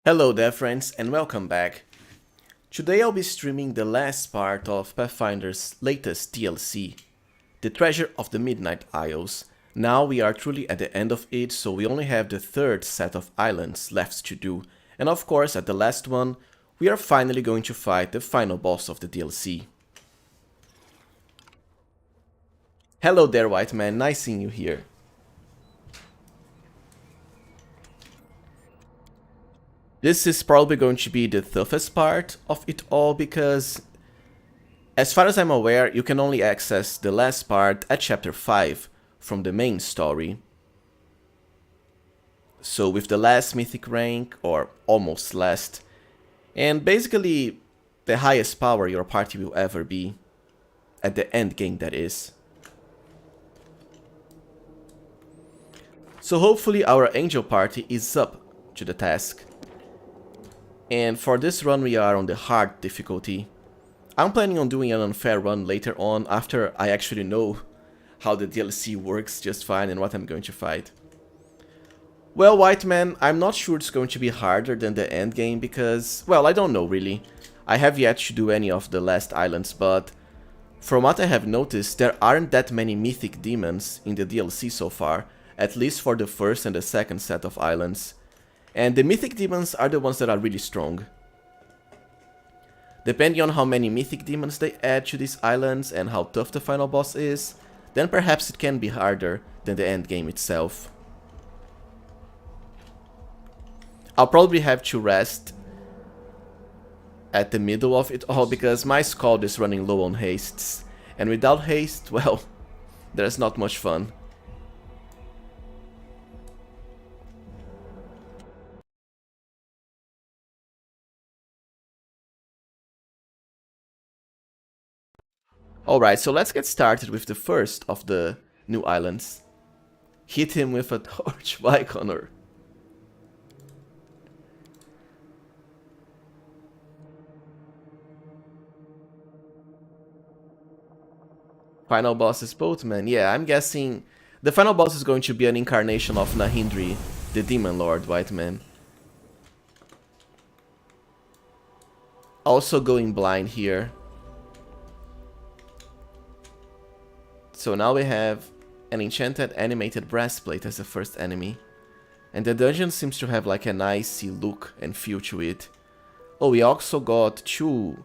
Hello there friends and welcome back. Today I'll be streaming the last part of Pathfinder's latest DLC, the Treasure of the Midnight Isles. Now we are truly at the end of it, so we only have the third set of islands left to do, and of course at the last one we are finally going to fight the final boss of the DLC. Hello there white man, nice seeing you here. This is probably going to be the toughest part of it all because, as far as I'm aware, you can only access the last part at chapter 5 from the main story. So with the last mythic rank, or almost last, and basically the highest power your party will ever be, at the end game that is. So hopefully our angel party is up to the task. And for this run we are on the hard difficulty. I'm planning on doing an unfair run later on after I actually know how the DLC works just fine and what I'm going to fight. Well, white man, I'm not sure it's going to be harder than the end game because, well, I don't know really. I have yet to do any of the last islands, but from what I have noticed, there aren't that many mythic demons in the DLC so far, at least for the first and the second set of islands. And the mythic demons are the ones that are really strong. Depending on how many mythic demons they add to these islands and how tough the final boss is, then perhaps it can be harder than the end game itself. I'll probably have to rest at the middle of it all because my Scald is running low on hastes. And without haste, well, there's not much fun. Alright, so let's get started with the first of the new islands. Hit him with a torch, why Connor? Final boss is Boatman. Yeah, I'm guessing the final boss is going to be an incarnation of Nahindri, the Demon Lord, white man. Also going blind here. So now we have an enchanted animated breastplate as the first enemy. And the dungeon seems to have like an icy look and feel to it. Oh, we also got two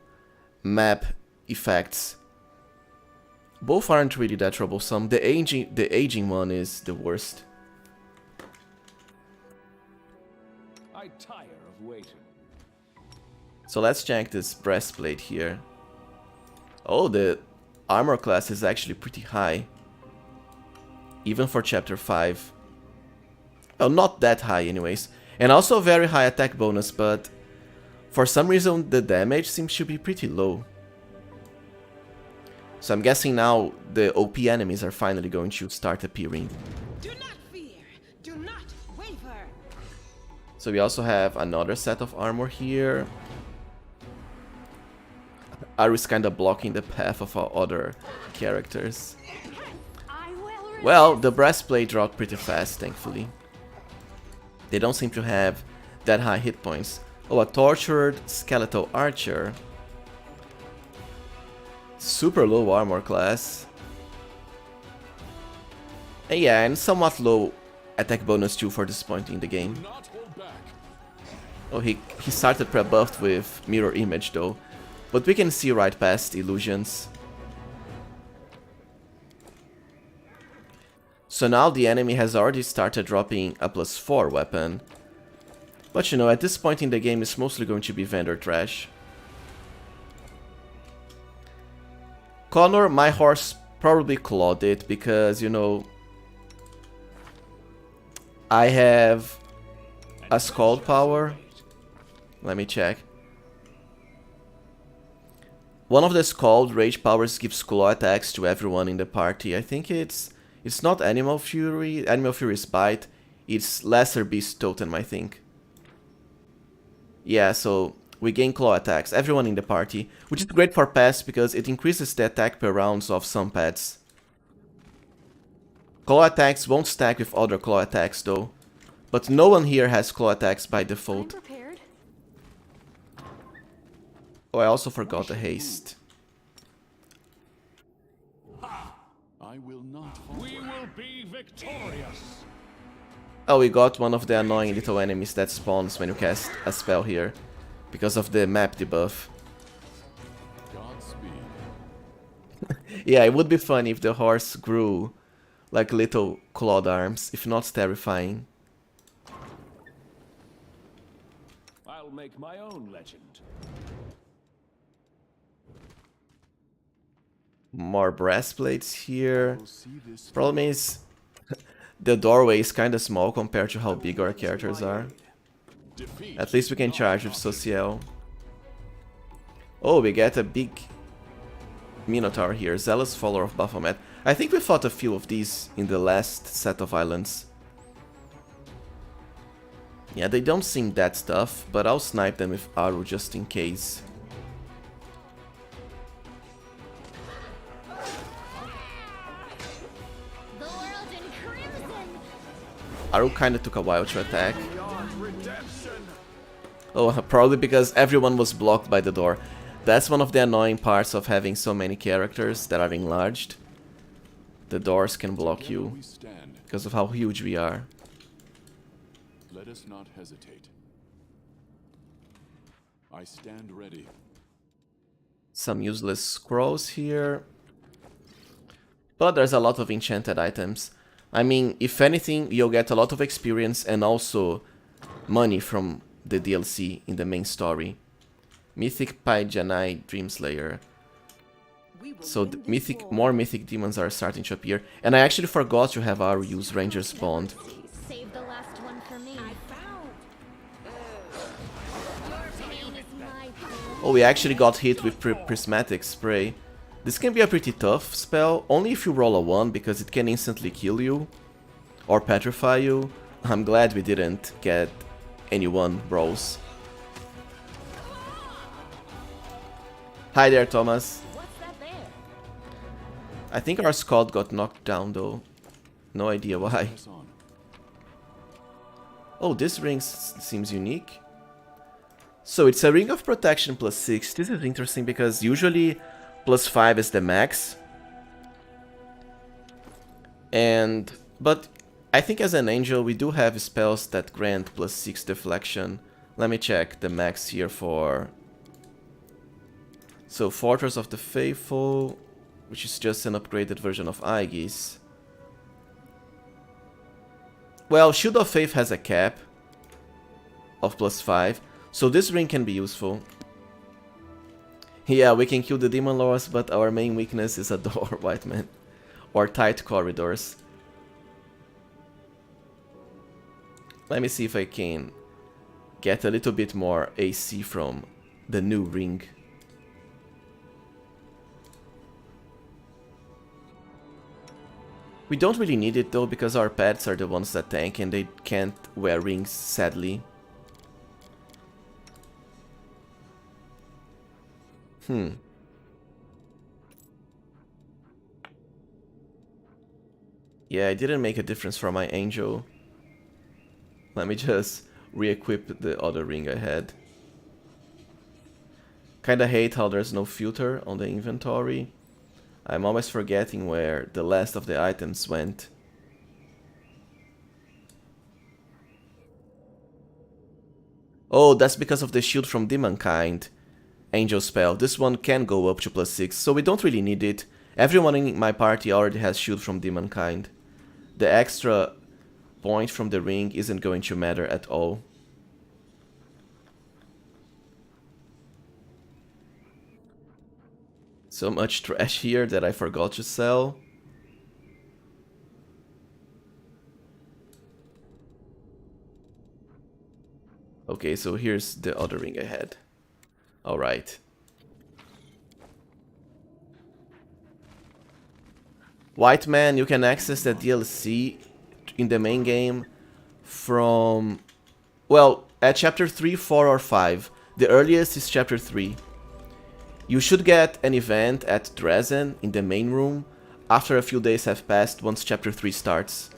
map effects. Both aren't really that troublesome. The aging one is the worst. I tire of waiting. So let's check this breastplate here. Oh, the armor class is actually pretty high. Even for chapter 5. Well, not that high anyways. And also very high attack bonus, but for some reason the damage seems to be pretty low. So I'm guessing now the OP enemies are finally going to start appearing. Do not fear, do not waver. So we also have another set of armor here. Aru's kinda blocking the path of our other characters. Well, the breastplate dropped pretty fast, thankfully. They don't seem to have that high hit points. Oh, a tortured skeletal archer. Super low armor class. And yeah, and somewhat low attack bonus too for this point in the game. Oh, he started pre-buffed with mirror image though. But we can see right past illusions. So now the enemy has already started dropping a +4 weapon. But you know, at this point in the game it's mostly going to be vendor trash. Connor, my horse probably clawed it because, you know, I have a Scald power. Let me check. One of the Scald rage powers gives claw attacks to everyone in the party. I think it's not Animal Fury, Animal Fury's Bite, it's Lesser Beast Totem, I think. Yeah, so we gain claw attacks, everyone in the party, which is great for pets because it increases the attack per rounds of some pets. Claw attacks won't stack with other claw attacks though, but no one here has claw attacks by default. Oh, I also forgot the haste. I will not. We will be victorious. Oh, we got one of the annoying little enemies that spawns when you cast a spell here, because of the map debuff. Godspeed. Yeah, it would be funny if the horse grew like little clawed arms, if not terrifying. I'll make my own legend. More breastplates here. Problem is, the doorway is kinda small compared to how big our characters are. At least we can charge with Social. Oh, we get a big Minotaur here, Zealous Follower of Baphomet. I think we fought a few of these in the last set of islands. Yeah, they don't seem that tough, but I'll snipe them with Aru just in case. Aru kinda took a while to attack. Oh, probably because everyone was blocked by the door. That's one of the annoying parts of having so many characters that are enlarged. The doors can block you because of how huge we are. Let us not hesitate. I stand ready. Some useless scrolls here. But there's a lot of enchanted items. I mean, if anything, you'll get a lot of experience and also money from the DLC in the main story. Mythic Paijanai Dreamslayer. So more mythic demons are starting to appear. And I actually forgot to have our use Ranger's Bond. Save the last one for me. Oh, we actually got hit with Prismatic Spray. This can be a pretty tough spell, only if you roll a 1, because it can instantly kill you. Or petrify you. I'm glad we didn't get any 1 rolls. Hi there, Thomas. What's that there? I think our Scald got knocked down though. No idea why. Oh, this ring seems unique. So it's a ring of protection plus 6. This is interesting because usually plus 5 is the max. But I think as an angel we do have spells that grant plus 6 deflection. Let me check the max here for... So Fortress of the Faithful, which is just an upgraded version of Aegis. Well, Shield of Faith has a cap of plus 5, so this ring can be useful. Yeah, we can kill the demon lords, but our main weakness is a door, white man. Or tight corridors. Let me see if I can get a little bit more AC from the new ring. We don't really need it though, because our pets are the ones that tank and they can't wear rings, sadly. Yeah, it didn't make a difference for my angel. Let me just re-equip the other ring I had. Kinda hate how there's no filter on the inventory. I'm always forgetting where the last of the items went. Oh, that's because of the shield from Demonkind. Angel spell. This one can go up to plus 6, so we don't really need it. Everyone in my party already has shield from Demonkind. The extra point from the ring isn't going to matter at all. So much trash here that I forgot to sell. Okay, so here's the other ring I had. Alright. White Man, you can access the DLC in the main game from... Well, at chapter 3, 4 or 5. The earliest is chapter 3. You should get an event at Dresden in the main room after a few days have passed once chapter 3 starts.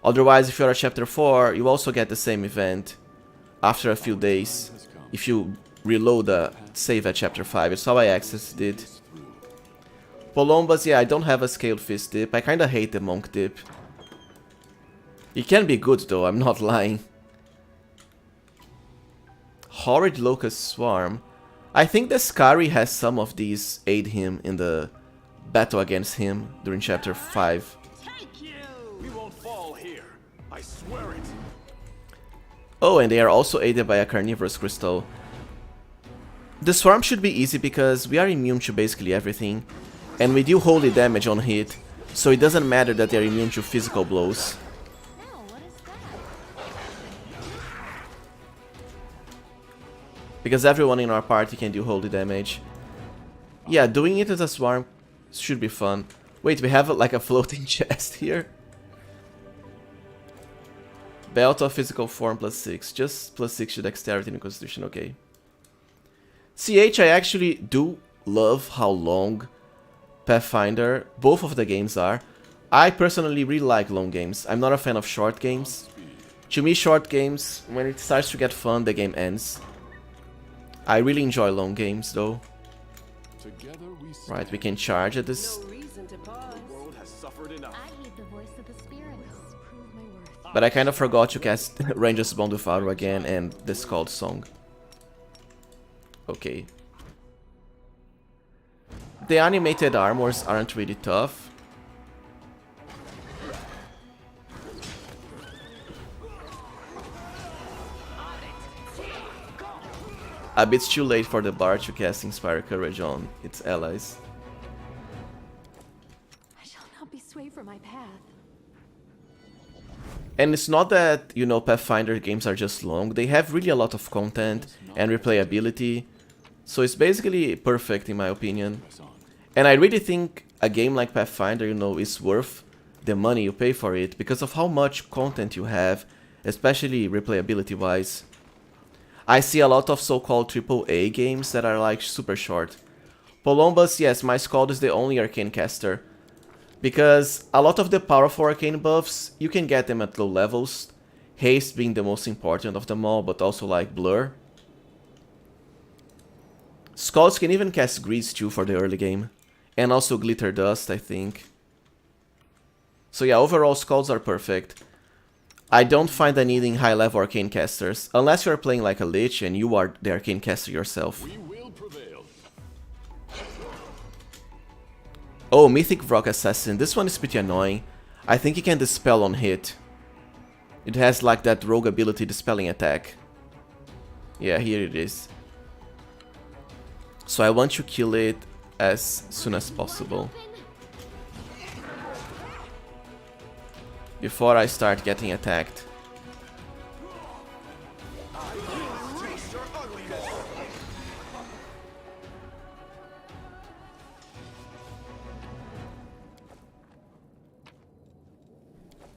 Otherwise, if you're at chapter 4, you also get the same event after a few days if you reload the save at chapter 5. It's how I accessed it. Polombas, yeah, I don't have a scaled fist dip. I kinda hate the monk dip. It can be good though, I'm not lying. Horrid Locust Swarm. I think the Skari has some of these aid him in the battle against him during chapter 5. Take you! We won't fall here. I swear it. Oh, and they are also aided by a carnivorous crystal. The swarm should be easy because we are immune to basically everything, and we deal holy damage on hit, so it doesn't matter that they are immune to physical blows. Now, what is that? Because everyone in our party can do holy damage. Yeah, doing it as a swarm should be fun. Wait, we have like a floating chest here? Belt of physical form +6. Just +6 to dexterity and constitution, okay. CH, I actually do love how long Pathfinder, both of the games are. I personally really like long games. I'm not a fan of short games. To me, short games, when it starts to get fun, the game ends. I really enjoy long games though. Together we stand. Right, we can charge at this, No reason to pause. The world has suffered enough. I heed the voice of the spirits. Prove my worth. but I kind of forgot to cast Ranger's Bond with Aru again and the Scald Song. Okay. The animated armors aren't really tough. A bit too late for the bard to cast Inspire Courage on its allies. I shall not be swayed from my path. And it's not that, you know, Pathfinder games are just long. They have really a lot of content and replayability. So it's basically perfect in my opinion. And I really think a game like Pathfinder, you know, is worth the money you pay for it because of how much content you have, especially replayability wise. I see a lot of so-called AAA games that are like super short. Polombas, yes, my Scald is the only arcane caster. Because a lot of the powerful arcane buffs, you can get them at low levels. Haste being the most important of them all, but also like Blur. Scalds can even cast Grease too for the early game. And also Glitter Dust, I think. So yeah, overall Scalds are perfect. I don't find a need in high-level arcane casters, unless you're playing like a Lich and you are the arcane caster yourself. We will prevail. Oh, Mythic Rock Assassin, this one is pretty annoying. I think it can dispel on hit. It has like that rogue ability dispelling attack. Yeah, here it is. So I want to kill it as soon as possible. Before I start getting attacked.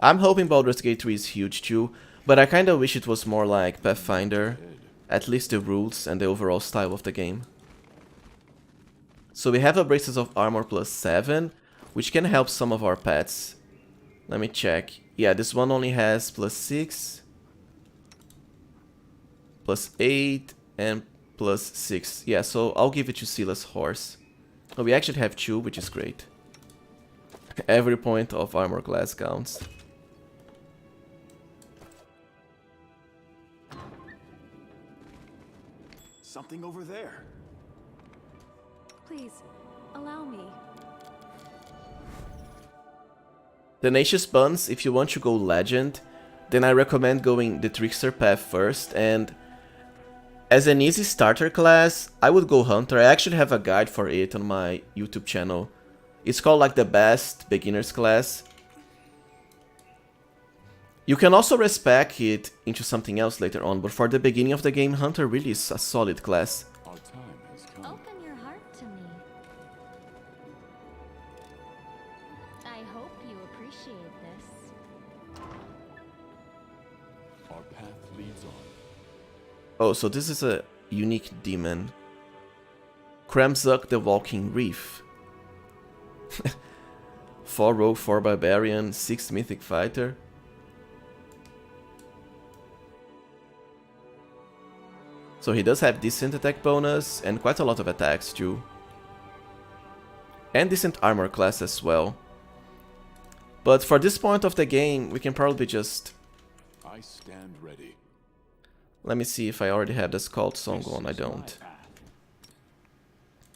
I'm hoping Baldur's Gate 3 is huge too, but I kinda wish it was more like Pathfinder. At least the rules and the overall style of the game. So we have a Braces of Armor +7, which can help some of our pets. Let me check. Yeah, this one only has +6, +8, and +6. Yeah, so I'll give it to Sila's horse. Oh, we actually have 2, which is great. Every point of armor class counts. Something over there. Please, allow me. Tenacious Buns, if you want to go Legend, then I recommend going the Trickster path first, and as an easy starter class, I would go Hunter. I actually have a guide for it on my YouTube channel. It's called like the best beginner's class. You can also respec it into something else later on, but for the beginning of the game, Hunter really is a solid class. Our time has come. Open your heart to me. I hope you appreciate this. Our path leads on. Oh, so this is a unique demon. Kramzuk the Walking Reef. 4 Rogue, 4 Barbarian, 6 Mythic Fighter. So he does have decent attack bonus and quite a lot of attacks too. And decent armor class as well. But for this point of the game, we can probably just... I stand ready. Let me see if I already have the Scald Song on. I This is my don't. path.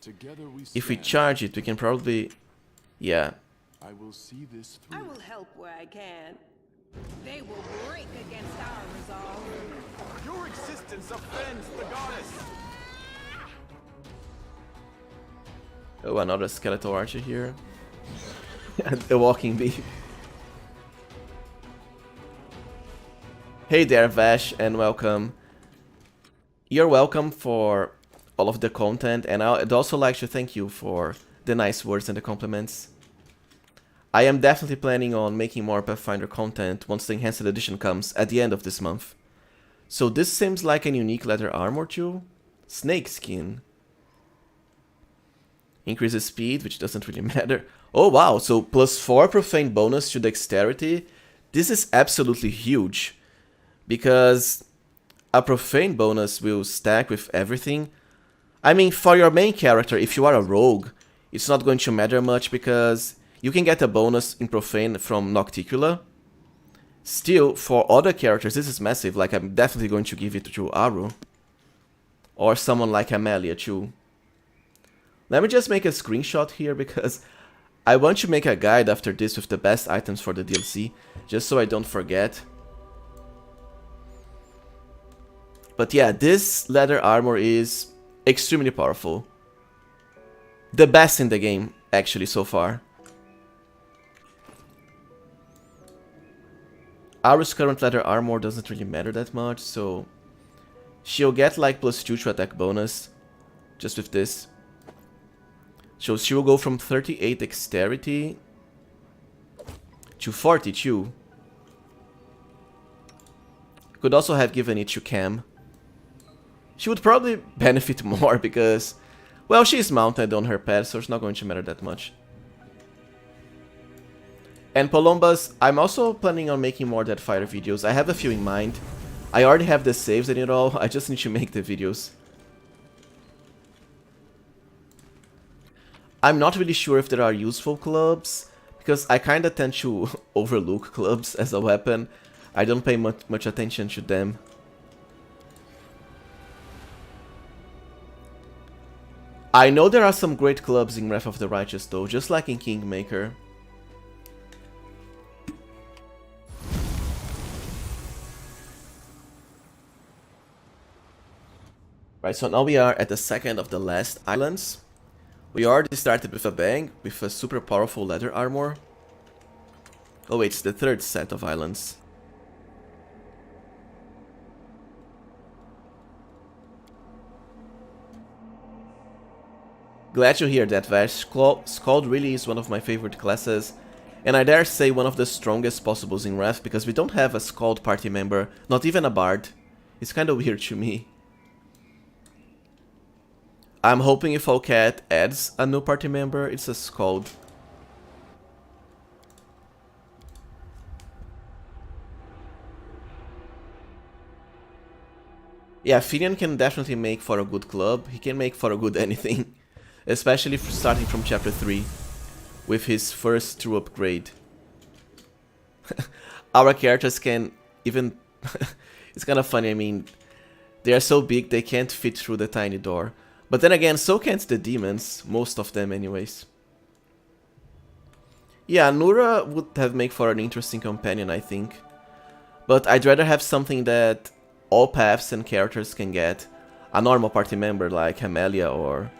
Together we If we stand. charge it, we can probably... Yeah. I will see this I through. will help where I can. They will break against our resolve. Your existence offends the goddess! Oh, another Skeletal Archer here. The Walking Bee. Hey there, Vash, and welcome. You're welcome for all of the content, and I'd also like to thank you for the nice words and the compliments. I am definitely planning on making more Pathfinder content once the Enhanced Edition comes at the end of this month. So this seems like a unique leather armor too. Snake skin. Increases speed, which doesn't really matter. Oh wow, so +4 profane bonus to dexterity. This is absolutely huge. Because a profane bonus will stack with everything. I mean, for your main character, if you are a rogue, it's not going to matter much because you can get a bonus in profane from Nocticula. Still, for other characters, this is massive. Like, I'm definitely going to give it to Aru. Or someone like Amelia too. Let me just make a screenshot here because I want to make a guide after this with the best items for the DLC, just so I don't forget. But yeah, this leather armor is extremely powerful. The best in the game, actually, so far. Aru's current leather armor doesn't really matter that much, so she'll get like +2 to attack bonus, just with this. So she will go from 38 dexterity to 42. Could also have given it to Cam. She would probably benefit more because, well, she's mounted on her pet, so it's not going to matter that much. And Palombas, I'm also planning on making more Deadfire videos. I have a few in mind. I already have the saves and it all, I just need to make the videos. I'm not really sure if there are useful clubs, because I kinda tend to overlook clubs as a weapon. I don't pay much attention to them. I know there are some great clubs in Wrath of the Righteous though, just like in Kingmaker. Right, so now we are at the second of the last islands. We already started with a bang, with a super powerful leather armor. Oh wait, it's the third set of islands. Glad to hear that, Vash. Scald really is one of my favorite classes, and I dare say one of the strongest possibles in Wrath, because we don't have a Scald party member, not even a bard. It's kinda weird to me. I'm hoping if Cat adds a new party member, it's a Scald. Yeah, Finian can definitely make for a good club. He can make for a good anything. Especially starting from chapter 3. With his first true upgrade. Our characters can even... It's kind of funny, I mean... They are so big they can't fit through the tiny door. But then again, so can't the demons. Most of them anyways. Yeah, Nura would have made for an interesting companion, I think. But I'd rather have something that all paths and characters can get. A normal party member like Amelia or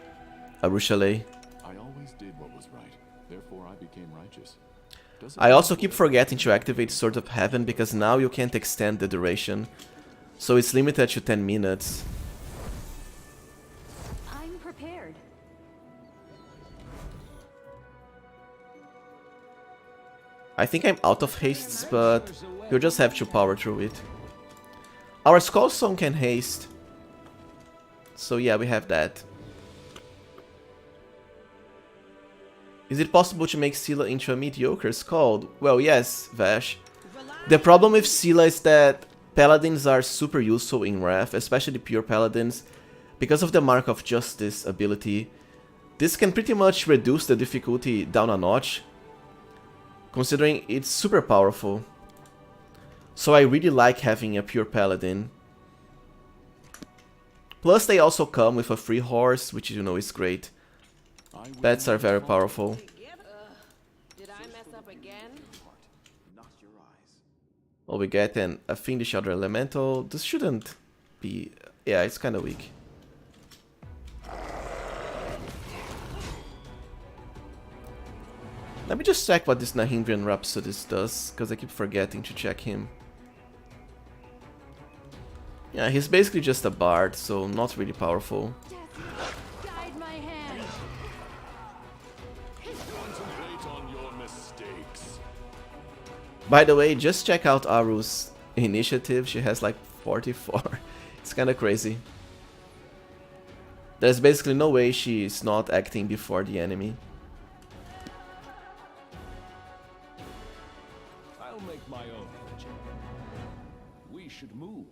a Ruchalet. I always did what was right, therefore I became righteous. I also keep forgetting to activate Sword of Heaven because now you can't extend the duration. So it's limited to 10 minutes. I'm prepared. I think I'm out of hastes, but you'll just have to power through it. Our Skull Song can haste. So yeah, we have that. Is it possible to make Scylla into a mediocre Scald? Well, yes, Vash. The problem with Scylla is that Paladins are super useful in Wrath, especially pure paladins, because of the Mark of Justice ability. This can pretty much reduce the difficulty down a notch, considering it's super powerful. So I really like having a pure paladin. Plus they also come with a free horse, which you know is great. Pets are very powerful. Did I mess up again? Not your eyes. Oh, we get a Fiendish Other Elemental. This shouldn't be... yeah, it's kinda weak. Let me just check what this Nahindrian Rhapsodist does, because I keep forgetting to check him. Yeah, he's basically just a bard, so not really powerful. Guide my hand. Concentrate on your mistakes. By the way, just check out Aru's initiative. She has like 44. It's kinda crazy. There's basically no way she's not acting before the enemy. I'll make my own legend. We should move.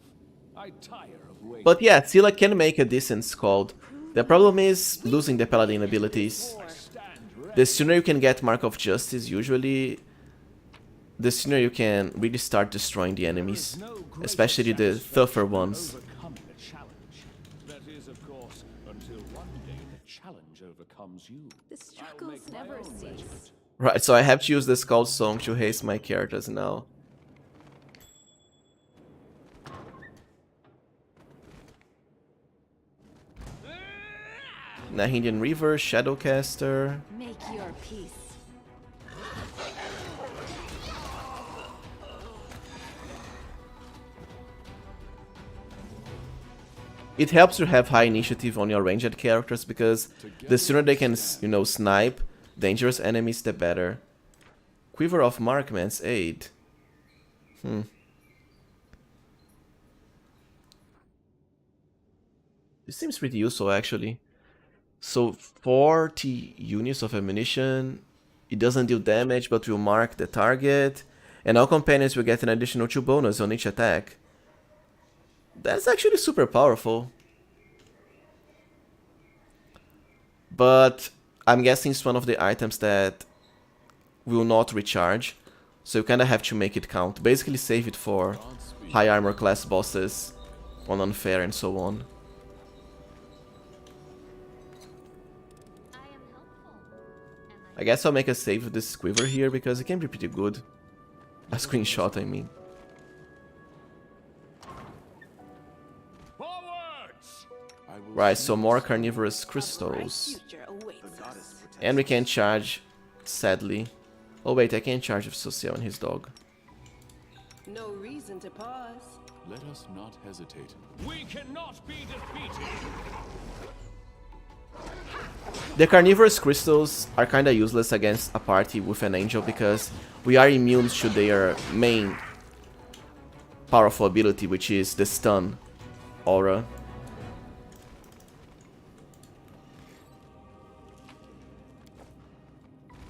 I tire of waiting. But yeah, Scylla can make a decent Scald. The problem is losing the Paladin abilities. The sooner you can get Mark of Justice, usually, the sooner you can really start destroying the enemies. Especially the tougher ones. Overcoming a challenge. That is, of course, until one day the challenge overcomes you. The struggles never cease. Right, so I have to use the Scald song to haste my characters now. Nahindrian Reaver, Shadowcaster. Make your peace. It helps to have high initiative on your ranged characters, because the sooner they can, you know, snipe dangerous enemies, the better. Quiver of Markman's Aid. This seems pretty useful, actually. So 40 units of ammunition. It doesn't deal damage, but will mark the target. And all companions will get an additional 2 bonus on each attack. That's actually super powerful. But I'm guessing it's one of the items that will not recharge. So you kinda have to make it count. Basically save it for high armor class bosses on unfair and so on. I am helpful. And I guess I'll make a save with this quiver here because it can be pretty good. A screenshot, I mean. Forwards! Right, so more carnivorous crystals. Future awaits us. And we can't charge, sadly. Oh wait, I can charge with Social and his dog. No reason to pause. Let us not hesitate. We cannot be defeated. The carnivorous crystals are kinda useless against a party with an angel because we are immune to their main powerful ability, which is the stun aura.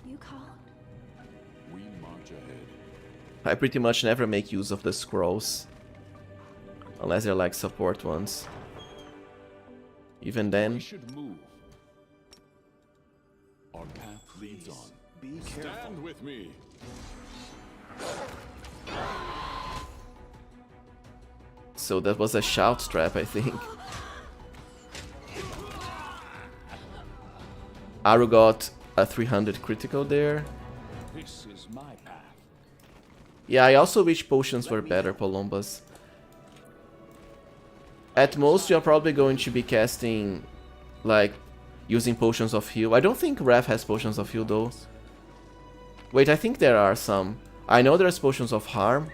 You called. We march ahead. I pretty much never make use of the scrolls. Unless they're like support ones. Even We then, should move. Our path leads on. Be careful. Stand with me. so that was a shout trap, I think. Aru got a 300 critical there. This is my path. Yeah, I also wish potions were better, Palombas. At most, you're probably going to be casting, like, using potions of heal. I don't think Wrath has potions of heal, though. Wait, I think there are some. I know there's potions of harm.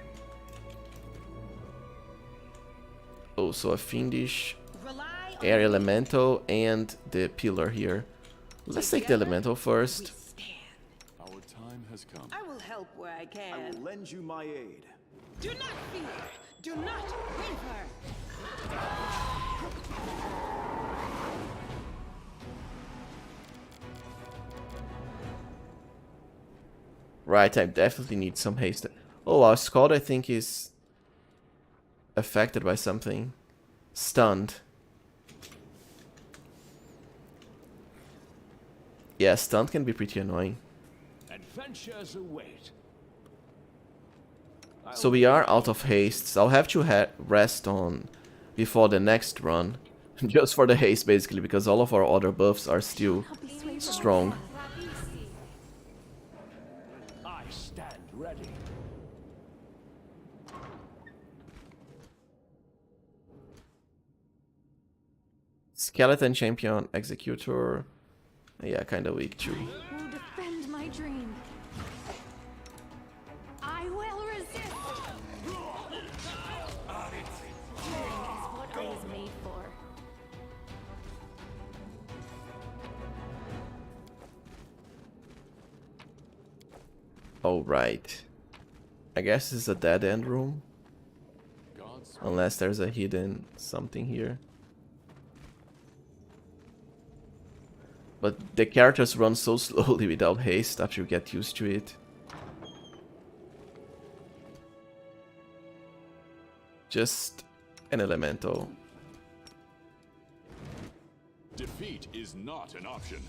Oh, so a Fiendish, Rely on Air Elemental, and the Pillar here. Let's take the Elemental we first. stand. Our time has come. I will help where I I can. will lend you my aid. Do not fear. Do not waver. Right, I definitely need some haste. Oh, our Scald I think is affected by something. Stunned. Yeah, stunned can be pretty annoying. Adventures await. So we are out of hastes. I'll have to rest on before the next run. Just for the haste, basically, because all of our other buffs are still strong. I stand ready. Skeleton Champion, Executor. Yeah, kinda weak too. Will defend my dream. I will resist. Daring is what I was made for. Alright. I guess this is a dead end room. Unless there's a hidden something here. But the characters run so slowly without haste after you get used to it. Just an elemental. Defeat is not an option.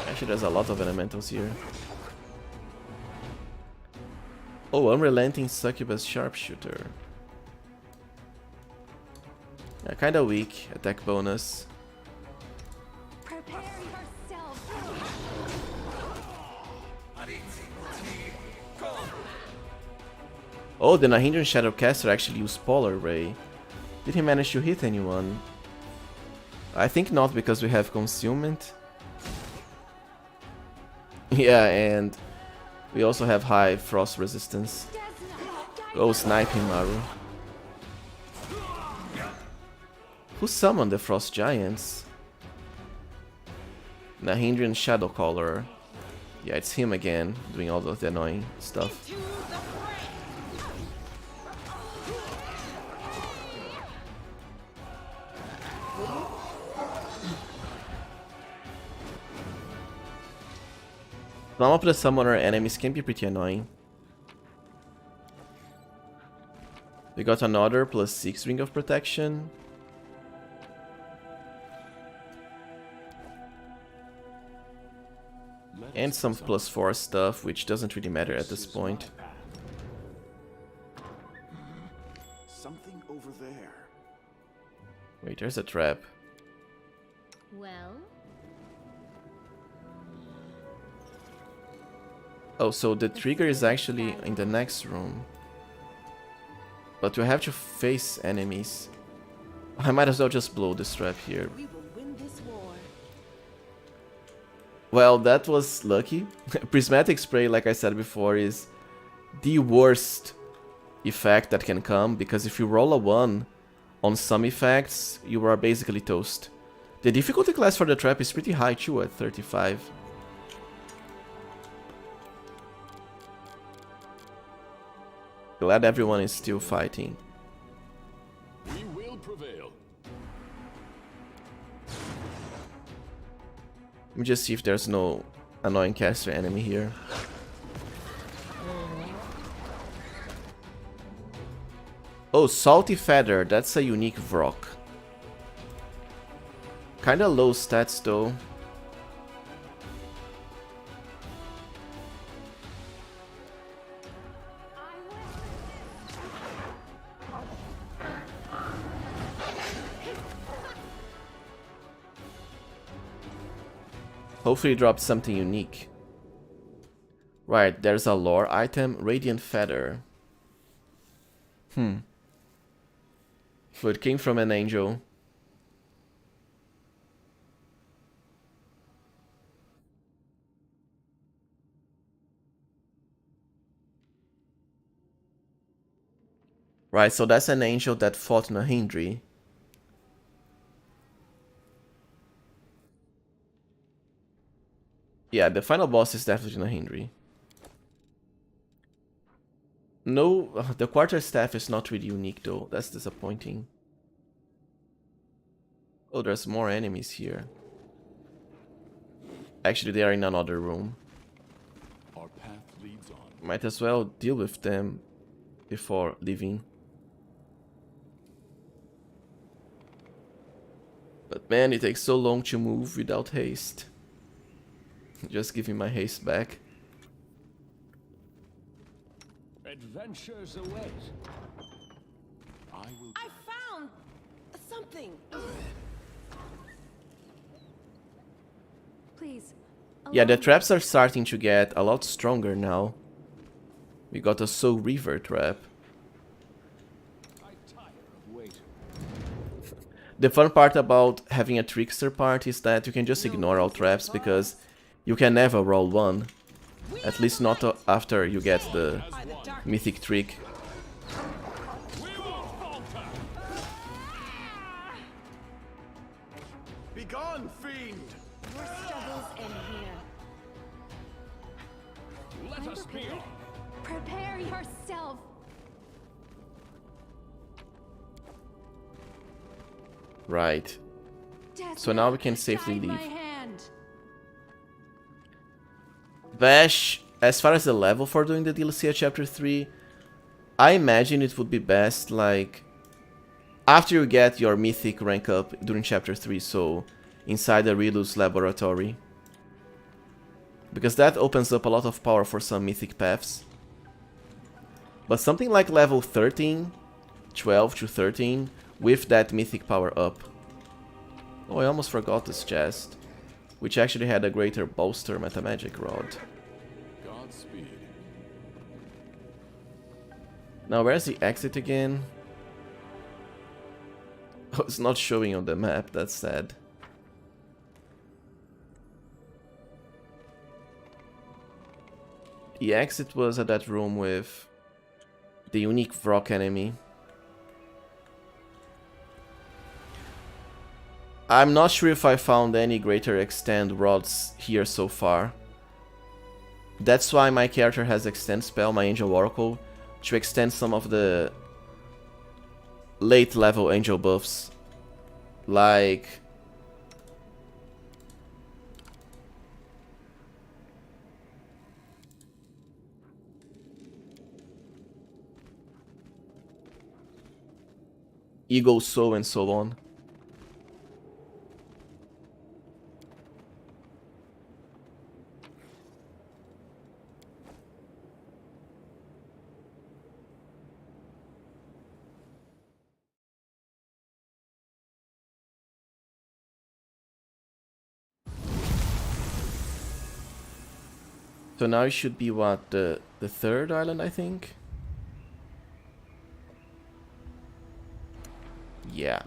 Actually, there's a lot of elementals here. Oh, Unrelenting Succubus Sharpshooter. Yeah, kinda weak. Attack bonus. Prepare yourself. Oh, the Nahindri Shadowcaster actually used Polar Ray. Did he manage to hit anyone? I think not, because we have Concealment. Yeah, and we also have high frost resistance. Go snipe him, Maru. Who summoned the Frost Giants? Nahindrian Shadowcaller. Yeah, it's him again, doing all of the annoying stuff. Some of the summoner enemies can be pretty annoying. We got another +6 Ring of Protection. And some +4 stuff, which doesn't really matter at this point. Something over there. Wait, there's a trap. Well, Oh, so the trigger is actually in the next room. But we have to face enemies. I might as well just blow this trap here. We will win this war. Well, that was lucky. Prismatic Spray, like I said before, is the worst effect that can come, because if you roll a 1 on some effects, you are basically toast. The difficulty class for the trap is pretty high too, at 35. Glad everyone is still fighting. We will prevail. Let me just see if there's no annoying caster enemy here. Oh, Salty Feather, that's a unique Vrock. Kinda low stats though. Hopefully drop something unique. Right, there's a lore item, Radiant Feather. So it came from an angel. Right, so that's an angel that fought Nahindri. Yeah, the final boss is definitely Nahindri. No, the quarterstaff is not really unique though. That's disappointing. Oh, there's more enemies here. Actually, they are in another room. Our path leads on. Might as well deal with them before leaving. Man, it takes so long to move without haste. Just give me my haste back. Adventures await. I found something. Please. Yeah, the allow me- traps are starting to get a lot stronger now. We got a Soul Reaver trap. I tire of waiting. The fun part about having a trickster part is that you can just ignore all traps because you can never roll one. At least not after you get the By the dark. mythic trick. We won't falter. Begone, fiend! Your struggles end here. Let us be prepared. off. Prepare yourself. Right. Death So now we can safely guide my leave. hand. Bash, as far as the level for doing the DLC at Chapter 3, I imagine it would be best, like, after you get your mythic rank up during Chapter 3, so inside the Rilus laboratory. Because that opens up a lot of power for some mythic paths. But something like level 13, 12 to 13, with that mythic power up. Oh, I almost forgot this chest, which actually had a greater bolster metamagic rod. Godspeed. Now, where's the exit again? Oh, it's not showing on the map, that's sad. The exit was at that room with the unique rock enemy. I'm not sure if I found any greater extend rods here so far. That's why my character has extend spell, my Angel Oracle, to extend some of the late level angel buffs. Like Eagle Soul and so on. So now it should be what, the third island, I think? Yeah.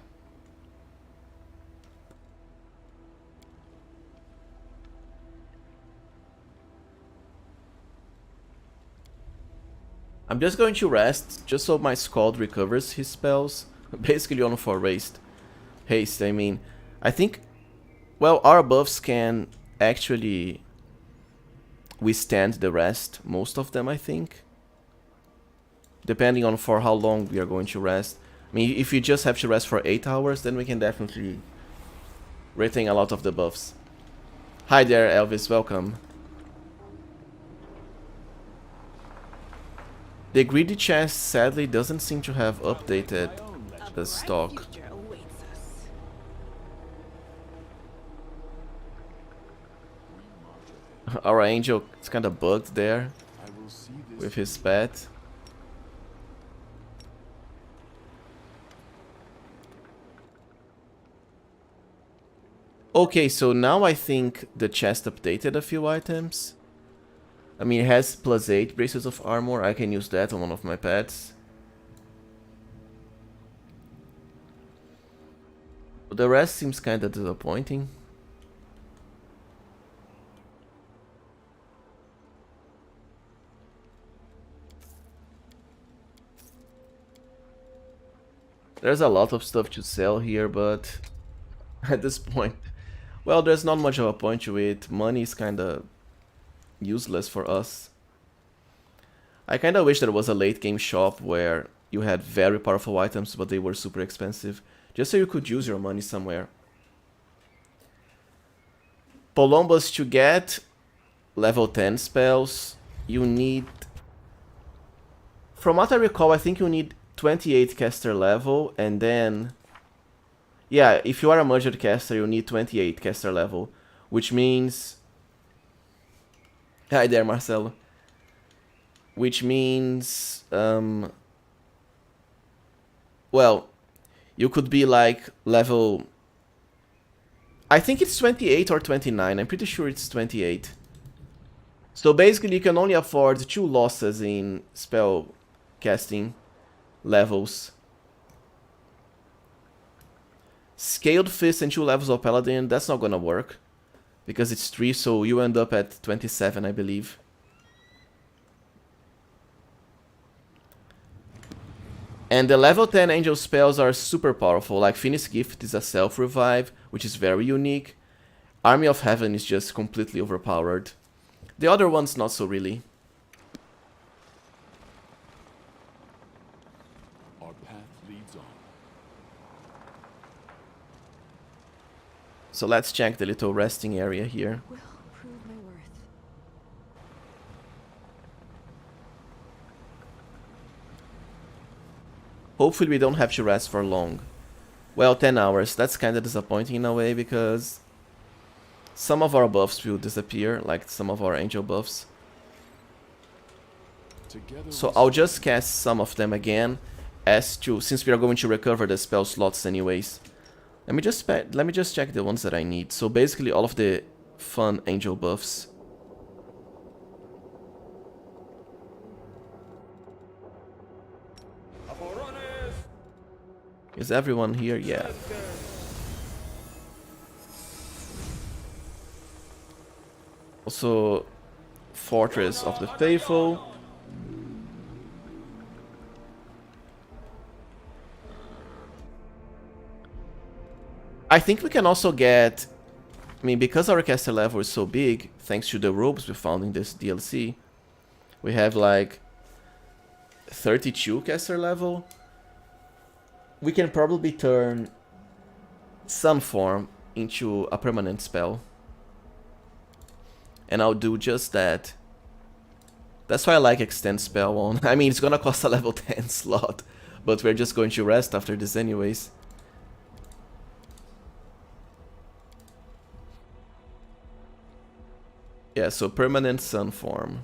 I'm just going to rest, just so my Scald recovers his spells. Basically on for haste, I mean. I think, well, our buffs can actually withstand the rest, most of them I think. Depending on for how long we are going to rest. I mean, if you just have to rest for 8 hours, then we can definitely retain a lot of the buffs. Hi there, Elvis, welcome. The greedy chest sadly doesn't seem to have updated the stock. Future awaits us. Our angel is kind of bugged there I will see this. with his pet. Okay, so now I think the chest updated a few items. I mean, it has +8 braces of armor. I can use that on one of my pets. But the rest seems kinda disappointing. There's a lot of stuff to sell here, but at this point, well, there's not much of a point to it. Money is kinda useless for us. I kinda wish there was a late game shop where you had very powerful items, but they were super expensive, just so you could use your money somewhere. Polombus, to get level 10 spells, you need... From what I recall, I think you need 28 caster level, and then Yeah, if you are a merged caster, you need 28 caster level, which means... Hi there, Marcelo. Which means... well, you could be like level... I think it's 28 or 29, I'm pretty sure it's 28. So basically you can only afford 2 losses in spell casting levels. Scaled Fist and 2 levels of Paladin, that's not gonna work. Because it's 3, so you end up at 27, I believe. And the level 10 angel spells are super powerful, like Finis Gift is a self-revive, which is very unique. Army of Heaven is just completely overpowered. The other ones not so really. Our path leads on. So let's check the little resting area here. Will prove my worth. Hopefully we don't have to rest for long. Well, 10 hours. That's kind of disappointing in a way because some of our buffs will disappear, like some of our angel buffs. Together So we I'll just cast some of them again, since we are going to recover the spell slots anyways. Let me just check the ones that I need. So basically all of the fun angel buffs. Is everyone here? Yeah. Also, Fortress of the Faithful. I think we can also get... I mean, because our caster level is so big, thanks to the robes we found in this DLC, we have like 32 caster level. We can probably turn Sunform into a permanent spell. And I'll do just that. That's why I like Extend Spell on. I mean, it's gonna cost a level 10 slot, but we're just going to rest after this anyways. Yeah, so permanent Sunform.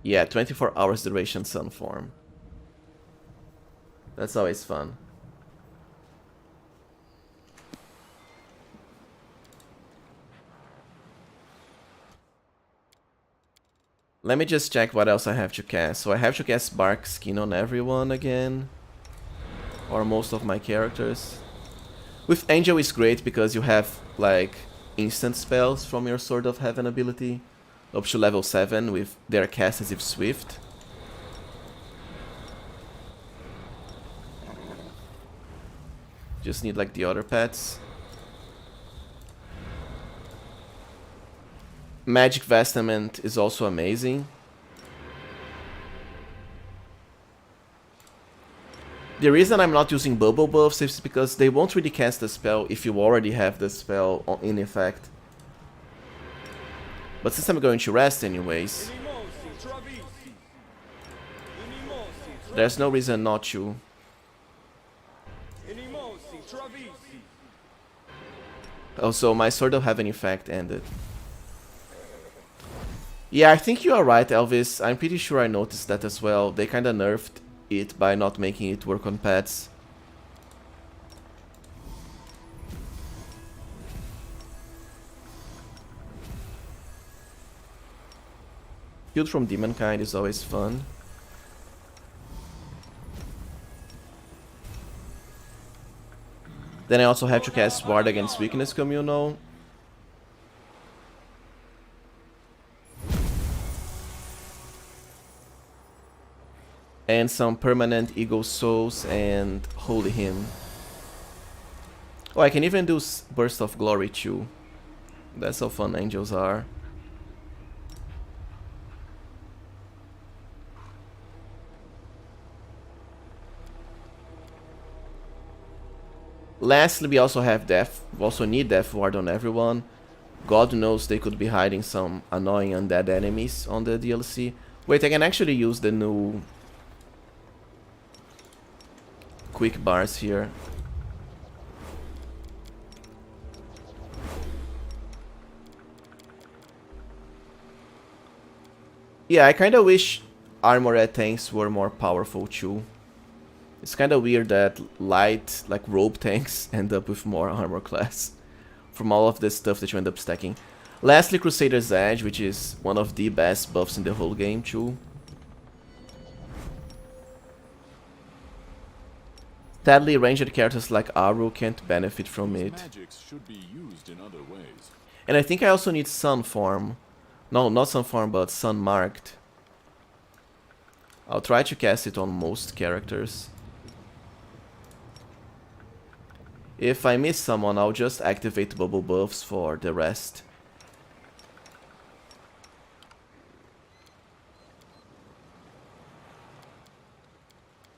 Yeah, 24 hours duration Sunform. That's always fun. Let me just check what else I have to cast. So I have to cast Bark Skin on everyone again. Or most of my characters. With Angel is great because you have like instant spells from your Sword of Heaven ability. Up to level 7 with their cast as if swift. Just need like the other pets. Magic Vestment is also amazing. The reason I'm not using bubble buffs is because they won't really cast the spell if you already have the spell in effect. But since I'm going to rest anyways, there's no reason not to. Also, my Sword of Heaven effect ended. Yeah, I think you are right, Elvis. I'm pretty sure I noticed that as well. They kinda nerfed it by not making it work on pets. Shield from Demonkind is always fun. Then I also have to cast Ward against Weakness Communal. And some permanent Eagle Souls and Holy Hymn. Oh, I can even do Burst of Glory too. That's how fun angels are. Lastly, we also have Death. We also need Death Ward on everyone. God knows they could be hiding some annoying undead enemies on the DLC. Wait, I can actually use the new quick bars here. Yeah, I kinda wish armored tanks were more powerful too. It's kinda weird that light, like robe tanks, end up with more armor class from all of this stuff that you end up stacking. Lastly, Crusader's Edge, which is one of the best buffs in the whole game too. Sadly, ranged characters like Aru can't benefit from it. Magics should be used in other ways. And I think I also need Sun Form. No, not Sun Form, but Sun Marked. I'll try to cast it on most characters. If I miss someone, I'll just activate bubble buffs for the rest.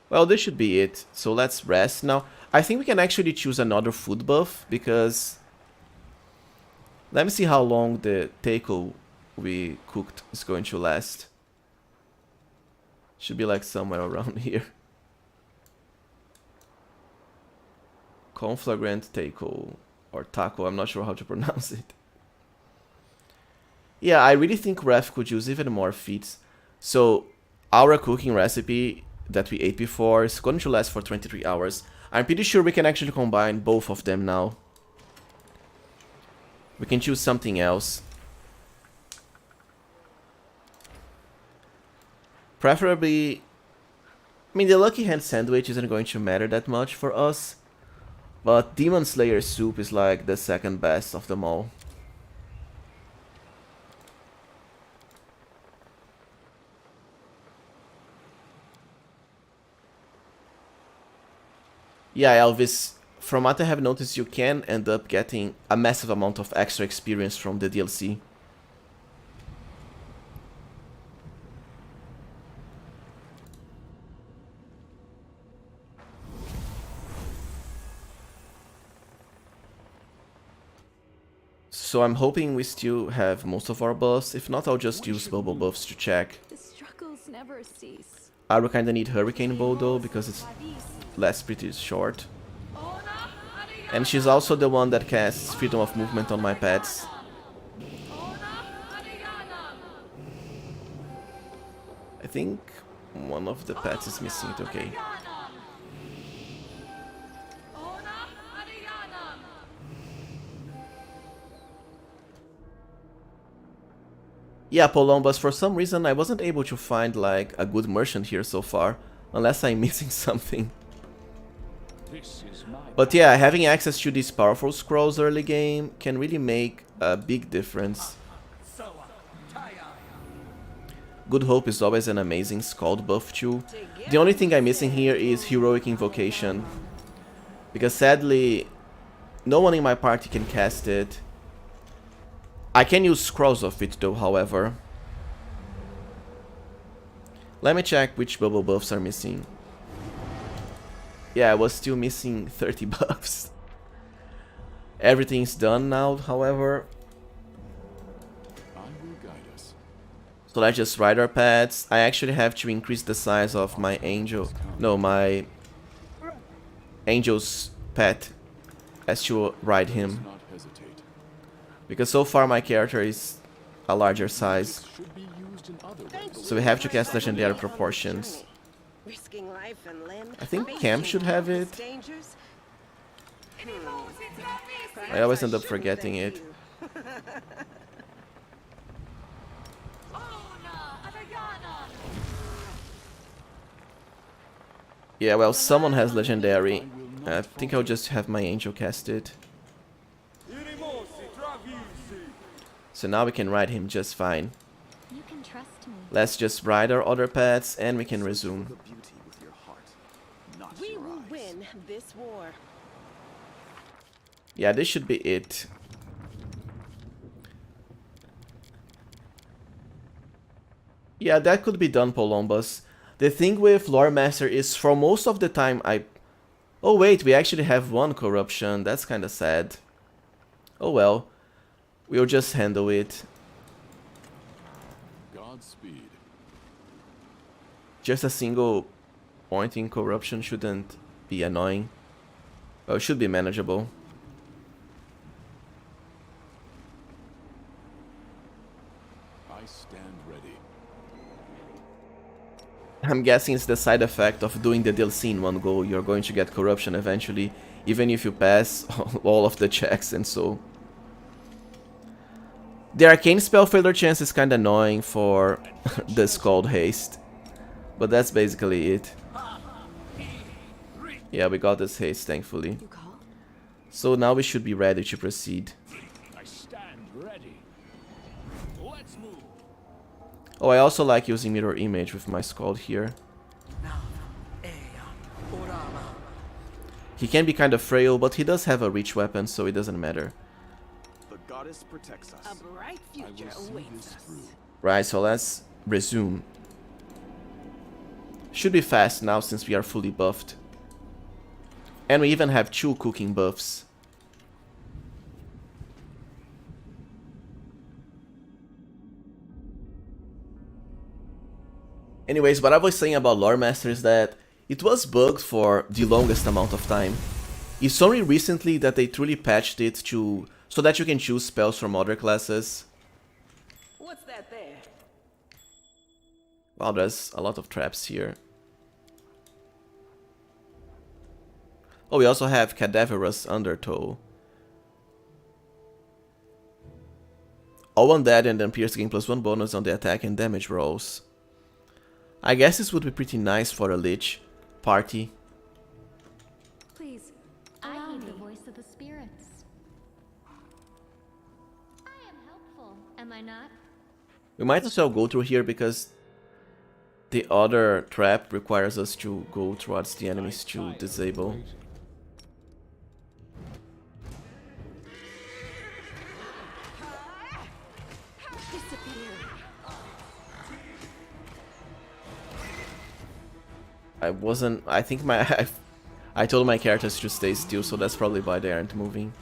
Well, this should be it. So let's rest now. I think we can actually choose another food buff because... Let me see how long the taco we cooked is going to last. Should be like somewhere around here. Conflagrant taco. Or taco, I'm not sure how to pronounce it. Yeah, I really think Ref could use even more feats. So, our cooking recipe that we ate before is going to last for 23 hours. I'm pretty sure we can actually combine both of them now. We can choose something else. Preferably... I mean, the Lucky Hand Sandwich isn't going to matter that much for us. But Demon Slayer Soup is like the second best of them all. Yeah, Elvis, from what I have noticed, you can end up getting a massive amount of extra experience from the DLC. So I'm hoping we still have most of our buffs. If not, I'll just use bubble buffs to check. The struggles never cease. I will kinda need Hurricane Bow though, because it's lasts pretty short. And she's also the one that casts freedom of movement on my pets. I think one of the pets is missing, okay. Yeah, Columbus, for some reason I wasn't able to find like a good merchant here so far, unless I'm missing something. But yeah, having access to these powerful scrolls early game can really make a big difference. Good Hope is always an amazing Scald buff too. The only thing I'm missing here is Heroic Invocation, because sadly no one in my party can cast it. I can use scrolls of it though, however. Let me check which bubble buffs are missing. Yeah, I was still missing 30 buffs. Everything's done now, however. I will guide us. So let's just ride our pets. I actually have to increase the size of my angel. No, my angel's pet as to ride him. Not hesitate. Because so far my character is a larger size. Should be used in other ways. So we have to cast legendary proportions. Risking life and limb. I think Cam should have it. Dangers. I always end up forgetting it. Yeah, well, someone has legendary. I think I'll just have my angel cast it. So now we can ride him just fine. You can trust me. Let's just ride our other pets and we can resume. We will win this war. Yeah, this should be it. Yeah, that could be done, Columbus. The thing with Lore Master is for most of the time I Oh wait, we actually have one corruption. That's kinda sad. Oh well. We'll just handle it. Godspeed. Just a single point in corruption shouldn't be annoying. Well, it should be manageable. I stand ready. I'm guessing it's the side effect of doing the DLC in one go. You're going to get corruption eventually, even if you pass all of the checks and so. The arcane spell failure chance is kinda annoying for the Scald haste. But that's basically it. Yeah, we got this haste, thankfully. You call? So now we should be ready to proceed. I stand ready. Let's move. Oh, I also like using mirror image with my Scald here. He can be kind of frail, but he does have a reach weapon, so it doesn't matter. The goddess protects us. A bright I will future see awaits this us. through. Right, so let's resume. Should be fast now since we are fully buffed. And we even have 2 cooking buffs. Anyways, what I was saying about Lore Master is that it was bugged for the longest amount of time. It's only recently that they truly patched it to so that you can choose spells from other classes. What's that there? Wow, there's a lot of traps here. Oh, we also have Cadaverous Undertow. All undead and then Pierce gain +1 bonus on the attack and damage rolls. I guess this would be pretty nice for a Lich party. Please, I heed the voice of the spirits. I am helpful, am I not? We might as well go through here because the other trap requires us to go towards the enemies to disable. I think I told my characters to stay still, so that's probably why they aren't moving.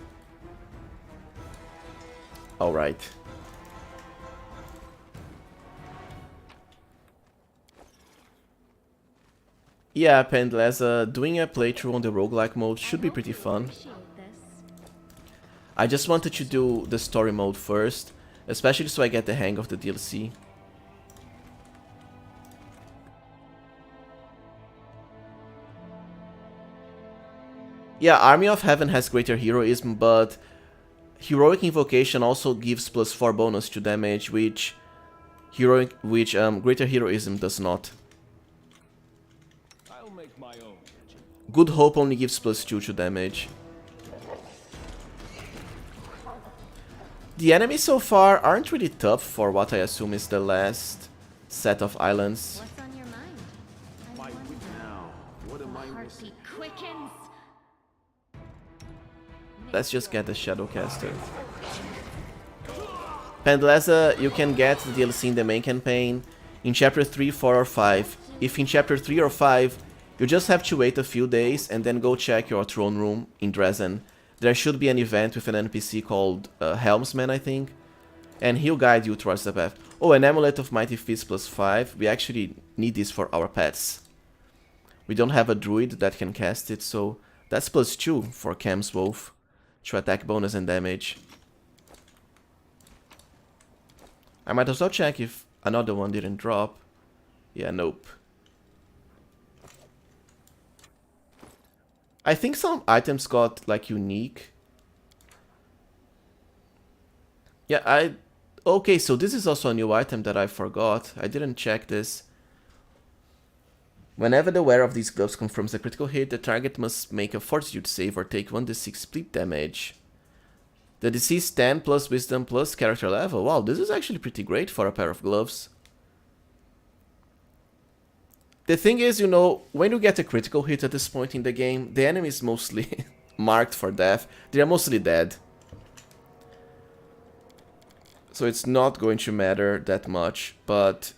Alright. Yeah, Pendleza, doing a playthrough on the roguelike mode should be pretty fun. Appreciate this. I just wanted to do the story mode first, especially so I get the hang of the DLC. Yeah, Army of Heaven has greater heroism, but Heroic Invocation also gives +4 bonus to damage, which greater heroism does not. I'll make my own. Good Hope only gives +2 to damage. The enemies so far aren't really tough for what I assume is the last set of islands. What's on your mind? I Why wonder. now? What am I missing? Heartbeat quickens. Let's just get the Shadowcaster. Pendleza, you can get the DLC in the main campaign in Chapter 3, 4 or 5. If in Chapter 3 or 5, you just have to wait a few days and then go check your throne room in Dresden. There should be an event with an NPC called Helmsman, I think, and he'll guide you towards the path. Oh, an Amulet of Mighty Fist +5. We actually need this for our pets. We don't have a druid that can cast it, so that's +2 for Cam's Wolf to attack bonus and damage. I might as well check if another one didn't drop. Yeah, nope. I think some items got like unique. Yeah, okay, so this is also a new item that I forgot. I didn't check this. Whenever the wearer of these gloves confirms a critical hit, the target must make a fortitude save or take 1d6 split damage. The DC is 10 plus wisdom plus character level. Wow, this is actually pretty great for a pair of gloves. The thing is, you know, when you get a critical hit at this point in the game, the enemy is mostly marked for death. They are mostly dead. So it's not going to matter that much, but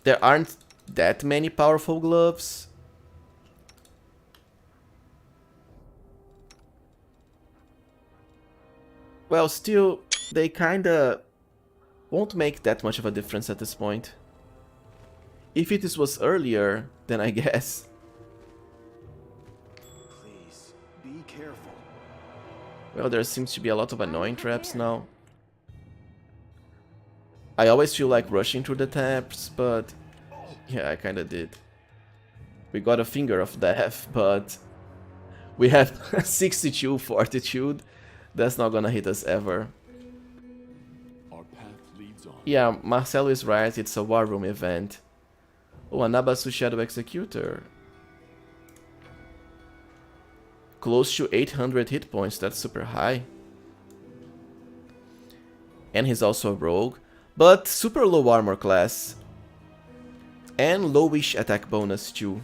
there aren't that many powerful gloves. Well, still, they kinda won't make that much of a difference at this point. If it was earlier, then I guess. Please, be careful. Well, there seems to be a lot of annoying traps now. I always feel like rushing through the traps, but yeah, I kinda did. We got a finger of death, but we have 62 fortitude. That's not gonna hit us ever. Our path leads on. Yeah, Marcelo is right, it's a War Room event. Oh, Anabasu Shadow Executor. Close to 800 hit points, that's super high. And he's also a rogue, but super low armor class. And lowish attack bonus too.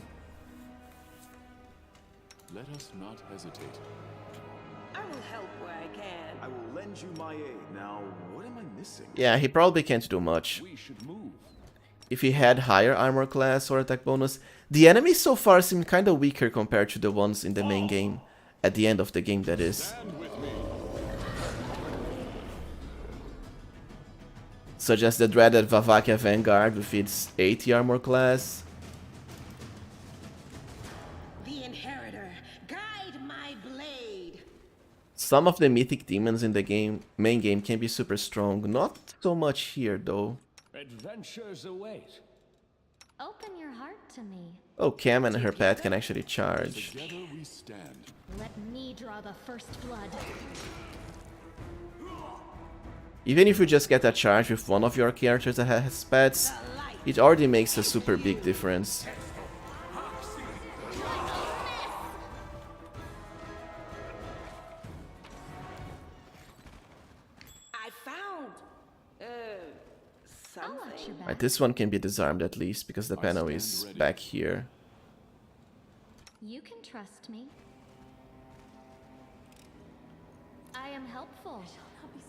Let us not hesitate. I will help where I can. I will lend you my aid. Now, what am I missing? Yeah, he probably can't do much. We should move. If he had higher armor class or attack bonus, the enemies so far seem kinda weaker compared to the ones in the main game. At the end of the game, that is. Stand with me. Such as the dreaded Vavakia Vanguard with its 80 armor class. The Inheritor, guide my blade. Some of the mythic demons in the main game can be super strong. Not so much here though. Adventures await. Open your heart to me. Oh, Cam and her pet can actually charge. Together we stand. Let me draw the first blood. Even if you just get a charge with one of your characters that has pets, it already makes a super big difference. I found I'll watch your something. back. Right, this one can be disarmed at least because the panel stand is ready. back here. You can trust me. I am helpful.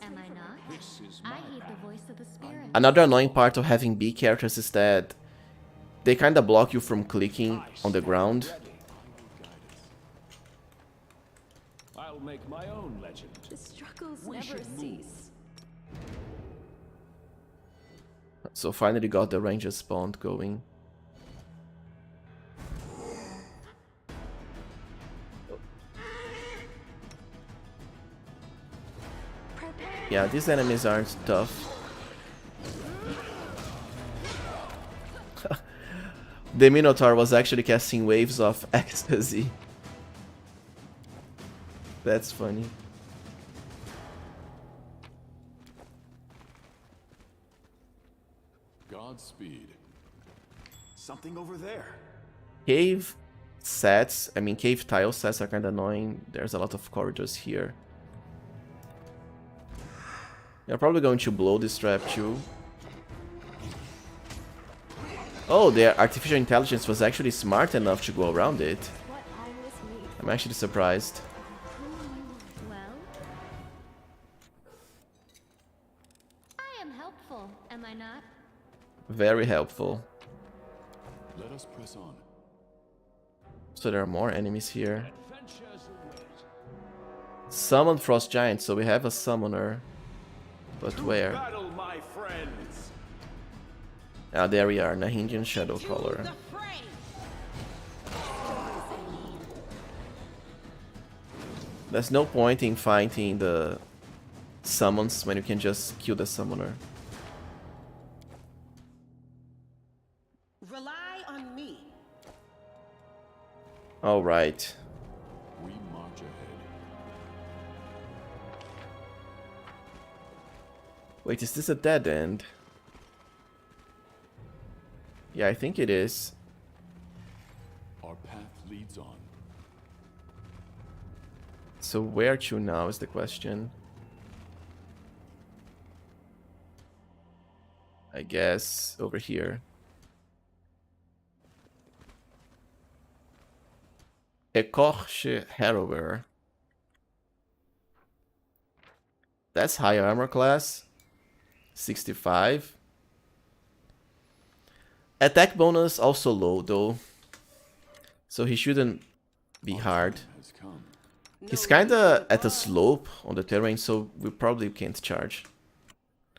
Am I not? This is I my heed path. the voice of the spirit. Another annoying part of having B characters is that they kinda block you from clicking on the ground. Ready. I'll make my own legend. The struggles We never should move. cease. So finally got the ranger spawn going. Yeah, these enemies aren't tough. The Minotaur was actually casting waves of ecstasy. That's funny. Godspeed. Something over there. Cave sets, I mean cave tile sets are kinda annoying. There's a lot of corridors here. You're probably going to blow this trap too. Oh, the artificial intelligence was actually smart enough to go around it. What I must need. I'm actually surprised. Well, I am helpful. Am I not? Very helpful. Let us press on. So there are more enemies here. Adventures await. Summon Frost Giant, so we have a summoner. But where? Battle, my friends. Ah, there we are, Nahindri Shadow Caller. The fray. There's no point in fighting the summons when you can just kill the summoner. Rely on me. Alright. We march ahead. Wait, is this a dead end? Yeah, I think it is. Our path leads on. So where to now is the question. I guess over here. Ecorche Harrower. That's high armor class. 65. Attack bonus also low though. So he shouldn't be hard. Has come. He's kinda at a slope on the terrain, so we probably can't charge.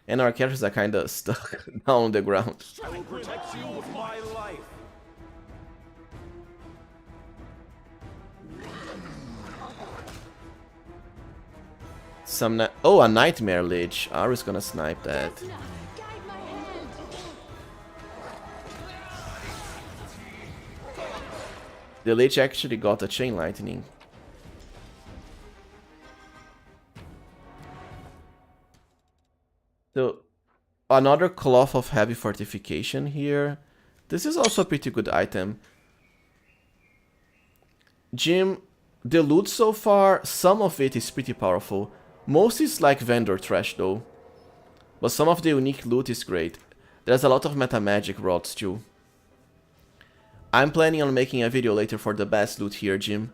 And our characters are kinda stuck down on the ground. I will protect you with my life. Oh, a Nightmare Lich. Aru's gonna snipe that. Guide my hand. The Lich actually got a Chain Lightning. So, another Cloth of Heavy Fortification here. This is also a pretty good item. Jim, the loot so far, some of it is pretty powerful. Most is like vendor trash though. But some of the unique loot is great. There's a lot of meta magic rods too. I'm planning on making a video later for the best loot here, Jim.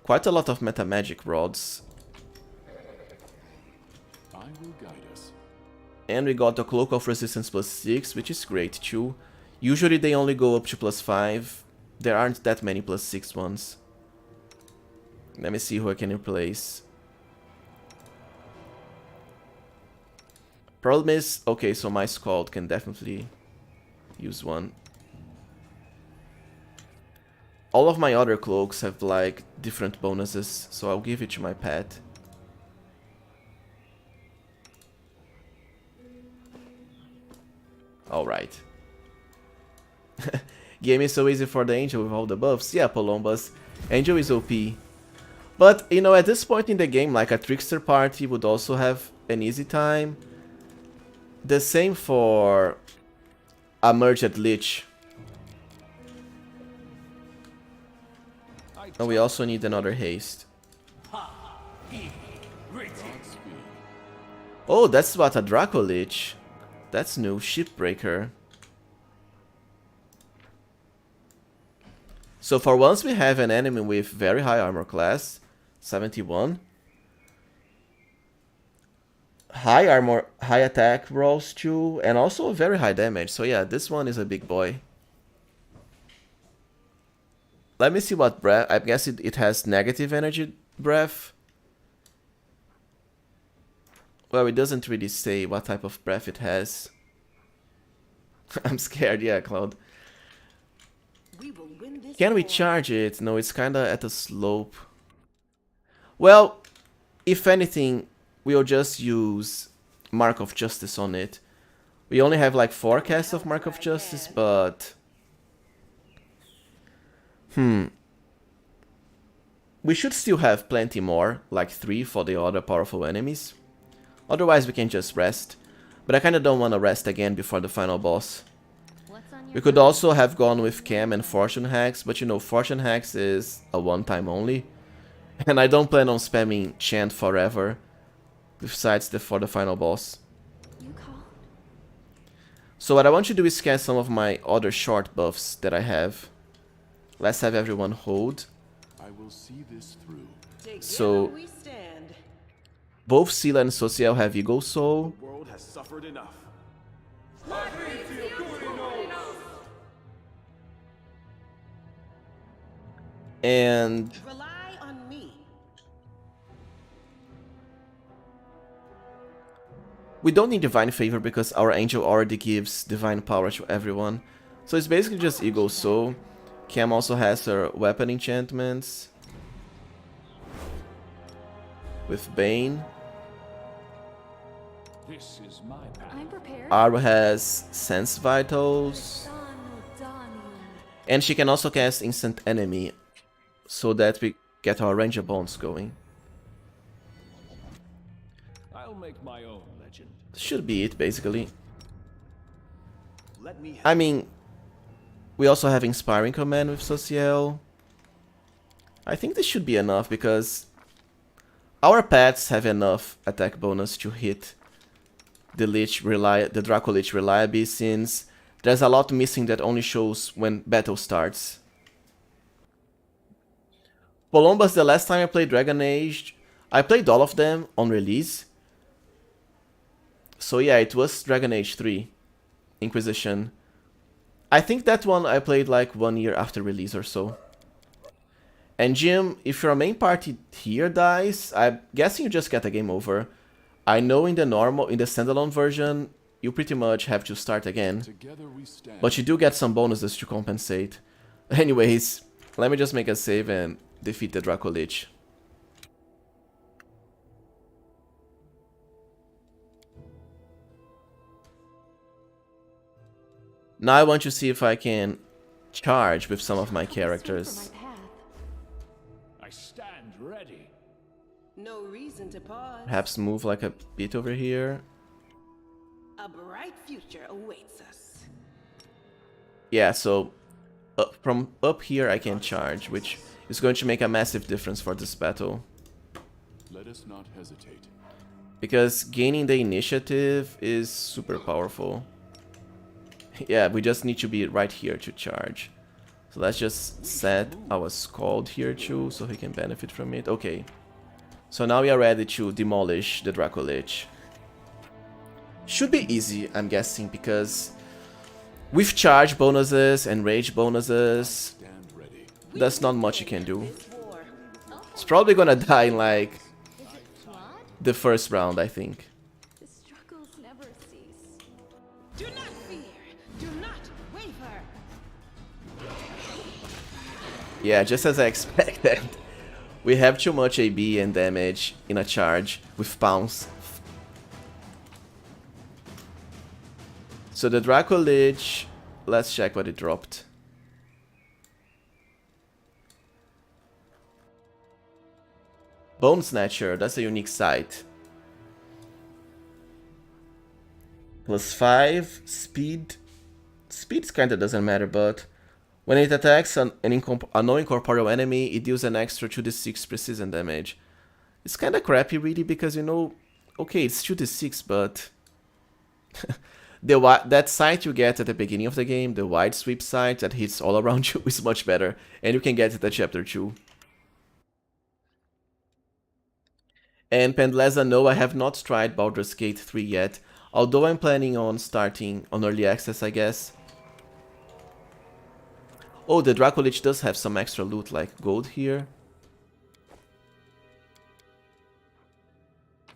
Quite a lot of meta magic rods. I will guide us. And we got the Cloak of Resistance +6, which is great too. Usually they only go up to +5. There aren't that many +6 ones. Let me see who I can replace. Problem is, okay, so my Scald can definitely use one. All of my other cloaks have like different bonuses, so I'll give it to my pet. Alright. Game is so easy for the Angel with all the buffs. Yeah, Polombas. Angel is OP. But, you know, at this point in the game, like a Trickster party would also have an easy time. The same for a Merged Lich. And we also need another haste. Oh, that's what, a dracolich. That's new, Shipbreaker. So for once we have an enemy with very high armor class, 71. High armor, high attack rolls too, and also very high damage. So yeah, this one is a big boy. Let me see what breath. I guess it has negative energy breath. Well, it doesn't really say what type of breath it has. I'm scared, yeah, Cloud. We will win this Can we war. charge it? No, it's kinda at a slope. Well, if anything, we'll just use Mark of Justice on it. We only have like 4 casts of Mark of Justice, but... We should still have plenty more, like 3 for the other powerful enemies. Otherwise we can just rest. But I kinda don't wanna rest again before the final boss. What's on your We could mind? also have gone with Cam and Fortune Hacks, but you know, Fortune Hacks is a one-time only. And I don't plan on spamming Chant forever, besides for the final boss. You call? So what I want to do is cast some of my other short buffs that I have. Let's have everyone hold. I will see this through. Together So- we stand. Both Scylla and Social have Eagle Soul. The world has suffered enough. And Rely on me. we don't need Divine Favor because our Angel already gives Divine Power to everyone. So it's basically just Eagle Soul. Cam also has her weapon enchantments. With Bane. This is my path. I'm prepared. Aru has Sense Vitals. Done. And she can also cast Instant Enemy, so that we get our Ranger Bonds going. I'll make my own legend. Should be it, basically. Let me I mean, we also have Inspiring Command with Social. I think this should be enough, because our pets have enough attack bonus to hit the Dracolich reliably, since there's a lot missing that only shows when battle starts. Polombas, the last time I played Dragon Age, I played all of them on release. So yeah, it was Dragon Age 3, Inquisition. I think that one I played like 1 year after release or so. And Jim, if your main party here dies, I'm guessing you just get a game over. I know in the standalone version, you pretty much have to start again. Together we stand. But you do get some bonuses to compensate. Anyways, let me just make a save and defeat the dracolich. Now I want to see if I can charge with some of my characters. I stand ready. No reason to pause. Perhaps move like a bit over here. A bright future awaits us. Yeah, so from up here I can charge, which is going to make a massive difference for this battle. Let us not hesitate. Because gaining the initiative is super powerful. Yeah, we just need to be right here to charge. So let's just set our Scald here too, so he can benefit from it. Okay. So now we are ready to demolish the dracolich. Should be easy, I'm guessing, because with charge bonuses and rage bonuses, Stand ready. there's not much you can do. This war. It's probably gonna die in like the first round, I think. The struggles never cease. Do not fear. Do not waver. Yeah, just as I expected. We have too much AB and damage in a charge with pounce. So the dracolich, let's check what it dropped. Bone Snatcher, that's a unique sight. +5, speed. Speed kinda doesn't matter, but when it attacks a non-incorporeal enemy, it deals an extra 2d6 precision damage. It's kinda crappy really, because you know, okay, it's 2d6, but that sight you get at the beginning of the game, the wide sweep sight that hits all around you, is much better, and you can get it at chapter 2. And Pendleza, no, I have not tried Baldur's Gate 3 yet, although I'm planning on starting on early access, I guess. Oh, the dracolich does have some extra loot, like gold here.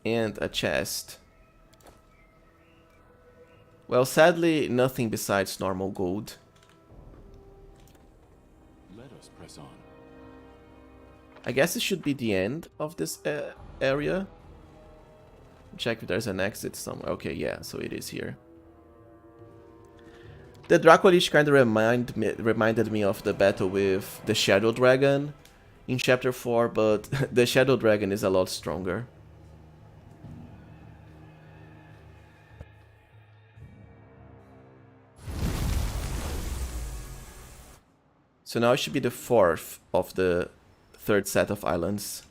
And a chest. Well, sadly, nothing besides normal gold. Let us press on. I guess it should be the end of this area. Check if there's an exit somewhere. Okay, yeah, so it is here. The dracolich kind of reminded me of the battle with the Shadow Dragon in chapter 4, but the Shadow Dragon is a lot stronger. So now it should be the 4th of the 3rd set of islands.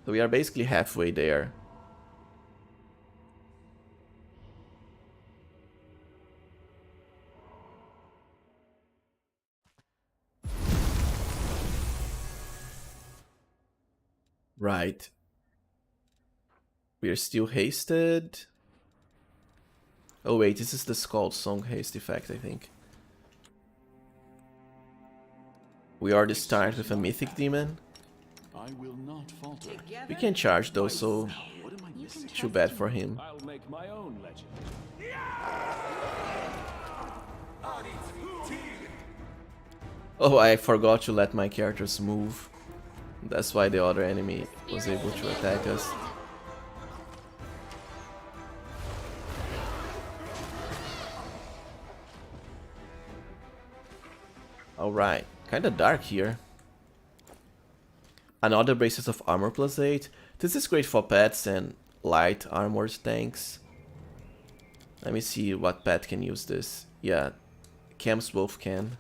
So we are basically halfway there. Right. We are still hasted. Oh wait, this is the Scald Song haste effect, I think. We already start with a mythic demon. I will not falter. We can charge though, so What am I missing? too bad for him. I'll make my own legend. Oh, I forgot to let my characters move. That's why the other enemy was able to attack us. Alright, kinda dark here. Another braces of armor +8. This is great for pets and light armored tanks. Let me see what pet can use this. Yeah, Cam's Wolf can.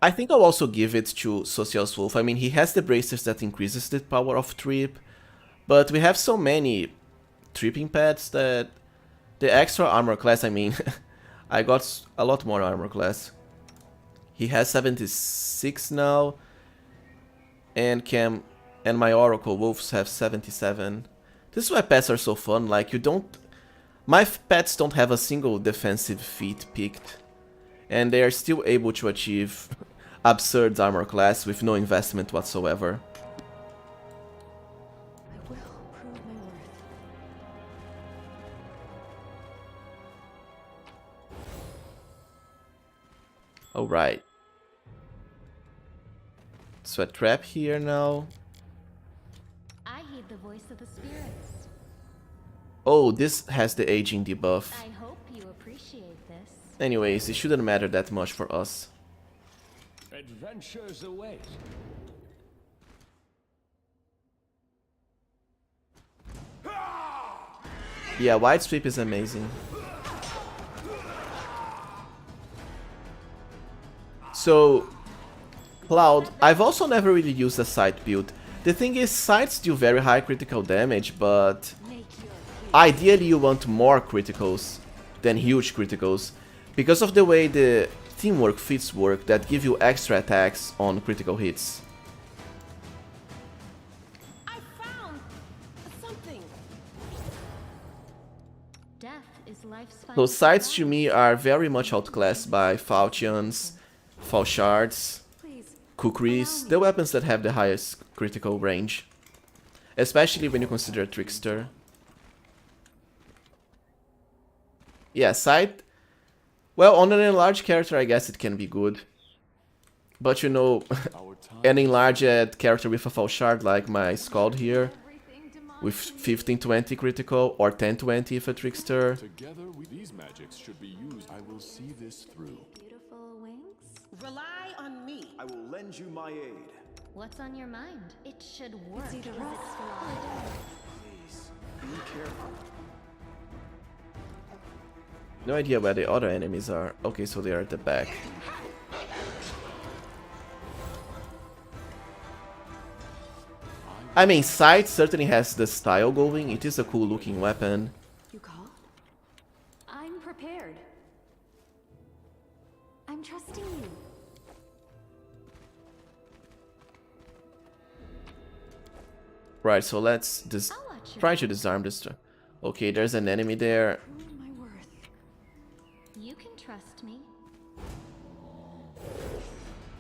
I think I'll also give it to Social's Wolf. I mean, he has the bracers that increases the power of trip, but we have so many tripping pets that the extra armor class, I mean, I got a lot more armor class. He has 76 now, And Cam and my Oracle Wolves have 77. This is why pets are so fun, like you don't... My pets don't have a single defensive feat picked. And they are still able to achieve absurd armor class with no investment whatsoever. I will prove my worth. Alright. So a trap here now. I heed the voice of the spirits. Oh, this has the aging debuff. I hope you appreciate this. Anyways, it shouldn't matter that much for us. Adventures await. Yeah, wide sweep is amazing. So, Cloud, I've also never really used a sight build. The thing is, sights do very high critical damage, but ideally you want more criticals than huge criticals, because of the way the teamwork feats work that give you extra attacks on critical hits. I found something. Death is life's So final sights to me are very much outclassed by falchions, falshards, Please. kukris, the weapons that have the highest critical range. Especially when you consider Trickster. Yeah, sight. Well, on an enlarged character, I guess it can be good. But you know, Our time an enlarged character with a falshard like my Scald here, with 15-20 critical or 10-20 if a Trickster. together with these magics should be used. I will see this through. Beautiful wings. Rely on me. I will lend you my aid. What's on your mind? It should work. It's either Is rough it or flawed? Please, be careful. No idea where the other enemies are. Okay, so they are at the back. I mean, Sight certainly has the style going. It is a cool looking weapon. You call? I'm prepared. I'm trusting you. Right, so let's I'll watch your try to disarm this. Okay, there's an enemy there. Prove my worth. You can trust me.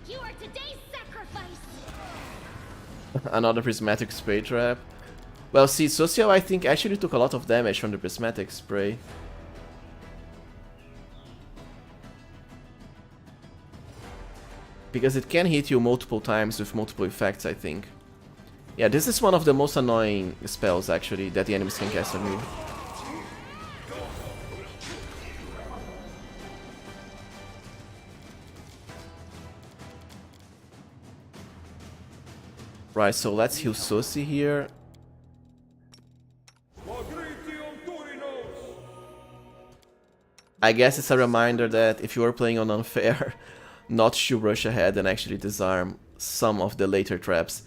You are today's sacrifice! Another prismatic spray trap. Well, see, Social I think actually took a lot of damage from the prismatic spray. Because it can hit you multiple times with multiple effects, I think. Yeah, this is one of the most annoying spells actually that the enemies can cast on you. Right, so let's heal Susi here. I guess it's a reminder that if you are playing on unfair, not to rush ahead and actually disarm some of the later traps.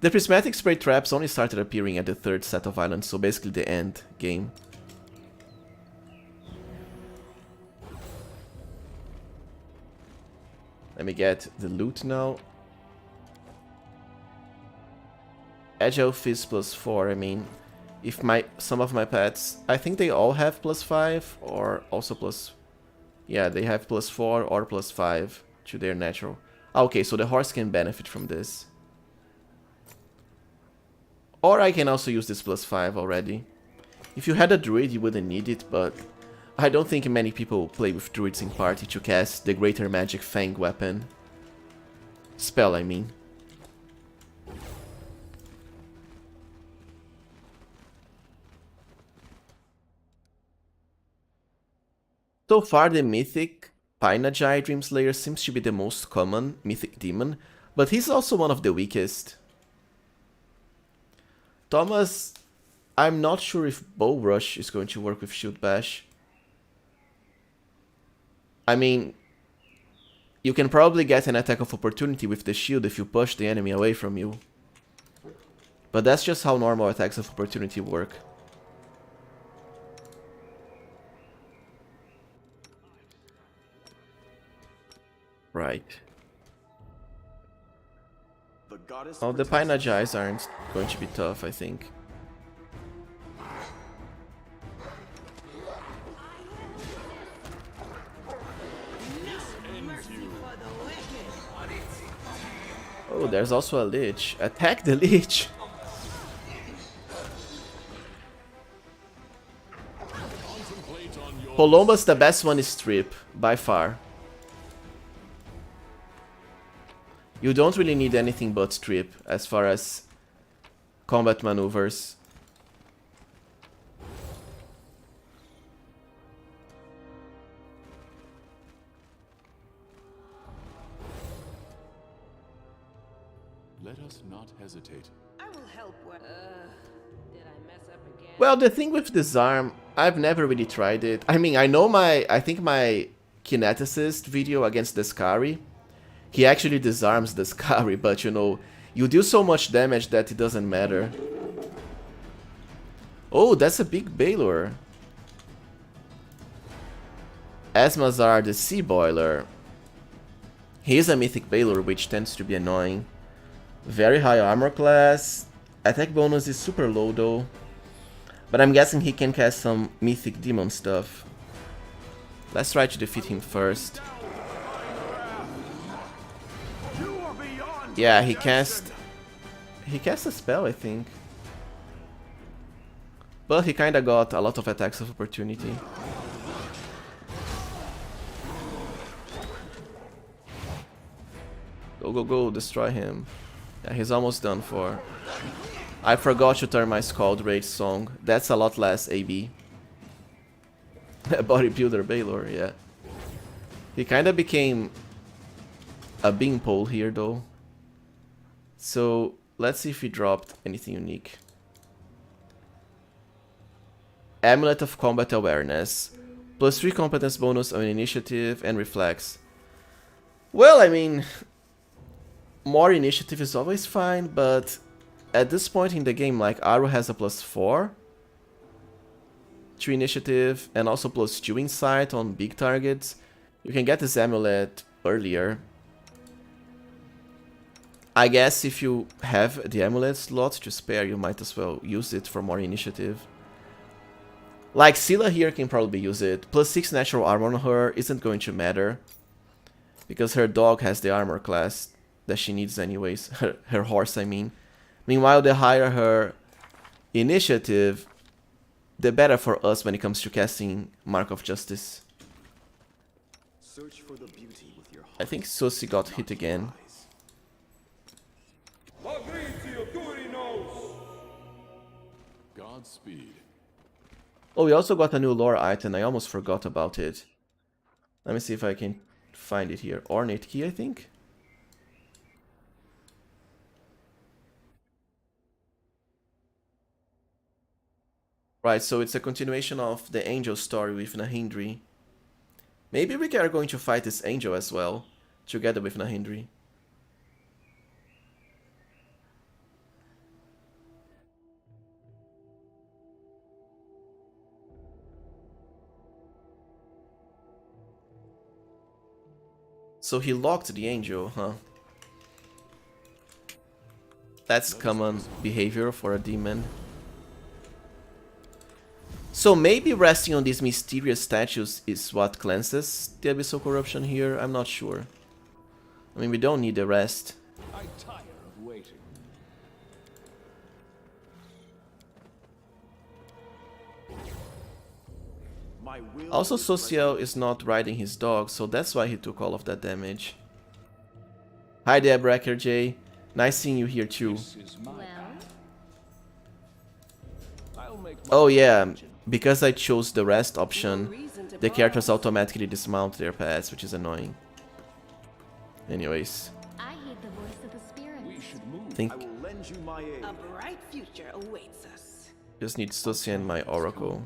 The prismatic spray traps only started appearing at the third set of islands, so basically the end game. Let me get the loot now. Agile Fizz +4, I mean, if some of my pets, I think they all have +5 or also plus, yeah, they have +4 or +5 to their natural. Okay, so the horse can benefit from this. Or I can also use this +5 already. If you had a druid, you wouldn't need it, but I don't think many people play with druids in party to cast the Greater Magic Fang weapon. Spell, I mean. So far, the mythic Painajai Dreamslayer seems to be the most common mythic demon, but he's also one of the weakest. Thomas, I'm not sure if Bow Rush is going to work with Shield Bash. I mean, you can probably get an attack of opportunity with the shield if you push the enemy away from you. But that's just how normal attacks of opportunity work. Right. The goddess Oh, the protects us. Painajais aren't going to be tough, I think. Oh, there's also a Lich. Attack the Lich! Columbus, the best one is Strip, by far. You don't really need anything but Strip as far as combat maneuvers. Let us not hesitate. I will help where. Did I mess up again? Well, the thing with Disarm, I've never really tried it. I mean, I think my Kineticist video against the Skari, he actually disarms the Skari, but you know, you do so much damage that it doesn't matter. Oh, that's a big Balor. Asmazar, the Sea Boiler. He is a Mythic Balor, which tends to be annoying. Very high armor class. Attack bonus is super low though. But I'm guessing he can cast some Mythic Demon stuff. Let's try to defeat him first. Yeah, he cast a spell, I think. But he kinda got a lot of attacks of opportunity. Go, go, go, destroy him. Yeah, he's almost done for. I forgot to turn my Scald Rage song. That's a lot less AB. Bodybuilder Balor, yeah. He kinda became a beanpole here though. So let's see if he dropped anything unique. Amulet of Combat Awareness. +3 competence bonus on initiative and reflex. Well, I mean, more initiative is always fine, but at this point in the game, like, Aru has a +4 to initiative and also +2 insight on big targets. You can get this amulet earlier. I guess if you have the amulet slot to spare, you might as well use it for more initiative. Like, Scylla here can probably use it. +6 natural armor on her isn't going to matter, because her dog has the armor class that she needs anyways. Her horse, I mean. Meanwhile, the higher her initiative, the better for us when it comes to casting Mark of Justice. Search for the beauty with your I think Susi got hit again. Godspeed. Oh, we also got a new lore item. I almost forgot about it. Let me see if I can find it here. Ornate Key, I think. Right, so it's a continuation of the angel story with Nahindri. Maybe we are going to fight this angel as well, together with Nahindri. So he locked the angel, huh? That's common behavior for a demon. So maybe resting on these mysterious statues is what cleanses the Abyssal Corruption here, I'm not sure. I mean, we don't need the rest. I tire of waiting. My will Also, is Social is not riding his dog, so that's why he took all of that damage. Hi there, Brecker J. Nice seeing you here too. This is my Well, I'll make my Oh yeah, because I chose the rest option, Reason to the characters borrow. automatically dismount their pets, which is annoying. Anyways, I heed the voice of the spirit. We should move. think I will lend you my aid. A bright future awaits us. just need Susi and my Oracle.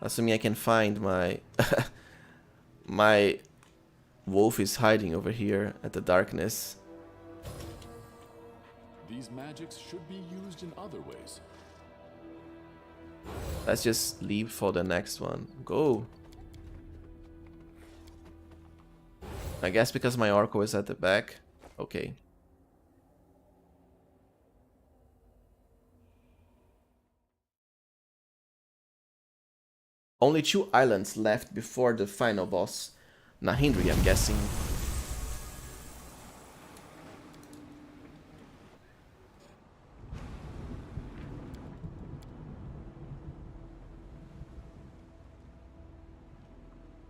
Assuming I can find my... my wolf is hiding over here at the darkness. These magics should be used in other ways. Let's just leave for the next one. Go! I guess because my Oracle is at the back. Okay. Only 2 islands left before the final boss. Nahindri, I'm guessing.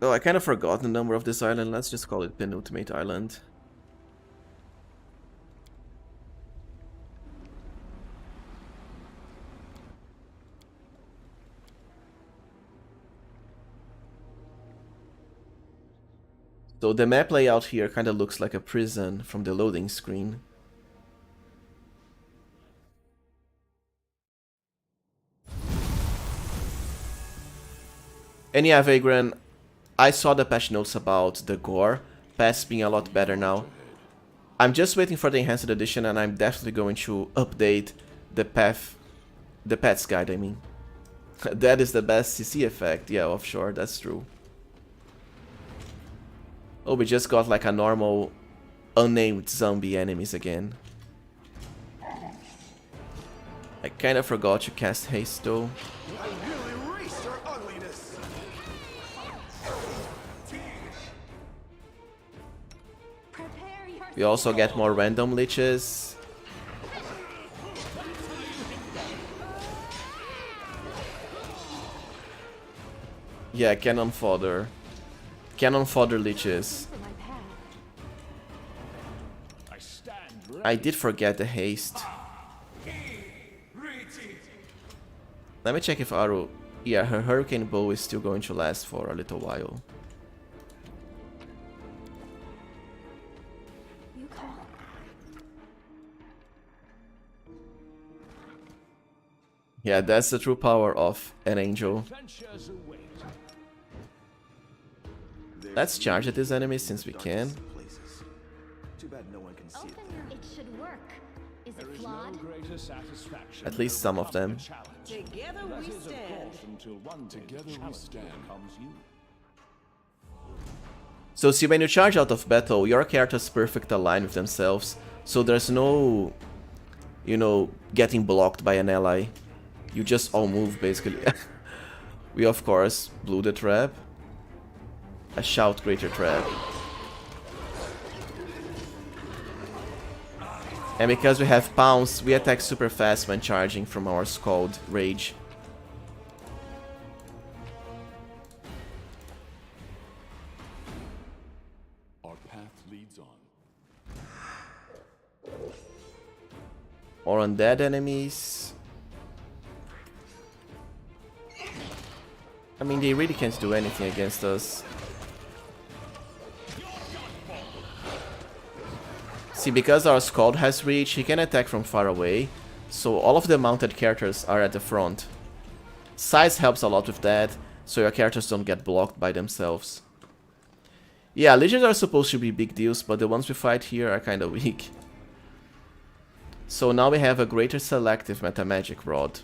Oh, I kind of forgot the number of this island. Let's just call it penultimate island. So the map layout here kind of looks like a prison from the loading screen. And yeah, Vagrant, I saw the patch notes about the gore. Paths being a lot better now. I'm just waiting for the enhanced edition, and I'm definitely going to update the paths guide, I mean. That is the best CC effect, yeah, offshore, that's true. Oh, we just got like a normal unnamed zombie enemies again. I kinda forgot to cast haste though. I will erase your ugliness. Prepare your We also get more random liches. Yeah, cannon fodder. Cannon fodder liches. for my path. I stand ready. I did forget the haste. Let me check if Aru... Yeah, her hurricane bow is still going to last for a little while. You call. Yeah, that's the true power of an angel. Adventures await. Let's charge at these enemies since we can. Places. Too bad no one can see it. Open. It should work. Is There it is no flawed? greater satisfaction At least than some of them. overcoming a challenge. Together That we is, of stand. course, until one day Together the we challenge stand. becomes you. So see, when you charge out of battle, your characters perfect align with themselves. So there's no, you know, getting blocked by an ally. You just all move, basically. We, of course, blew the trap. A shout greater trap. And because we have pounce, we attack super fast when charging from our Scald Rage. Our path leads on. Or undead enemies. I mean, they really can't do anything against us. See, because our Scald has reach, he can attack from far away, so all of the mounted characters are at the front. Size helps a lot with that, so your characters don't get blocked by themselves. Yeah, legions are supposed to be big deals, but the ones we fight here are kinda weak. So now we have a greater selective metamagic rod.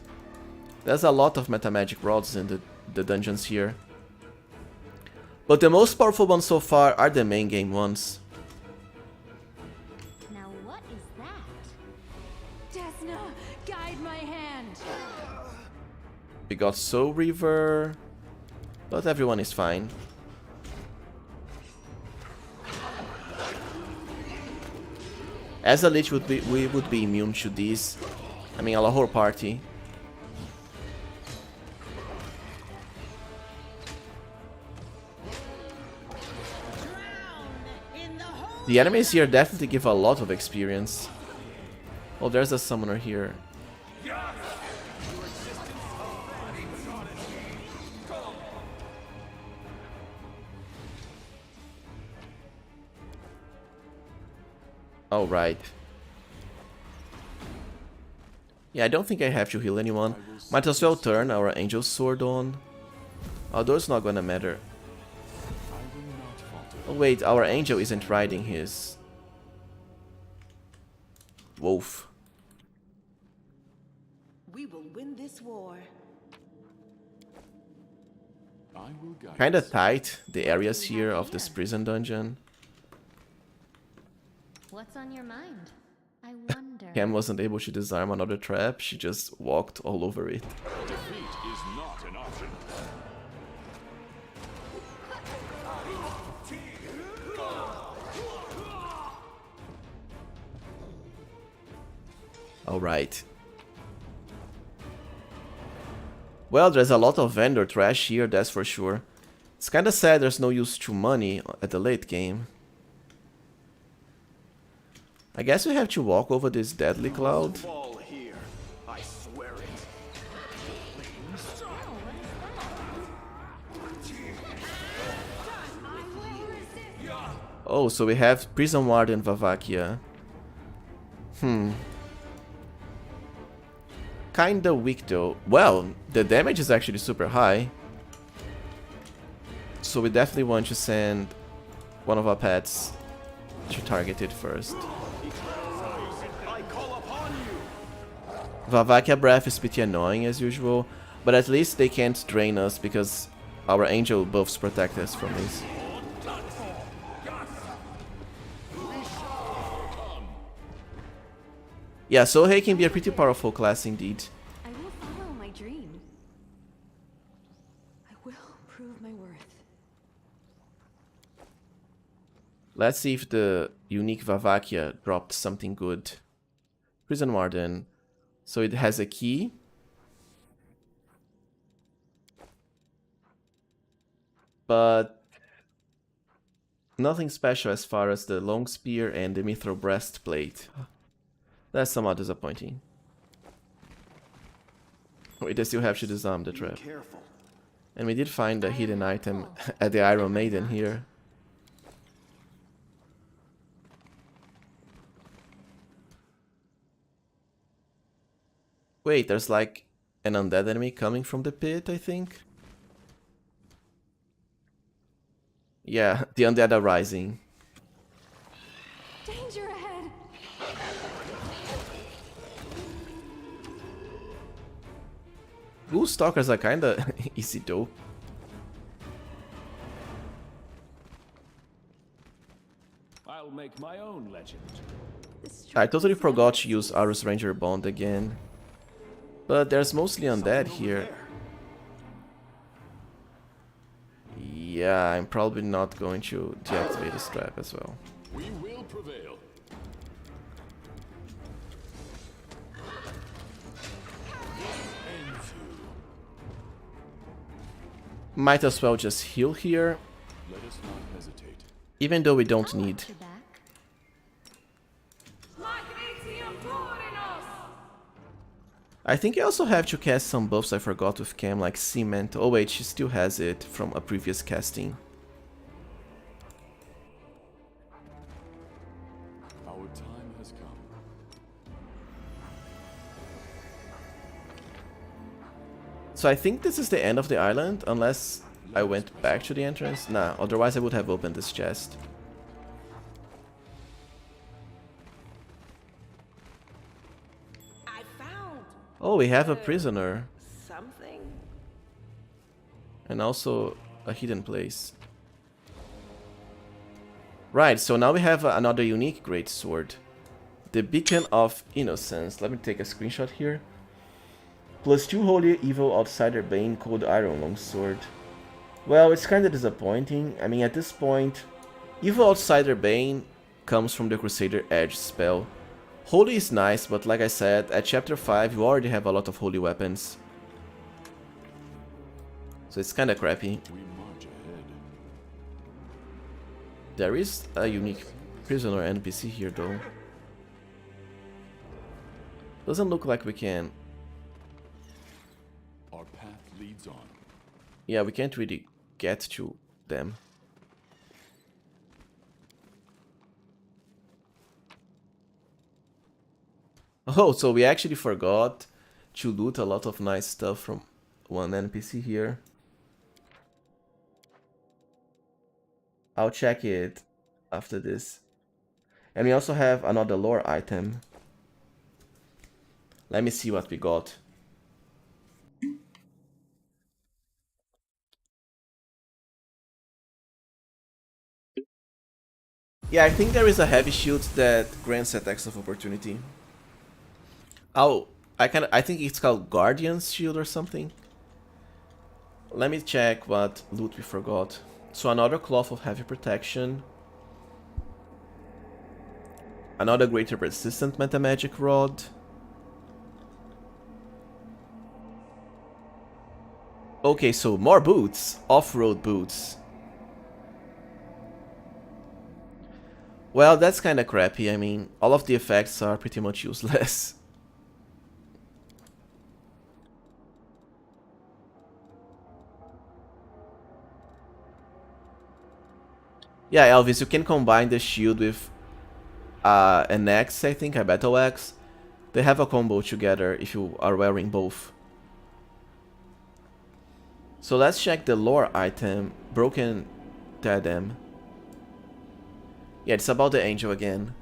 There's a lot of metamagic rods in the dungeons here. But the most powerful ones so far are the main game ones. Now what is that? Desna, guide my hand. We got Soul Reaver, but everyone is fine. As a lich, we would be immune to these. I mean, our whole party. The enemies here definitely give a lot of experience. Oh, there's a summoner here. Oh, right. Yeah, I don't think I have to heal anyone. Might as well turn our Angel Sword on. Although it's not gonna matter. Oh wait, our Angel isn't riding his... wolf. We will win this war. I will guide Kinda us. tight, the areas here of this prison dungeon. What what's on your mind? I wonder. Cam wasn't able to disarm another trap, she just walked all over it. Defeat is not an option. Alright. Well, there's a lot of vendor trash here, that's for sure. It's kinda sad there's no use to money at the late game. I guess we have to walk over this deadly cloud. Fall here. I swear it. Oh, so we have Prison Warden Vavakia. Kinda weak though. Well, the damage is actually super high. So we definitely want to send one of our pets to target it first. I call upon you. Vavakia Breath is pretty annoying as usual, but at least they can't drain us because our angel buffs protect us from this. Yeah, Sohei can be a pretty powerful class indeed. I will follow my dream. I will prove my worth. Let's see if the unique Vavakia dropped something good. Prison Warden. So it has a key. But nothing special as far as the long spear and the mithril breastplate. That's somewhat disappointing. We still have to disarm the trap. Careful. And we did find a hidden item at the Iron Maiden here. Wait, there's like an undead enemy coming from the pit, I think? Yeah, the undead are rising. Danger ahead! Ghoul stalkers are kinda easy though. I'll make my own legend. I totally forgot to use Arus Ranger Bond again. But there's mostly undead here. Yeah, I'm probably not going to deactivate this trap as well. We will prevail. Might as well just heal here, Let us not hesitate. even though we don't need. Your back. I think I also have to cast some buffs I forgot with Cam, like Cement. Oh wait, she still has it from a previous casting. Our time has come. So I think this is the end of the island, unless I went back to the entrance. Nah, otherwise I would have opened this chest. I found Oh, we have a prisoner. something. And also a hidden place. Right, so now we have another unique great sword. The Beacon of Innocence. Let me take a screenshot here. +2 Holy Evil Outsider Bane Cold Iron Longsword. Well, it's kinda disappointing. I mean, at this point, Evil Outsider Bane comes from the Crusader Edge spell. Holy is nice, but like I said, at chapter 5 you already have a lot of holy weapons. So it's kinda crappy. We march ahead. There is a unique prisoner NPC here though. Doesn't look like we can. Our path leads on. Yeah, we can't really get to them. Oh, so we actually forgot to loot a lot of nice stuff from one NPC here. I'll check it after this. And we also have another lore item. Let me see what we got. Yeah, I think there is a heavy shield that grants attacks of opportunity. Oh, I think it's called Guardian's Shield or something. Let me check what loot we forgot. So another Cloth of Heavy Protection. Another Greater Persistent Metamagic Rod. Okay, so more boots. Off-road boots. Well, that's kinda crappy. I mean, all of the effects are pretty much useless. Yeah, Elvis, you can combine the shield with an axe, I think, a battle axe. They have a combo together if you are wearing both. So let's check the lore item, Broken Diadem. Yeah, it's about the angel again.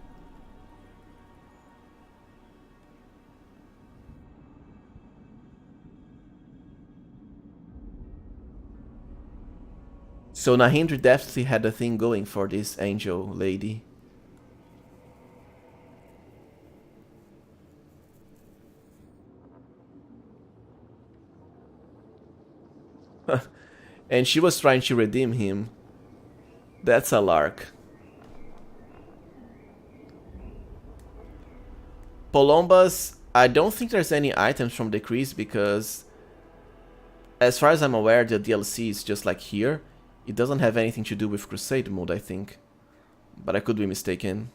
So Nahindri definitely had a thing going for this angel lady. And she was trying to redeem him. That's a lark. Polombas, I don't think there's any items from Decrease because as far as I'm aware, the DLC is just like here. It doesn't have anything to do with Crusade mode, I think. But I could be mistaken.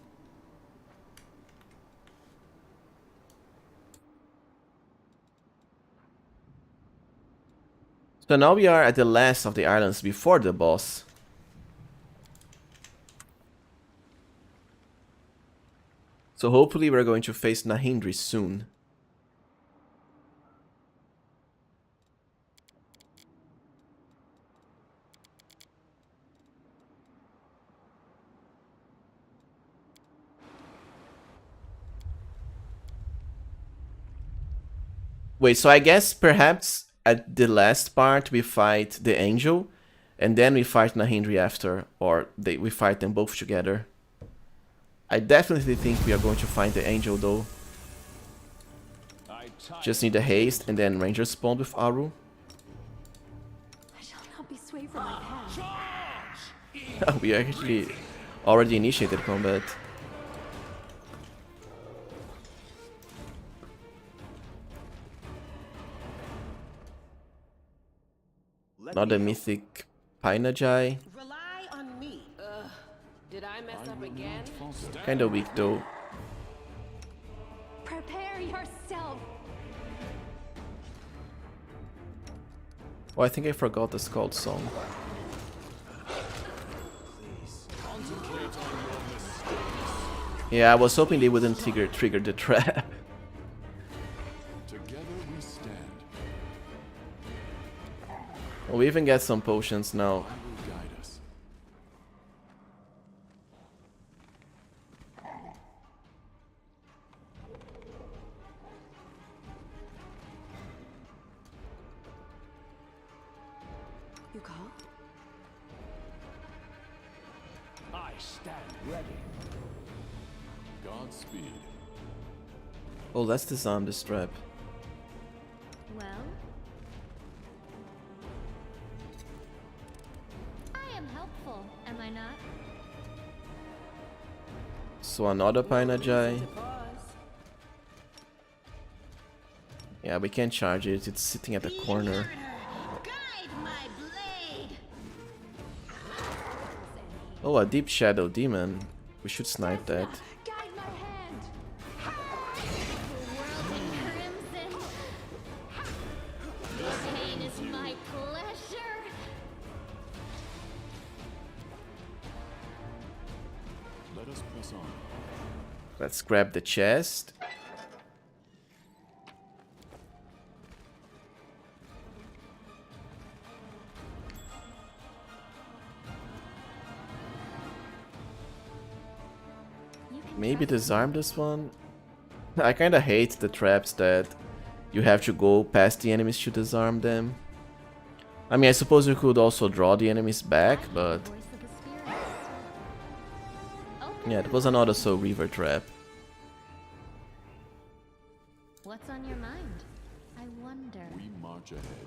So now we are at the last of the islands before the boss. So hopefully we're going to face Nahindri soon. Wait, so I guess perhaps at the last part we fight the angel, and then we fight Nahindri after, or we fight them both together. I definitely think we are going to find the angel though. Just need a haste and then ranger spawn with Aru. I shall not be swayed from my path. We actually already initiated combat. Not a mythic Painajai. Rely on me. Did I mess up again? Kinda weak though. Prepare yourself. Oh, I think I forgot the Scald song. Yeah, I was hoping they wouldn't trigger the trap. Together we stand. Well, we even get some potions now. I will guide us. You call? I stand ready. Godspeed. Oh, let's disarm this trap. Well, I am helpful, am I not? So another Painajai. Yeah, we can't charge it, it's sitting at the corner. Guide my blade. Oh, a Deep Shadow Demon. We should snipe that. Guide my hand. Crimson. Pain is my pleasure. Let us press on. Let's grab the chest. Maybe disarm this one? I kinda hate the traps that you have to go past the enemies to disarm them. I mean, I suppose you could also draw the enemies back, but Voice of the spirit. Oh, Yeah, it was another Soul Reaver trap. What's on your mind? I wonder. We march ahead.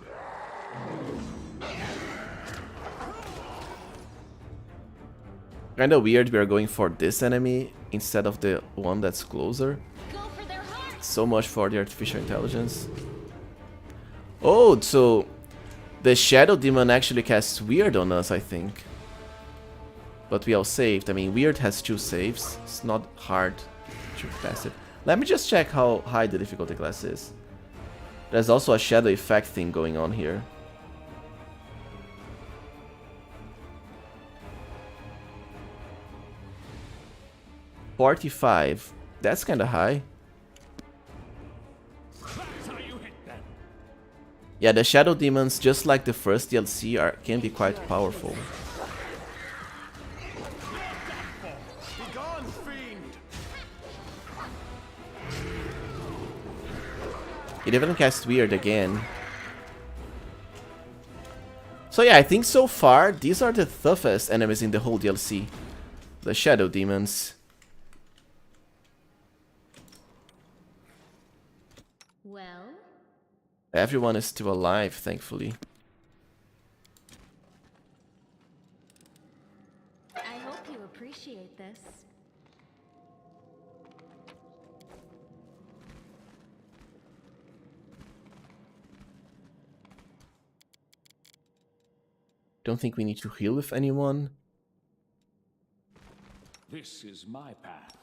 Kinda weird we are going for this enemy instead of the one that's closer. Go for their hearts! So much for the artificial intelligence. Oh, so the Shadow Demon actually casts Weird on us, I think. But we all saved. I mean, Weird has 2 saves. It's not hard to pass it. Let me just check how high the difficulty class is. There's also a shadow effect thing going on here. $45. That's kinda high. Yeah, the Shadow Demons, just like the first DLC, can be quite powerful. Begone, fiend! It even casts Weird again. So yeah, I think so far, these are the toughest enemies in the whole DLC. The Shadow Demons. Well, Everyone is still alive, thankfully. I hope you appreciate this. Don't think we need to heal with anyone. This is my path.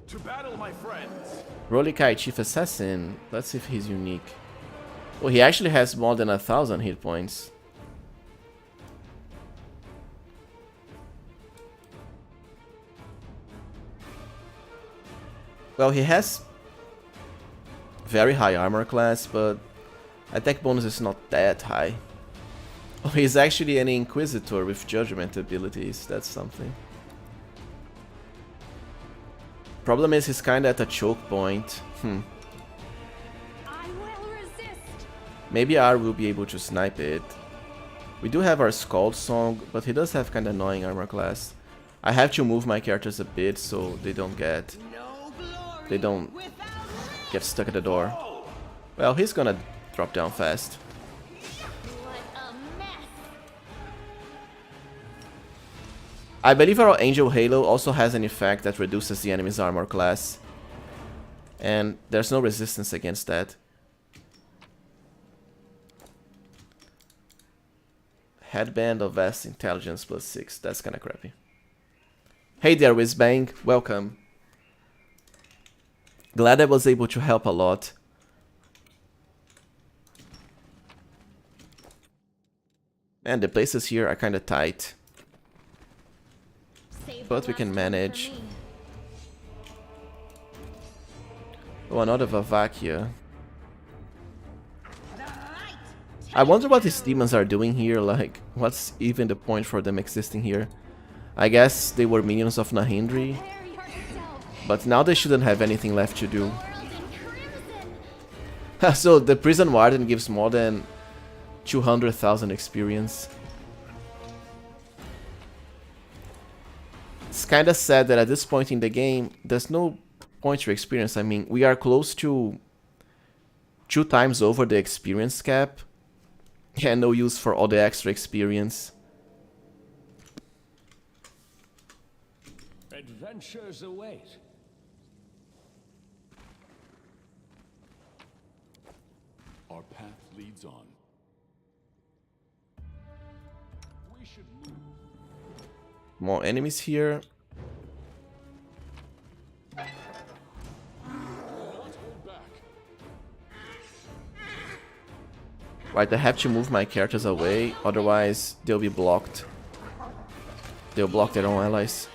To battle, my friends! Rolikai Chief Assassin. Let's see if he's unique. Oh, he actually has more than 1,000 hit points. Well, he has very high armor class, but attack bonus is not that high. Oh, he's actually an Inquisitor with judgment abilities. That's something. Problem is he's kinda at a choke point. I will resist. Maybe R will be able to snipe it. We do have our Scald Song, but he does have kinda annoying armor class. I have to move my characters a bit so they don't get stuck at the door. Well, he's gonna drop down fast. What a mess! I believe our Angel Halo also has an effect that reduces the enemy's armor class. And there's no resistance against that. Headband of Vast Intelligence +6. That's kinda crappy. Hey there, Whizbang. Welcome. Glad I was able to help a lot. And the places here are kinda tight. Save But the we can last one for manage. me. Oh, another Vavakia. I wonder what these demons are doing here, like, what's even the point for them existing here? I guess they were minions of Nahindri, Prepare yourself. but now they shouldn't have anything left to do. World in crimson. So the Prison Warden gives more than 200,000 experience. It's kinda sad that at this point in the game, there's no point to experience. I mean, we are close to 2 times over the experience cap. Yeah, no use for all the extra experience. Adventures await. Our path leads on. We should move. More enemies here. Not hold back. Right, I have to move my characters away, otherwise they'll be blocked. They'll block their own allies.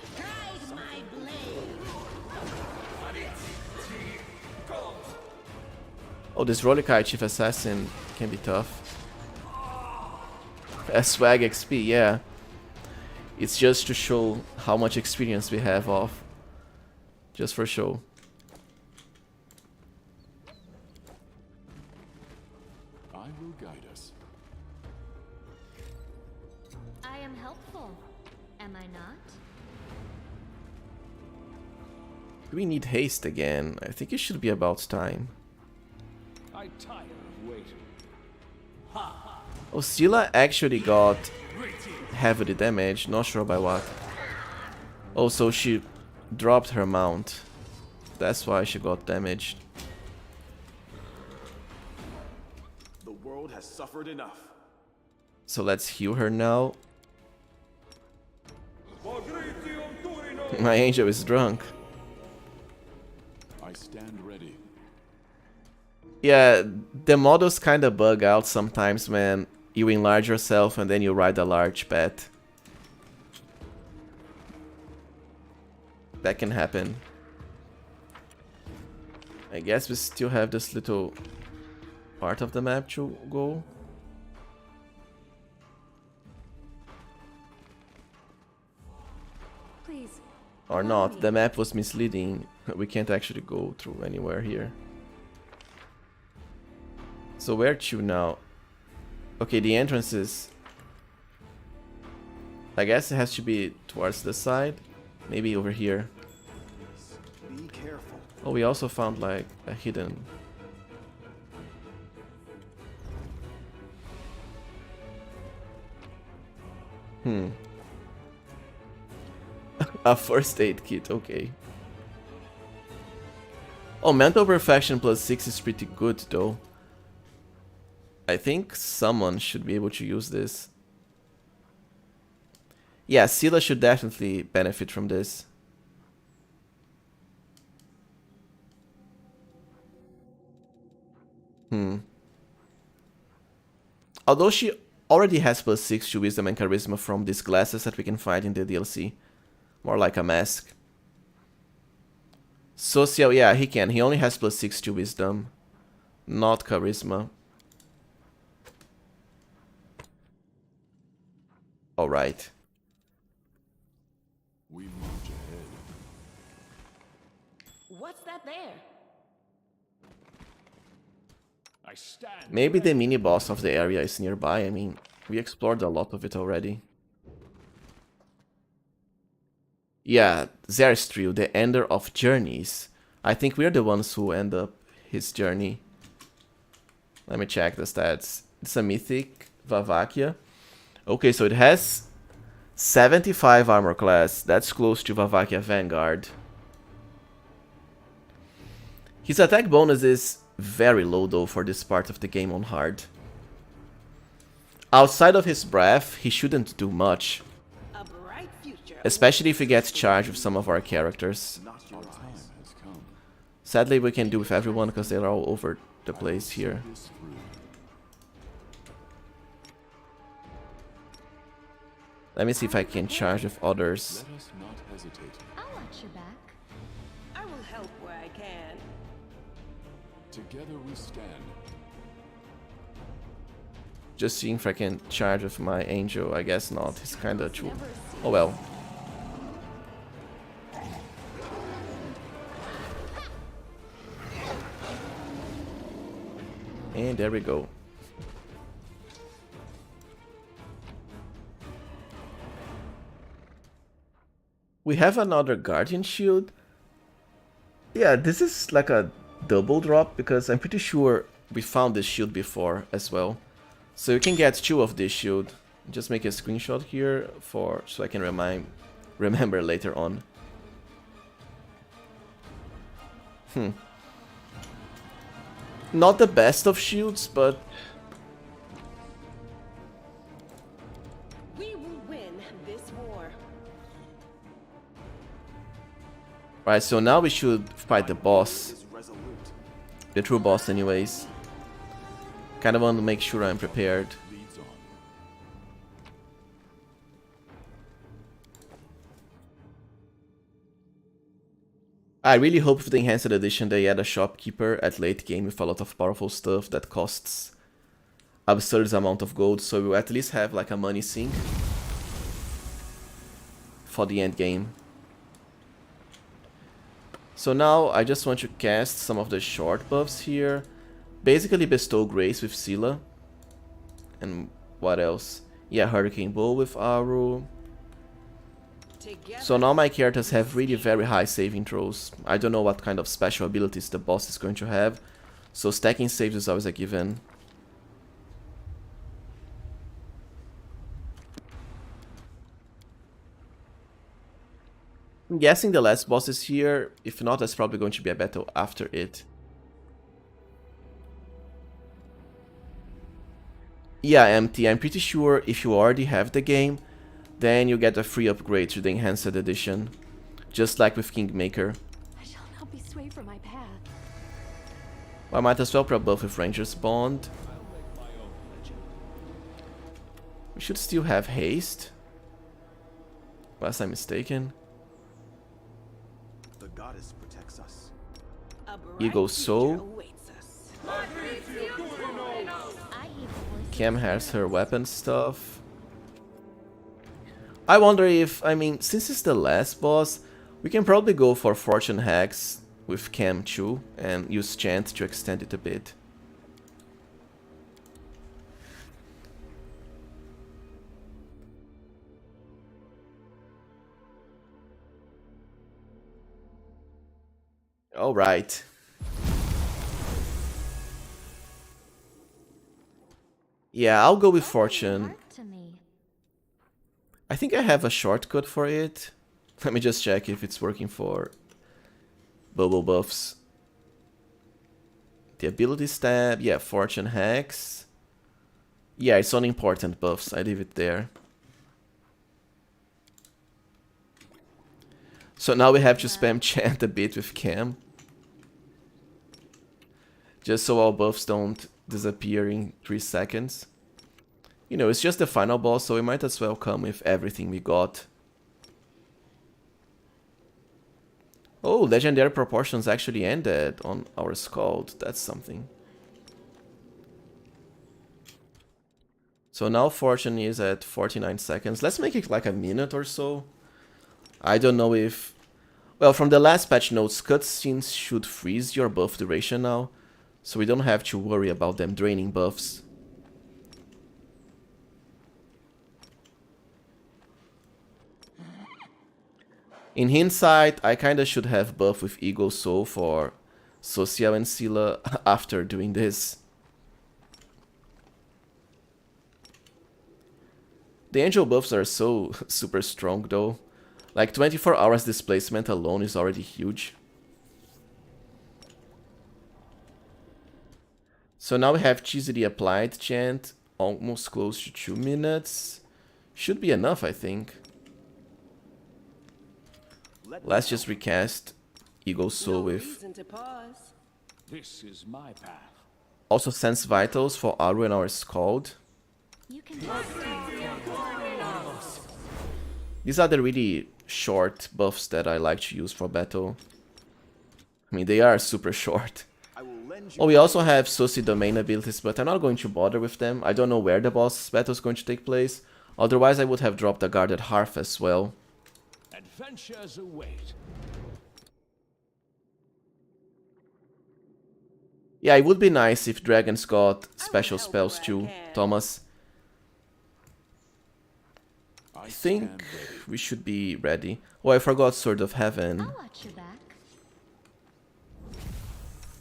Oh, this Rolikai Chief Assassin can be tough. Swag XP, yeah. It's just to show how much experience we have off. Just for show. I will guide us. I am helpful, Am I not? We need haste again. I think it should be about time. I tire of waiting. Oh, Scylla actually got heavily damaged. Not sure by what. Oh, so she dropped her mount. That's why she got damaged. The world has suffered enough. So let's heal her now. My angel is drunk. I stand ready. Yeah, the models kinda bug out sometimes when you enlarge yourself and then you ride a large pet. That can happen. I guess we still have this little part of the map to go. Please. Or not, the map was misleading. We can't actually go through anywhere here. So where to now? Okay, the entrance is... I guess it has to be towards the side. Maybe over here. Be careful. Oh, we also found like a hidden... A first aid kit, okay. Oh, mental perfection plus 6 is pretty good though. I think someone should be able to use this. Yeah, Scylla should definitely benefit from this. Although she already has plus 6 to wisdom and charisma from these glasses that we can find in the DLC. More like a mask. Social, yeah, he can. He only has plus 6 to wisdom. Not charisma. Alright. We march ahead. What's that there? I stand. Maybe the mini boss of the area is nearby. I mean, we explored a lot of it already. Yeah, Zerstril, the ender of journeys. I think we're the ones who end up his journey. Let me check the stats. It's a mythic Vavakia. Okay, so it has 75 armor class. That's close to Vavakia Vanguard. His attack bonus is very low though for this part of the game on hard. Outside of his breath, he shouldn't do much. A bright future. Especially if he gets charged with some of our characters. Not your Time eyes. has come. Sadly, we can do with everyone because they're all over the place here. This through. Let me see if I can charge with others. Let us not hesitate. I'll watch your back. I will help where I can. Together we stand. Just seeing if I can charge with my angel. I guess not. He's kinda too... Oh well. And there we go. We have another guardian shield. Yeah, this is like a double drop because I'm pretty sure we found this shield before as well. So you can get 2 of this shield. Just make a screenshot here so I can remember later on. Not the best of shields, but We will win this war. right, so now we should fight the boss. Is resolute. The true boss anyways. Kinda want to make sure I'm prepared. Leads on. I really hope for the Enhanced Edition they add a shopkeeper at late game with a lot of powerful stuff that costs absurd amount of gold, so we'll at least have like a money sink for the end game. So now I just want to cast some of the short buffs here. Basically bestow Grace with Scylla. And what else? Yeah, Hurricane Bow with Aru. Together, So now my characters have really very high saving throws. I don't know what kind of special abilities the boss is going to have, so stacking saves is always a given. I'm guessing the last boss is here. If not, there's probably going to be a battle after it. Yeah, empty. I'm pretty sure if you already have the game, then you get a free upgrade to the Enhanced Edition. Just like with Kingmaker. I shall not be swayed from my path. I might as well prep buff with Ranger's Bond. We should still have haste. Unless I'm mistaken. The goddess protects us. a bright Eagle future Soul. awaits us. I heed the voice Cam has her weapon stuff. I wonder if, I mean, since it's the last boss, we can probably go for Fortune Hacks with Cam too and use Chant to extend it a bit. Alright. Yeah, I'll go with Fortune. to me. I think I have a shortcut for it. Let me just check if it's working for bubble buffs. The abilities tab, yeah, Fortune Hacks. Yeah, it's on important buffs, I leave it there. So now we have to spam Chant a bit with Cam. Just so our buffs don't disappear in 3 seconds. You know, it's just the final boss, so we might as well come with everything we got. Oh, Legendary Proportions actually ended on our Scald. That's something. So now Fortune is at 49 seconds. Let's make it like a minute or so. I don't know if... Well, from the last patch notes, cutscenes should freeze your buff duration now. So we don't have to worry about them draining buffs. In hindsight, I kinda should have buff with Eagle Soul for Social and Scylla after doing this. The angel buffs are so super strong though. Like 24 hours displacement alone is already huge. So now we have cheesily applied Chant, almost close to 2 minutes. Should be enough, I think. Let's just recast Eagle Soul No with reason to pause. This is my path. also Sense Vitals for Aru and our Scald. You can These are the really short buffs that I like to use for battle. I mean, they are super short. I will lend you Oh, we also have Soci domain abilities, but I'm not going to bother with them. I don't know where the boss battle is going to take place. Otherwise, I would have dropped the Guarded Hearth as well. Adventures await. Yeah, it would be nice if dragons got special help spells where I too, can. Thomas. I I think stand ready. we should be ready. Oh, I forgot Sword of Heaven. I'll watch your back.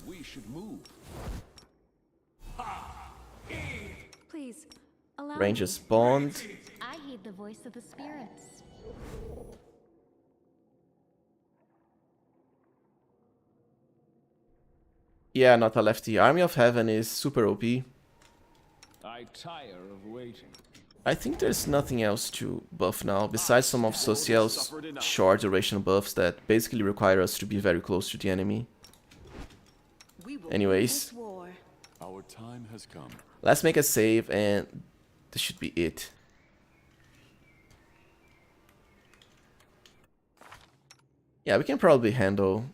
We should move. Please, allow Ranger's me. Bond. I heed the voice of the spirits. Yeah, not a lefty. Army of Heaven is super OP. I tire of waiting. I think there's nothing else to buff now, besides some of Social's short duration buffs that basically require us to be very close to the enemy. We will win Anyways. this war. Our time has come. Let's make a save and this should be it. Yeah, we can probably handle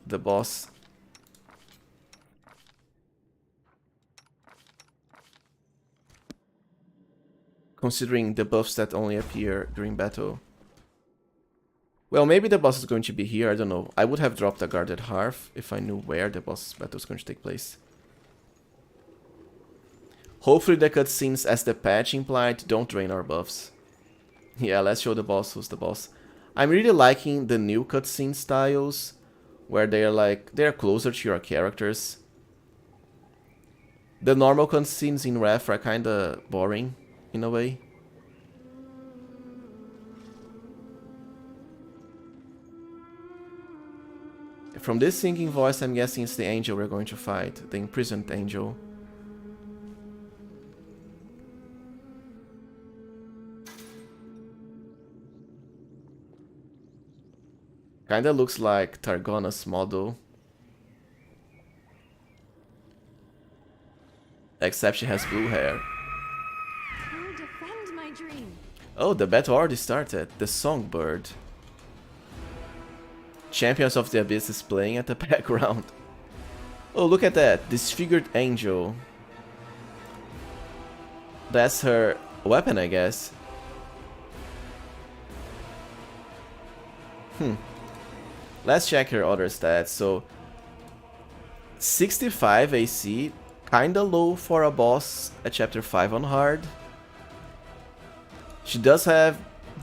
the boss. Considering the buffs that only appear during battle. Well, maybe the boss is going to be here, I don't know. I would have dropped a Guarded Hearth if I knew where the boss battle is going to take place. Hopefully the cutscenes, as the patch implied, don't drain our buffs. Yeah, let's show the boss who's the boss. I'm really liking the new cutscene styles, where they're closer to your characters. The normal cutscenes in Wrath are kinda boring, in a way. From this singing voice, I'm guessing it's the angel we're going to fight, the imprisoned angel. Kinda looks like Targona's model. Except she has blue hair. Who defend my dream? Oh, the battle already started. The Songbird. Champions of the Abyss is playing at the background. Oh, look at that. Disfigured angel. That's her weapon, I guess. Let's check her other stats. So, 65 AC, kinda low for a boss at chapter 5 on hard. She does have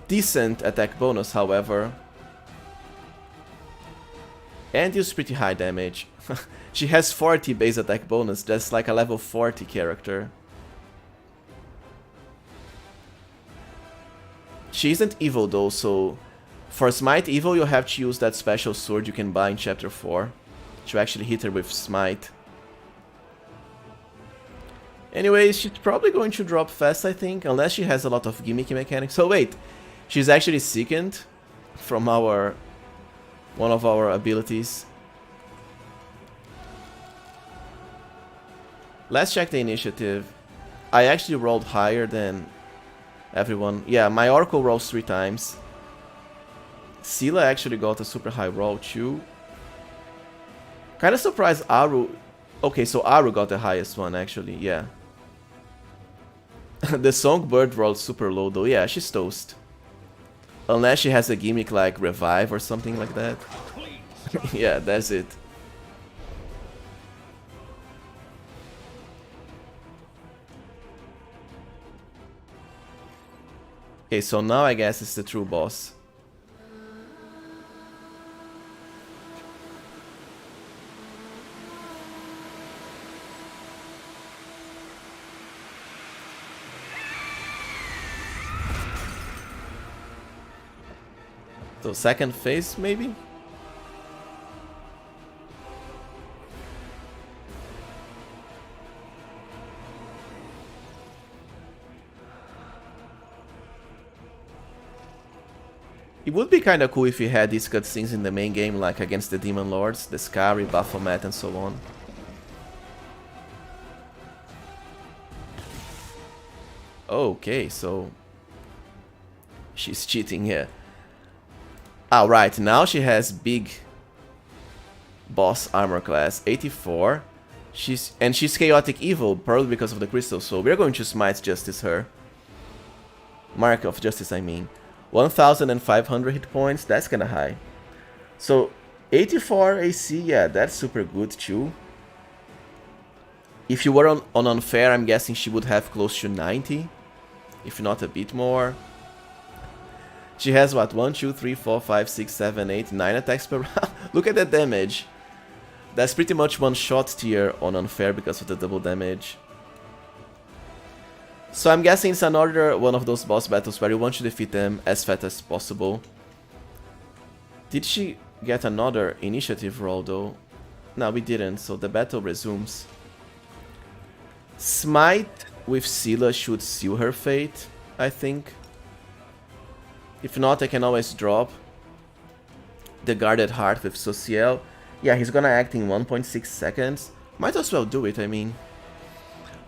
decent attack bonus, however. And deals pretty high damage. She has 40 base attack bonus, that's like a level 40 character. She isn't evil though, so for Smite Evil you'll have to use that special sword you can buy in chapter 4 to actually hit her with Smite. Anyways, she's probably going to drop fast, I think, unless she has a lot of gimmicky mechanics. So wait, she's actually second from one of our abilities. Let's check the initiative. I actually rolled higher than everyone. Yeah, my Oracle rolls 3 times. Scylla actually got a super high roll too. Kinda surprised Aru. Okay, so Aru got the highest one actually, yeah. The Songbird rolled super low though. Yeah, she's toast. Unless she has a gimmick like Revive or something like that. Yeah, that's it. Okay, so now I guess it's the true boss. So second phase, maybe? It would be kinda cool if you had these cutscenes in the main game, like against the Demon Lords, the Skari, Baphomet, and so on. Okay, so she's cheating here. Ah, right, now she has big boss armor class, 84. She's chaotic evil, probably because of the crystal, so we're going to smite justice her. Mark of justice, I mean. 1500 hit points, that's kinda high. So 84 AC, yeah, that's super good too. If you were on unfair, I'm guessing she would have close to 90, if not a bit more. She has what, 1, 2, 3, 4, 5, 6, 7, 8, 9 attacks per round. Look at that damage. That's pretty much one shot tier on unfair because of the double damage. So I'm guessing it's another one of those boss battles where you want to defeat them as fast as possible. Did she get another initiative roll though? No, we didn't, so the battle resumes. Smite with Scylla should seal her fate, I think. If not, I can always drop the Guarded Heart with Social. Yeah, he's gonna act in 1.6 seconds. Might as well do it, I mean.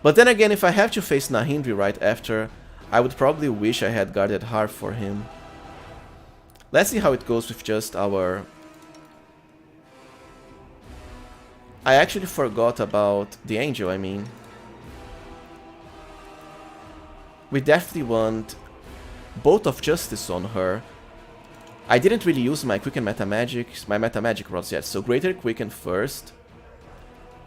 But then again, if I have to face Nahindri right after, I would probably wish I had Guarded Heart for him. Let's see how it goes with just our... I actually forgot about the angel, I mean. We definitely want Bolt of Justice on her. I didn't really use my Quicken my Metamagic rods yet, so Greater Quicken first.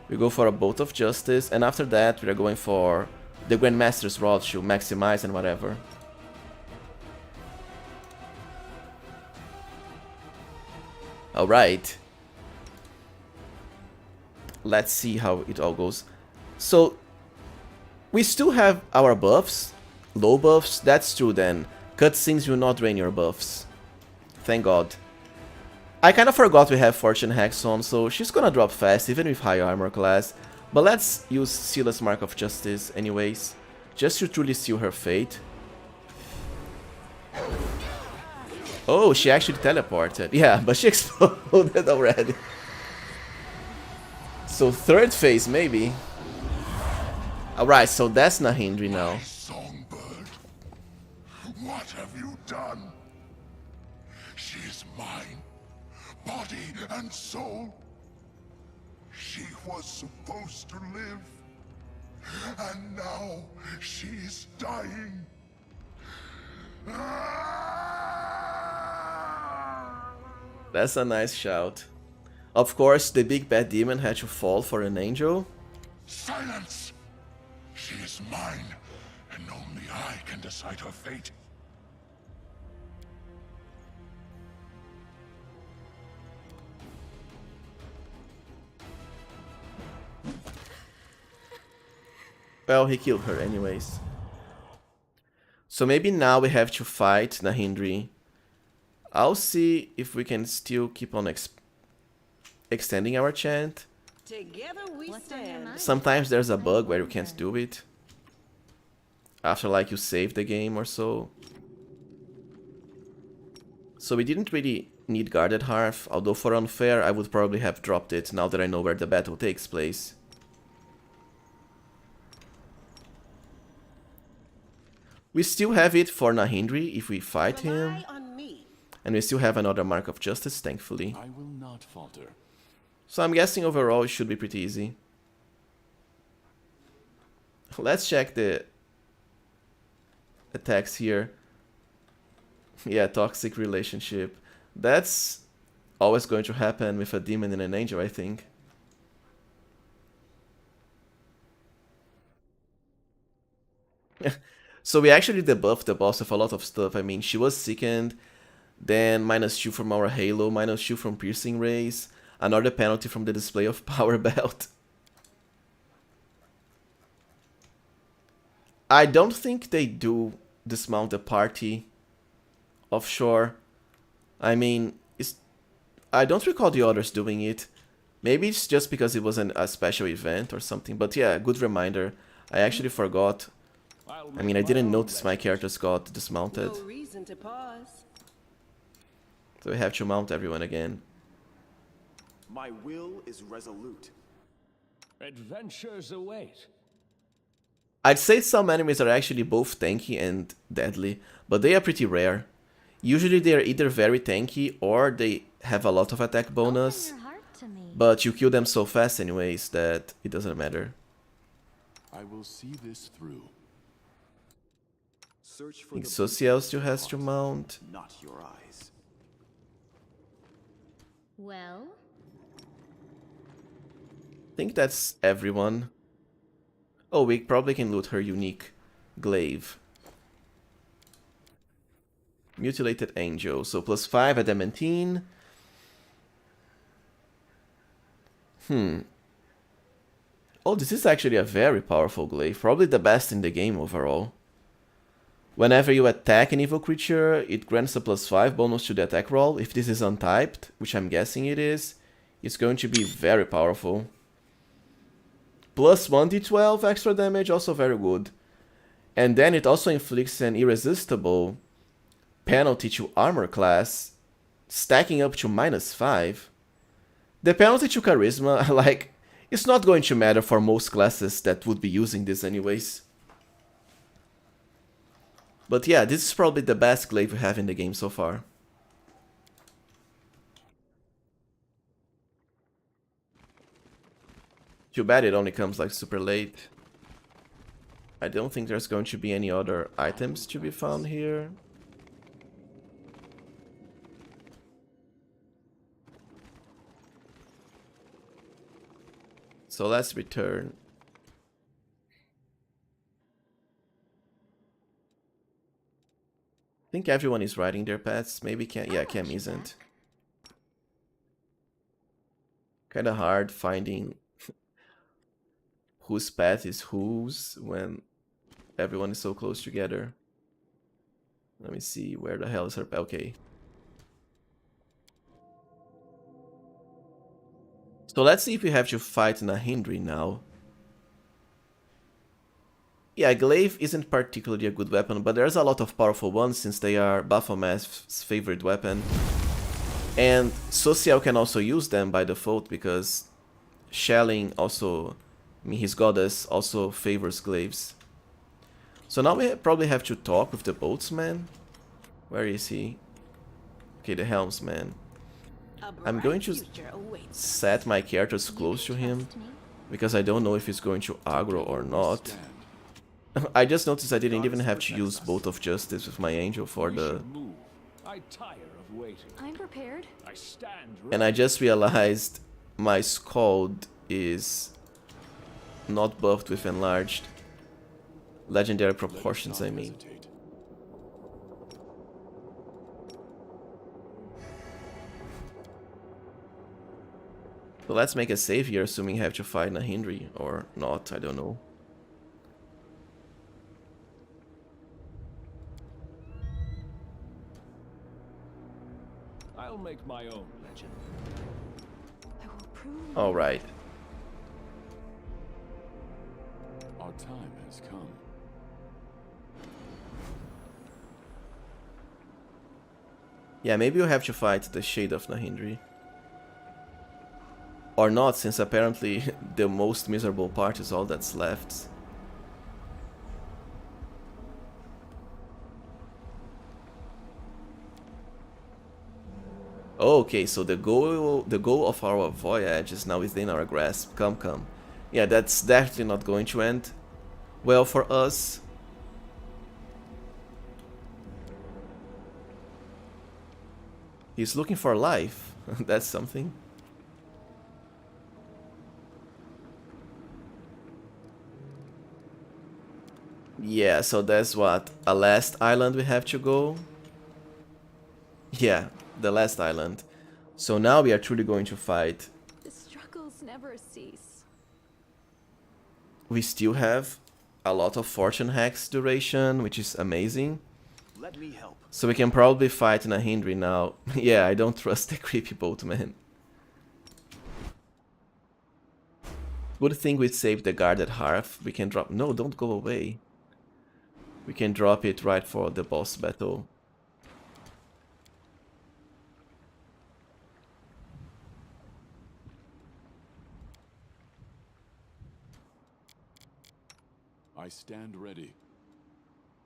We go for a Bolt of Justice, and after that we are going for the Grandmaster's Rod to maximize and whatever. Alright. Let's see how it all goes. So, we still have our buffs. Low buffs, that's true then. Cutscenes will not drain your buffs. Thank God. I kinda forgot we have Fortune Hex on, so she's gonna drop fast even with high armor class. But let's use Scylla's Mark of Justice anyways, just to truly seal her fate. Oh, she actually teleported. Yeah, but she exploded already. So third phase, maybe. Alright, so that's Nahindri now. Songbird, what have you done? She is mine, body and soul. She was supposed to live, and now she's dying. That's a nice shout. Of course, the big bad demon had to fall for an angel. Silence! She is mine, and only I can decide her fate. Well, he killed her anyways. So maybe now we have to fight Nahindri. I'll see if we can still keep on extending our chant. Together we stand. Sometimes there's a bug where you can't do it. After like you save the game or so. So we didn't really need Guarded Hearth, although for unfair I would probably have dropped it now that I know where the battle takes place. We still have it for Nahindri if we fight him. Rely on me. And we still have another Mark of Justice, thankfully. I will not falter. So I'm guessing overall it should be pretty easy. Let's check the attacks here. Yeah, toxic relationship. That's always going to happen with a demon and an angel, I think. So we actually debuffed the boss with a lot of stuff. I mean, she was sickened, then -2 from our Halo, -2 from Piercing Rays, another penalty from the display of Power Belt. I don't think they do dismount the party offshore. I mean, I don't recall the others doing it. Maybe it's just because it wasn't a special event or something, but yeah, good reminder. I actually forgot. I mean, I didn't notice my characters got dismounted. No reason to pause. So we have to mount everyone again. My will is resolute. Adventures await. I'd say some enemies are actually both tanky and deadly, but they are pretty rare. Usually they are either very tanky or they have a lot of attack bonus, Open your heart to me. but you kill them so fast anyways that it doesn't matter. I will see this through. Search I for think the Social still has to mount. not your eyes. Well, I think that's everyone. Oh, we probably can loot her unique glaive. Mutilated Angel, so +5 adamantine. Oh, this is actually a very powerful glaive, probably the best in the game overall. Whenever you attack an evil creature, it grants a +5 bonus to the attack roll. If this is untyped, which I'm guessing it is, it's going to be very powerful. +1 d12 extra damage, also very good. And then it also inflicts an irresistible penalty to armor class, stacking up to -5. The penalty to charisma, like, it's not going to matter for most classes that would be using this anyways. But yeah, this is probably the best glaive we have in the game so far. Too bad it only comes like super late. I don't think there's going to be any other items to be found here. So let's return. I think everyone is riding their pets. Maybe Cam, yeah, Cam isn't. Kinda hard finding whose path is whose when everyone is so close together. Let me see, where the hell is her path? Okay. So let's see if we have to fight Nahindri now. Yeah, Glaive isn't particularly a good weapon, but there's a lot of powerful ones since they are Baphomet's favorite weapon. And Social can also use them by default because shelling also, I mean, his goddess also favors glaives. So now we probably have to talk with the boatsman. Where is he? Okay, the helmsman. I'm going to set my characters close to him because I don't know if he's going to aggro or not. I just noticed I didn't even have to use Bolt of Justice with my angel for the... I tire of waiting. I'm prepared. I stand And I just realized my Scald is not buffed with enlarged. Legendary proportions, I mean. So let's make a save here, assuming I have to fight Nahindri or not, I don't know. I'll make my own legend. I will prove. All right. Our time has come. Yeah, maybe we'll have to fight the Shade of Nahindri. Or not, since apparently the most miserable part is all that's left. Okay, so the goal of our voyage is now within our grasp. Come. Yeah, that's definitely not going to end well for us. He's looking for life. That's something. Yeah, so that's what? A last island we have to go? Yeah, the last island. So now we are truly going to fight. The struggles never cease. We still have a lot of fortune hacks duration, which is amazing. Let me help. So we can probably fight Nahindri now. Yeah, I don't trust the creepy boatman. Good thing we saved the guarded hearth. We can drop... No, don't go away. We can drop it right for the boss battle. I stand ready.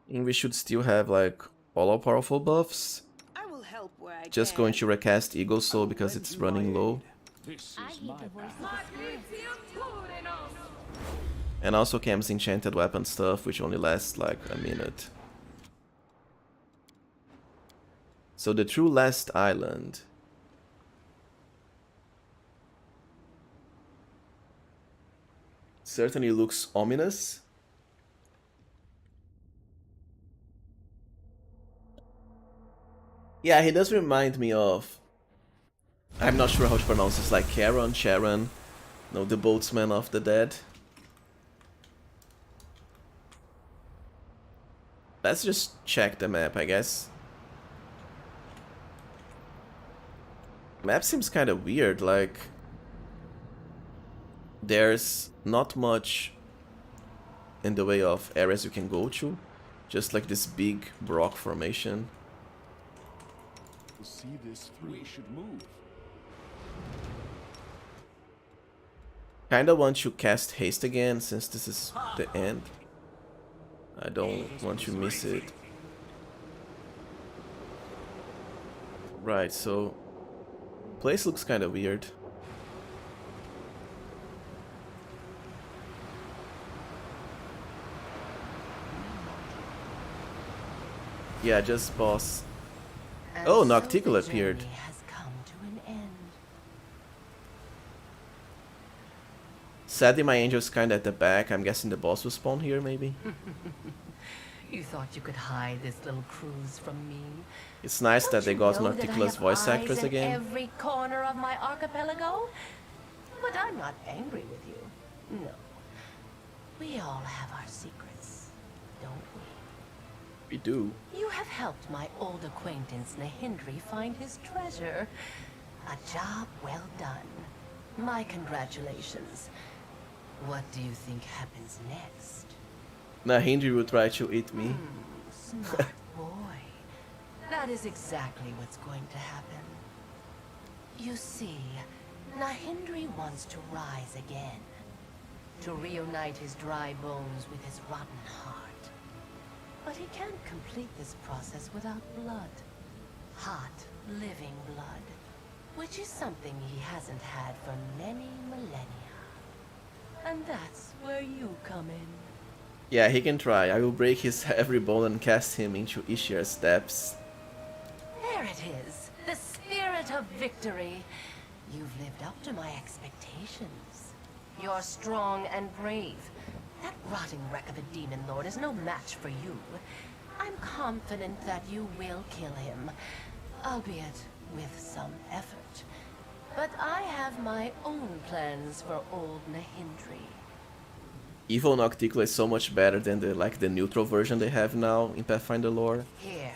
And we should still have like all our powerful buffs. I will help where I Just can. going to recast Eagle Soul because it's running low. This I is heed my the voice path. of the spirit. And also Cam's enchanted weapon stuff, which only lasts like a minute. So the true last island. Certainly looks ominous. Yeah, he does remind me of... I'm not sure how to pronounce this, like Sharon. No, the boatsman of the dead. Let's just check the map, I guess. Map seems kind of weird, like... There's not much in the way of areas you can go to. Just like this big rock formation. We'll see this through. We should move. Kinda want to cast haste again since this is the end. I don't want to miss it. Right, so place looks kind of weird. Yeah, just boss. Oh, Nocticle appeared. Sadly, my angel's kinda at the back. I'm guessing the boss will spawn here, maybe. You thought you could hide this little cruise from me? It's nice that they got Don't you know that I Nocticula's have voice eyes actress in again. every corner of my archipelago? But I'm not angry with you. No. We all have our secrets, don't we? We do. You have helped my old acquaintance Nahindri find his treasure. A job well done. My congratulations. What do you think happens next? Nahindri will try to eat me. Smart boy. That is exactly what's going to happen. You see, Nahindri wants to rise again. To reunite his dry bones with his rotten heart. But he can't complete this process without blood. Hot, living blood. Which is something he hasn't had for many millennia. And that's where you come in. Yeah, he can try. I will break his every bone and cast him into Ishir's steps. There it is. The spirit of victory. You've lived up to my expectations. You're strong and brave. That rotting wreck of a demon lord is no match for you. I'm confident that you will kill him. Albeit with some effort. But I have my own plans for old Nahindri. Evil Nocticulo is so much better than the neutral version they have now in Pathfinder lore. Here.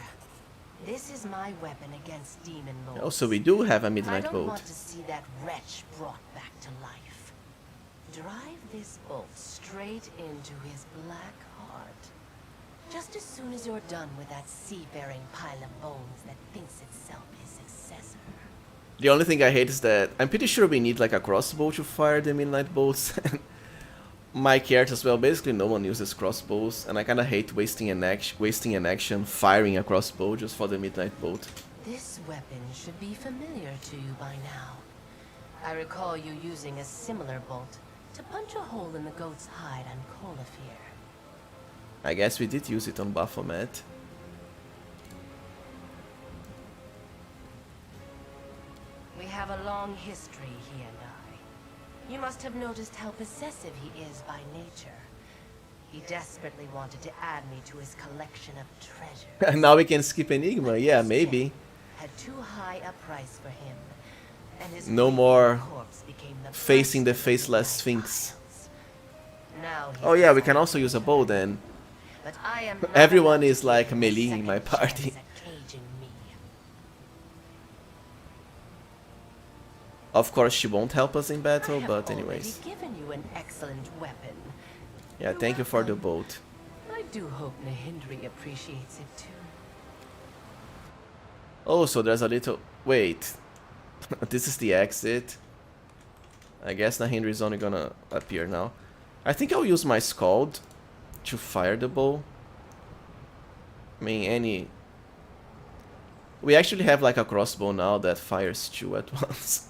This is my weapon against demon lords. Also, we do have a midnight I don't bolt. want to see that wretch brought back to life. Drive this bolt straight into his black heart. Just as soon as you're done with that seafaring pile of bones that thinks itself his successor. The only thing I hate is that I'm pretty sure we need like a crossbow to fire the midnight bolts. My character as well, basically no one uses crossbows, and I kinda hate wasting an action firing a crossbow just for the midnight bolt. This weapon should be familiar to you by now. I recall you using a similar bolt to punch a hole in the goat's hide on Colafir. I guess we did use it on Baphomet. We have a long history, he and I. You must have noticed how possessive he is by nature. He desperately wanted to add me to his collection of treasures. Now we can skip Enigma, yeah, maybe. Had too high a price for him, and his No more corpse became the facing the first of faceless my sphinx. files. Now he Oh yeah, we has can also use a bow then. But I am not Everyone allowed is to like take a melee in my second party. chance at caging me. Of course she won't help us in I battle, have but already anyways. given you an excellent weapon. Yeah, thank you for the boat. I do hope Nahindri appreciates it too. Oh, so there's a little... Wait. This is the exit. I guess Nahindri is only gonna appear now. I think I'll use my Scald to fire the bow. I mean, any... We actually have like a crossbow now that fires two at once.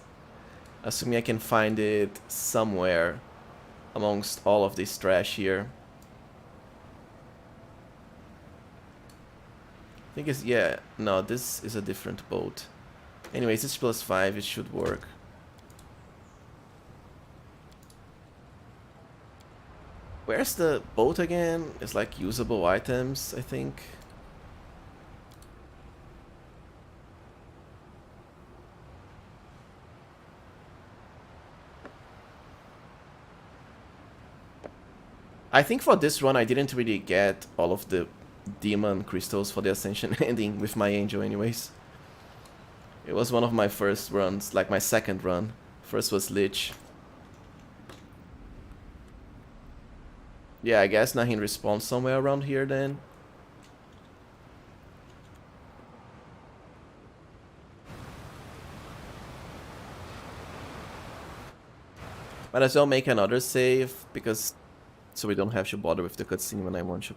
Assuming I can find it somewhere amongst all of this trash here. I think it's... yeah, no, this is a different boat. Anyways, it's +5, it should work. Where's the boat again? It's like usable items, I think. I think for this run I didn't really get all of the demon crystals for the Ascension ending with my angel anyways. It was one of my first runs, like my second run. First was Lich. Yeah, I guess Nahin respawns somewhere around here then. Might as well make another save, because so we don't have to bother with the cutscene when I want to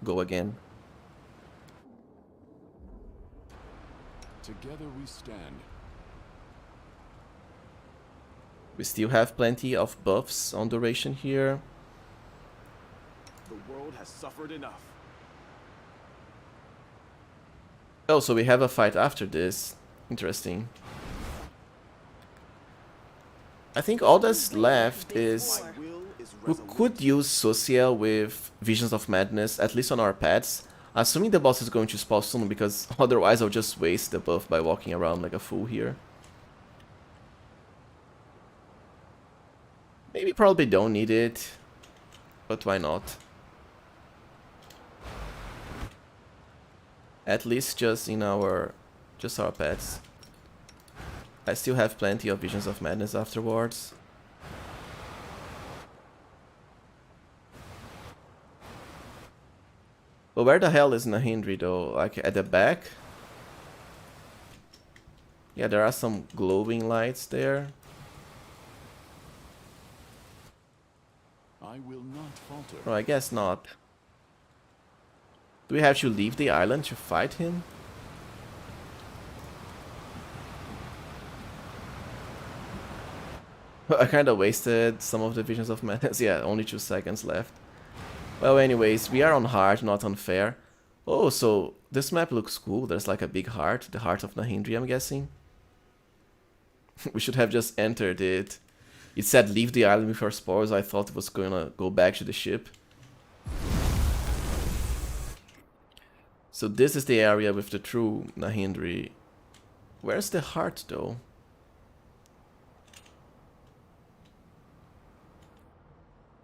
go again. Together we stand. We still have plenty of buffs on duration here. The world has suffered enough. Oh, so we have a fight after this. Interesting. I think all that's left is... My will is we resolute. could use Social with Visions of Madness, at least on our pets. Assuming the boss is going to spawn soon, because otherwise I'll just waste the buff by walking around like a fool here. Maybe probably don't need it, but why not? At least just our pets. I still have plenty of Visions of Madness afterwards. But where the hell is Nahindri though? Like at the back? Yeah, there are some glowing lights there. I will not falter. Oh, I guess not. Do we have to leave the island to fight him? I kinda wasted some of the Visions of Madness. Yeah, only 2 seconds left. Well, anyways, we are on hard, not on fair. Oh, so this map looks cool. There's like a big heart, the heart of Nahindri, I'm guessing. We should have just entered it. It said leave the island before spores. I thought it was gonna go back to the ship. So this is the area with the true Nahindri. Where's the heart though?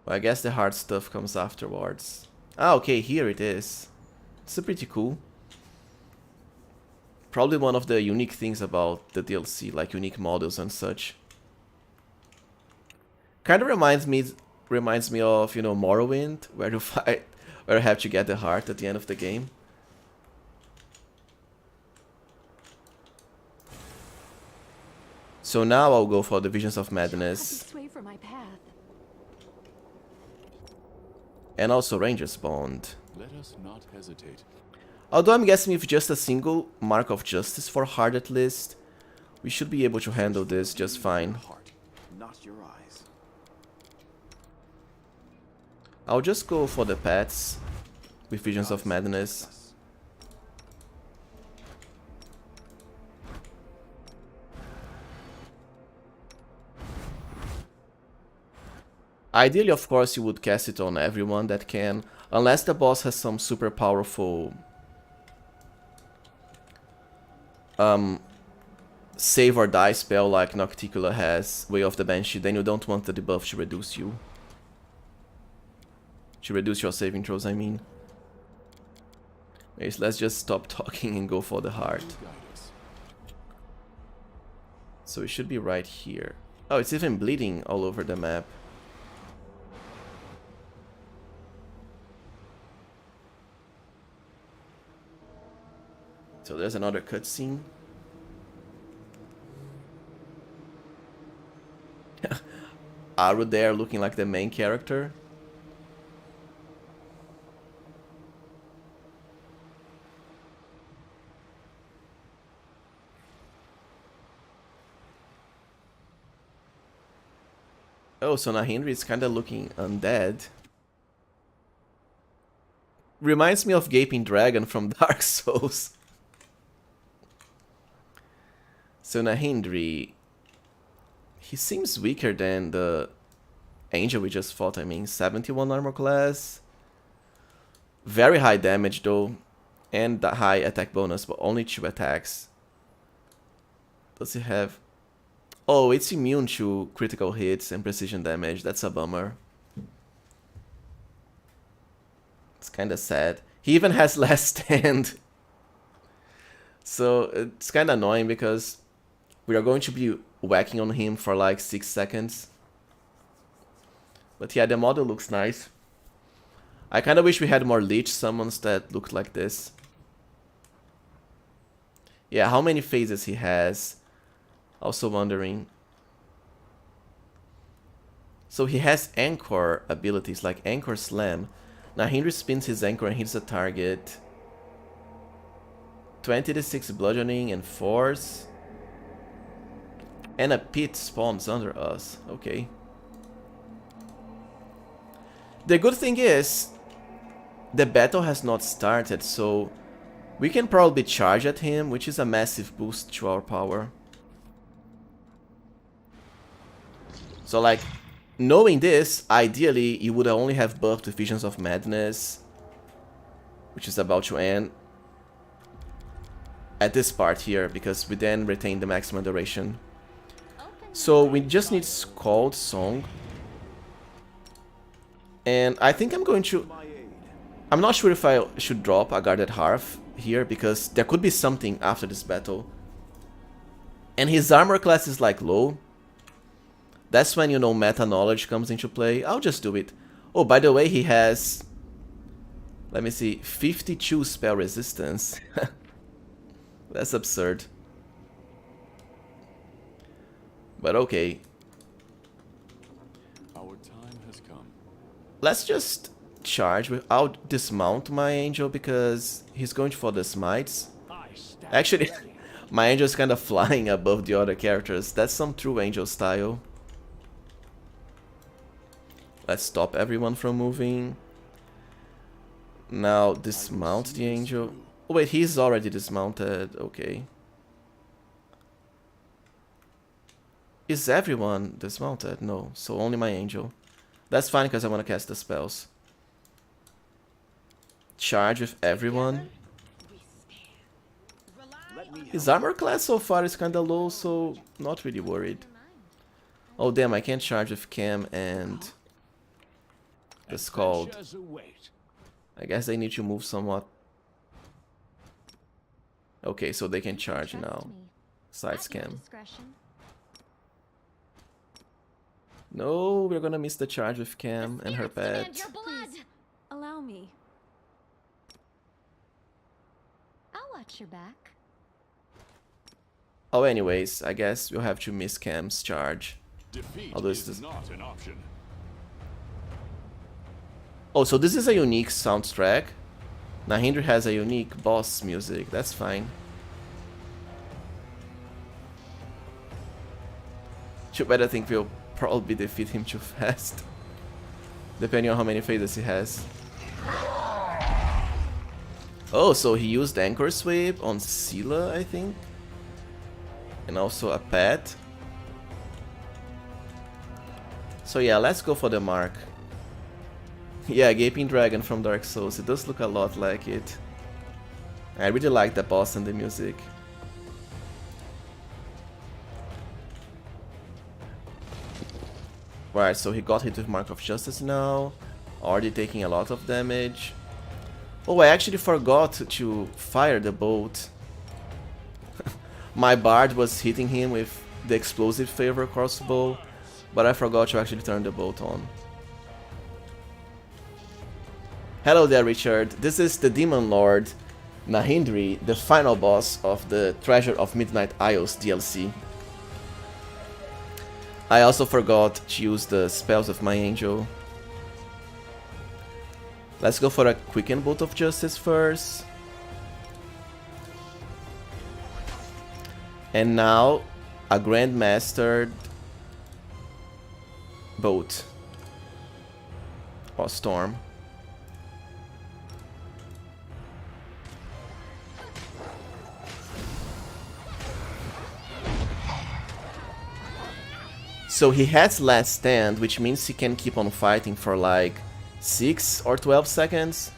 Well, I guess the hard stuff comes afterwards. Ah, okay, here it is. It's pretty cool. Probably one of the unique things about the DLC, like unique models and such. Kind of reminds me of, Morrowind, where you fight, where you have to get the heart at the end of the game. So now I'll go for the Visions of Madness. Sway from my path. And also Ranger's Bond. Let us not hesitate. Although I'm guessing with just a single Mark of Justice for hard at least, we should be able to handle this just fine. Heart, not your eyes. I'll just go for the pets with Visions of Madness. Ideally, of course, you would cast it on everyone that can, unless the boss has some super powerful save or die spell like Nocticula has, Way of the Banshee, then you don't want the debuff to reduce you. To reduce your saving throws, I mean. Anyways, let's just stop talking and go for the heart. So it should be right here. Oh, it's even bleeding all over the map. So there's another cutscene. Aru there looking like the main character. Oh, so Nahindri is kinda looking undead. Reminds me of Gaping Dragon from Dark Souls. So Nahindri, he seems weaker than the angel we just fought. I mean, 71 armor class. Very high damage though, and the high attack bonus, but only 2 attacks. Does he have... Oh, it's immune to critical hits and precision damage. That's a bummer. It's kinda sad. He even has last stand. So it's kinda annoying because we are going to be whacking on him for like 6 seconds. But yeah, the model looks nice. I kinda wish we had more Lich summons that looked like this. Yeah, how many phases he has? Also wondering. So he has anchor abilities like Anchor Slam. Nahindri spins his anchor and hits a target. 20d6 bludgeoning and force. And a pit spawns under us. Okay. The good thing is, the battle has not started, so we can probably charge at him, which is a massive boost to our power. So like, knowing this, ideally you would only have buffed with Visions of Madness, which is about to end, at this part here, because we then retain the maximum duration. So we just need Scald Song. And I think I'm going to... I'm not sure if I should drop a guarded hearth here, because there could be something after this battle. And his armor class is like low. That's when, you know, meta knowledge comes into play. I'll just do it. Oh, by the way, he has... Let me see, 52 spell resistance. That's absurd. But okay. Our time has come. Let's just charge with... I'll dismount my angel because he's going for the smites. Actually, my angel is kind of flying above the other characters. That's some true angel style. Let's stop everyone from moving. Now dismount the angel. Oh wait, he's already dismounted. Okay. Is everyone dismounted? No, so only my angel. That's fine because I want to cast the spells. Charge with everyone. His armor class so far is kinda low, so not really worried. Oh damn, I can't charge with Cam and... It's called... I guess they need to move somewhat. Okay, so they can charge now. Side Cam. No, we're gonna miss the charge with Cam and her pet. Please, allow me. I'll watch your back. Oh, anyways, I guess we'll have to miss Cam's charge. Defeat Although is not an option. Oh, so this is a unique soundtrack. Nahindri has a unique boss music. That's fine. Too bad I think we'll probably defeat him too fast. Depending on how many phases he has. Oh, so he used Anchor Sweep on Scylla, I think. And also a pet. So yeah, let's go for the mark. Yeah, Gaping Dragon from Dark Souls. It does look a lot like it. I really like the boss and the music. Right, so he got hit with Mark of Justice now. Already taking a lot of damage. Oh, I actually forgot to fire the bolt. My bard was hitting him with the explosive favor crossbow, but I forgot to actually turn the bolt on. Hello there, Richard. This is the Demon Lord Nahindri, the final boss of the Treasure of Midnight Isles DLC. I also forgot to use the spells of my angel. Let's go for a Quicken Bolt of Justice first. And now, a Grandmastered Bolt. Or Storm. So he has Last Stand, which means he can keep on fighting for like 6 or 12 seconds.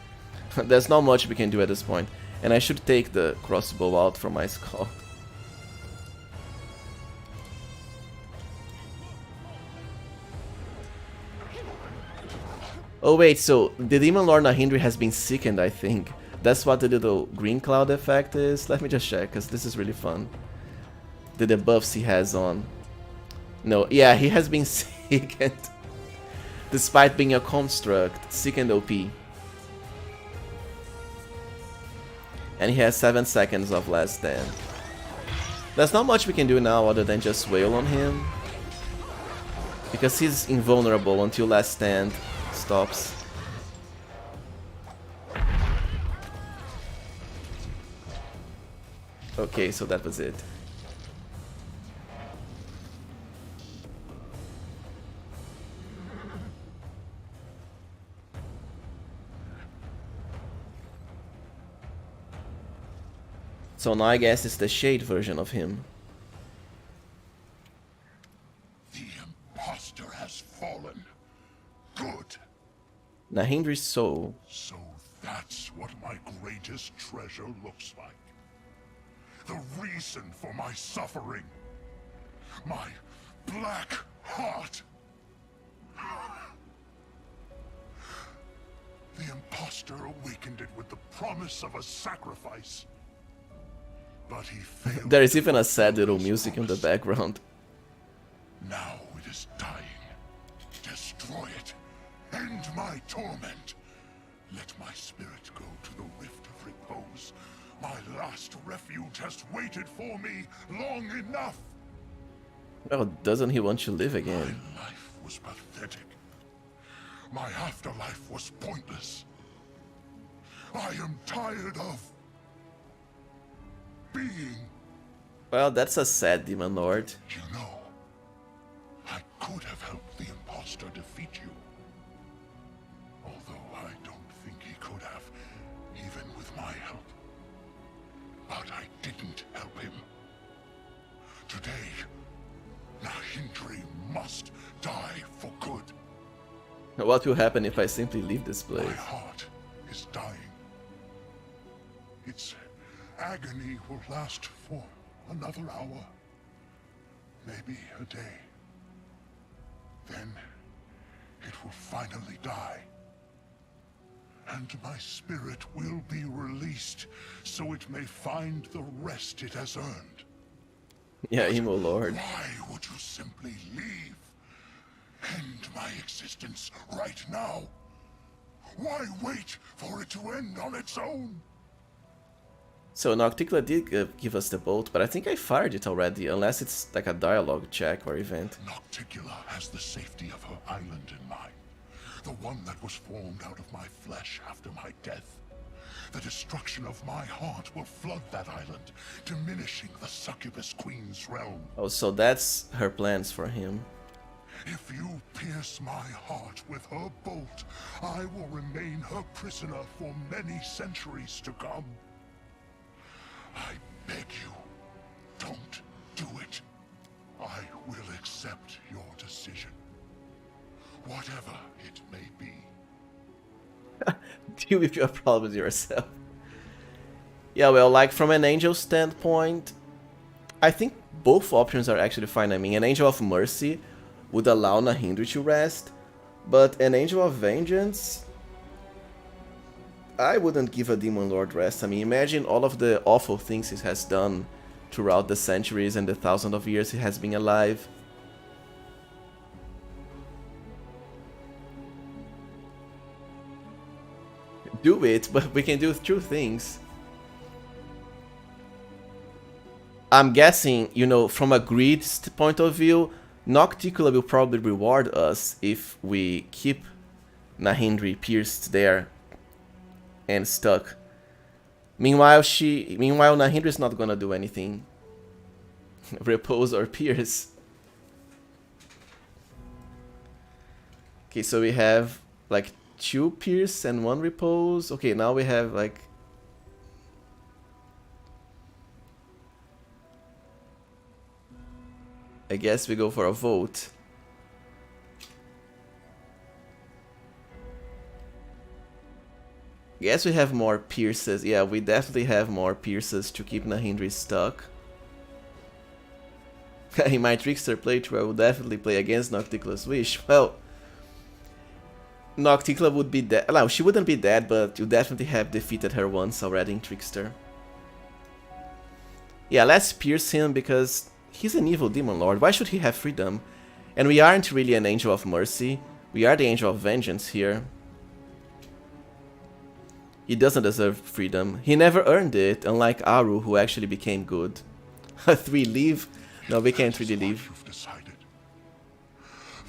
There's not much we can do at this point. And I should take the crossbow out from my skull. Oh wait, so the Demon Lord Nahindri has been sickened, I think. That's what the little green cloud effect is. Let me just check, because this is really fun. The debuffs he has on. No, yeah, he has been sickened. Despite being a construct, sickened OP. And he has 7 seconds of Last Stand. There's not much we can do now other than just wail on him. Because he's invulnerable until Last Stand stops. Okay, so that was it. So now I guess it's the Shade version of him. The imposter has fallen. Good. Nahindri's soul. So that's what my greatest treasure looks like. The reason for my suffering. My black heart. master awakened it with the promise of a sacrifice. But he failed. There is even a sad little music in the background. Now it is dying. Destroy it. End my torment. Let my spirit go to the rift of repose. My last refuge has waited for me long enough. Well, doesn't he want to live again? My life was pathetic. My afterlife was pointless. I am tired of being. Well, that's a sad demon lord. You know, I could have helped the imposter defeat you. Although I don't think he could have, even with my help. But I didn't help him. Today, Nahindri must die for good. What will happen if I simply leave this place? My heart is dying. Its agony will last for another hour, maybe a day. Then it will finally die. And my spirit will be released, so it may find the rest it has earned. Yeah, emo lord. Why would you simply leave? End my existence right now. Why wait for it to end on its own? So Nocticula did give us the bolt, but I think I fired it already, unless it's like a dialogue check or event. Nocticula has the safety of her island in mind. The one that was formed out of my flesh after my death. The destruction of my heart will flood that island, diminishing the succubus queen's realm. Oh, so that's her plans for him. If you pierce my heart with her bolt, I will remain her prisoner for many centuries to come. I beg you, don't do it. I will accept your decision, whatever it may be. Deal with your problems yourself. Yeah, well, like from an angel standpoint, I think both options are actually fine. I mean, an angel of mercy would allow Nahindri to rest, but an angel of vengeance, I wouldn't give a demon lord rest. I mean, imagine all of the awful things he has done throughout the centuries and the thousands of years he has been alive. Do it, but we can do two things. I'm guessing, you know, from a greed point of view, Nocticula will probably reward us if we keep Nahindri pierced there and stuck. Meanwhile, Nahindri is not gonna do anything. Repose or pierce. Okay, so we have like 2 pierce and 1 repose. Okay, now we have like I guess we go for a vote. Guess we have more pierces. Yeah, we definitely have more pierces to keep Nahindri stuck. In my Trickster playthrough, I will definitely play against Nocticula's wish. Well, Nocticula would be dead. No, she wouldn't be dead, but you definitely have defeated her once already in Trickster. Yeah, let's pierce him because he's an evil demon lord. Why should he have freedom? And we aren't really an angel of mercy. We are the angel of vengeance here. He doesn't deserve freedom. He never earned it, unlike Aru, who actually became good. 3 leave? No, we can't really leave. You've decided.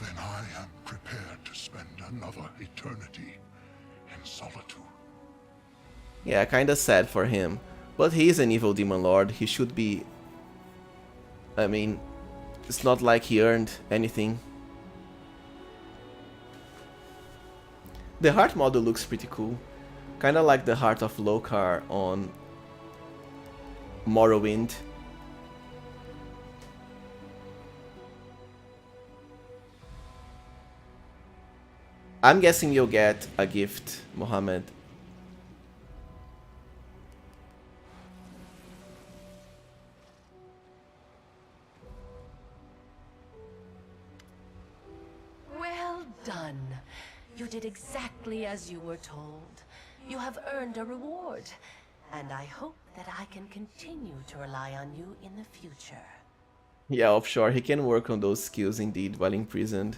Then I am prepared to spend another eternity in solitude. Yeah, kinda sad for him. But he is an evil demon lord. He should be... I mean, it's not like he earned anything. The heart model looks pretty cool. Kinda like the heart of Lokar on Morrowind. I'm guessing you'll get a gift, Mohammed. Well done. You did exactly as you were told. You have earned a reward, and I hope that I can continue to rely on you in the future. Yeah, offshore, he can work on those skills indeed while imprisoned.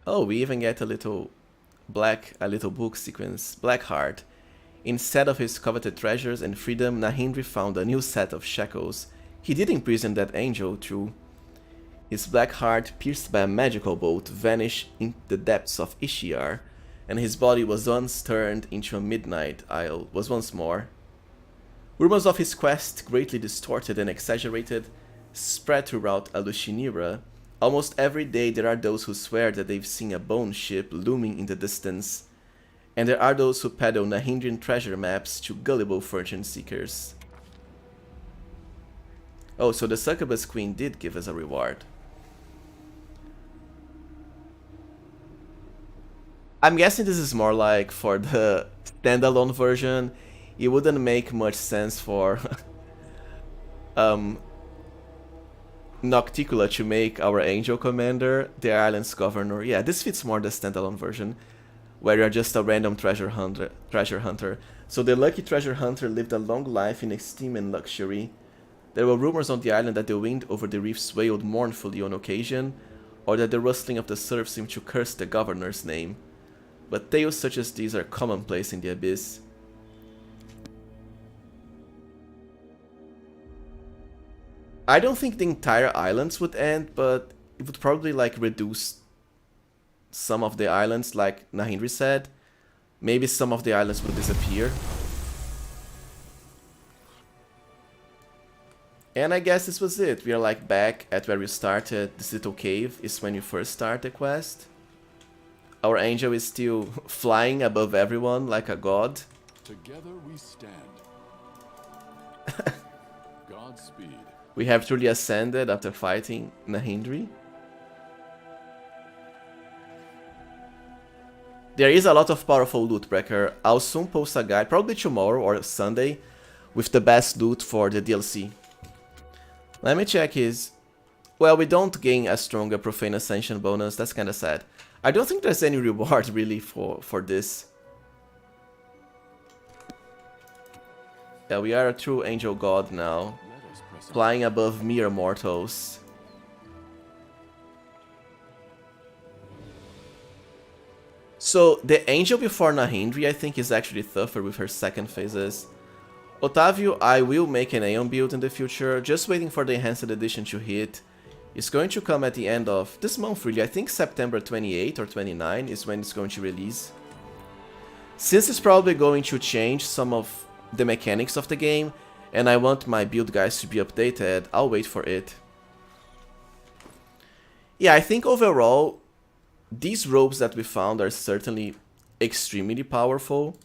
Oh, we even get a little book sequence. Blackheart. Instead of his coveted treasures and freedom, Nahindri found a new set of shackles. He did imprison that angel, true. His black heart, pierced by a magical bolt, vanished in the depths of Ishiar, and his body was once turned into a midnight isle, was once more. Rumors of his quest, greatly distorted and exaggerated, spread throughout Alushinira. Almost every day there are those who swear that they've seen a bone ship looming in the distance, and there are those who peddle Nahindrian treasure maps to gullible fortune seekers. Oh, so the Succubus Queen did give us a reward. I'm guessing this is more like for the standalone version. It wouldn't make much sense for Nocticula to make our angel commander the island's governor. Yeah, this fits more the standalone version, where you're just a random treasure hunter. So the lucky treasure hunter lived a long life in esteem and luxury. There were rumors on the island that the wind over the reefs wailed mournfully on occasion, or that the rustling of the surf seemed to curse the governor's name. But tales such as these are commonplace in the abyss. I don't think the entire islands would end, but it would probably like reduce some of the islands, like Nahindri said. Maybe some of the islands would disappear. And I guess this was it. We are like back at where we started. This little cave is when you first start the quest. Our angel is still flying above everyone like a god. Together we stand. Godspeed. We have truly ascended after fighting Nahindri. There is a lot of powerful loot, Brecker. I'll soon post a guide, probably tomorrow or Sunday, with the best loot for the DLC. Let me check his... Well, we don't gain a stronger Profane Ascension bonus, that's kinda sad. I don't think there's any reward really for this. Yeah, we are a true angel god now, flying above mere mortals. So, the angel before Nahindri I think is actually tougher with her second phases. Otavio, I will make an Aeon build in the future, just waiting for the Enhanced Edition to hit. It's going to come at the end of this month really, I think September 28 or 29 is when it's going to release. Since it's probably going to change some of the mechanics of the game, and I want my build guides to be updated, I'll wait for it. Yeah, I think overall, these robes that we found are certainly extremely powerful.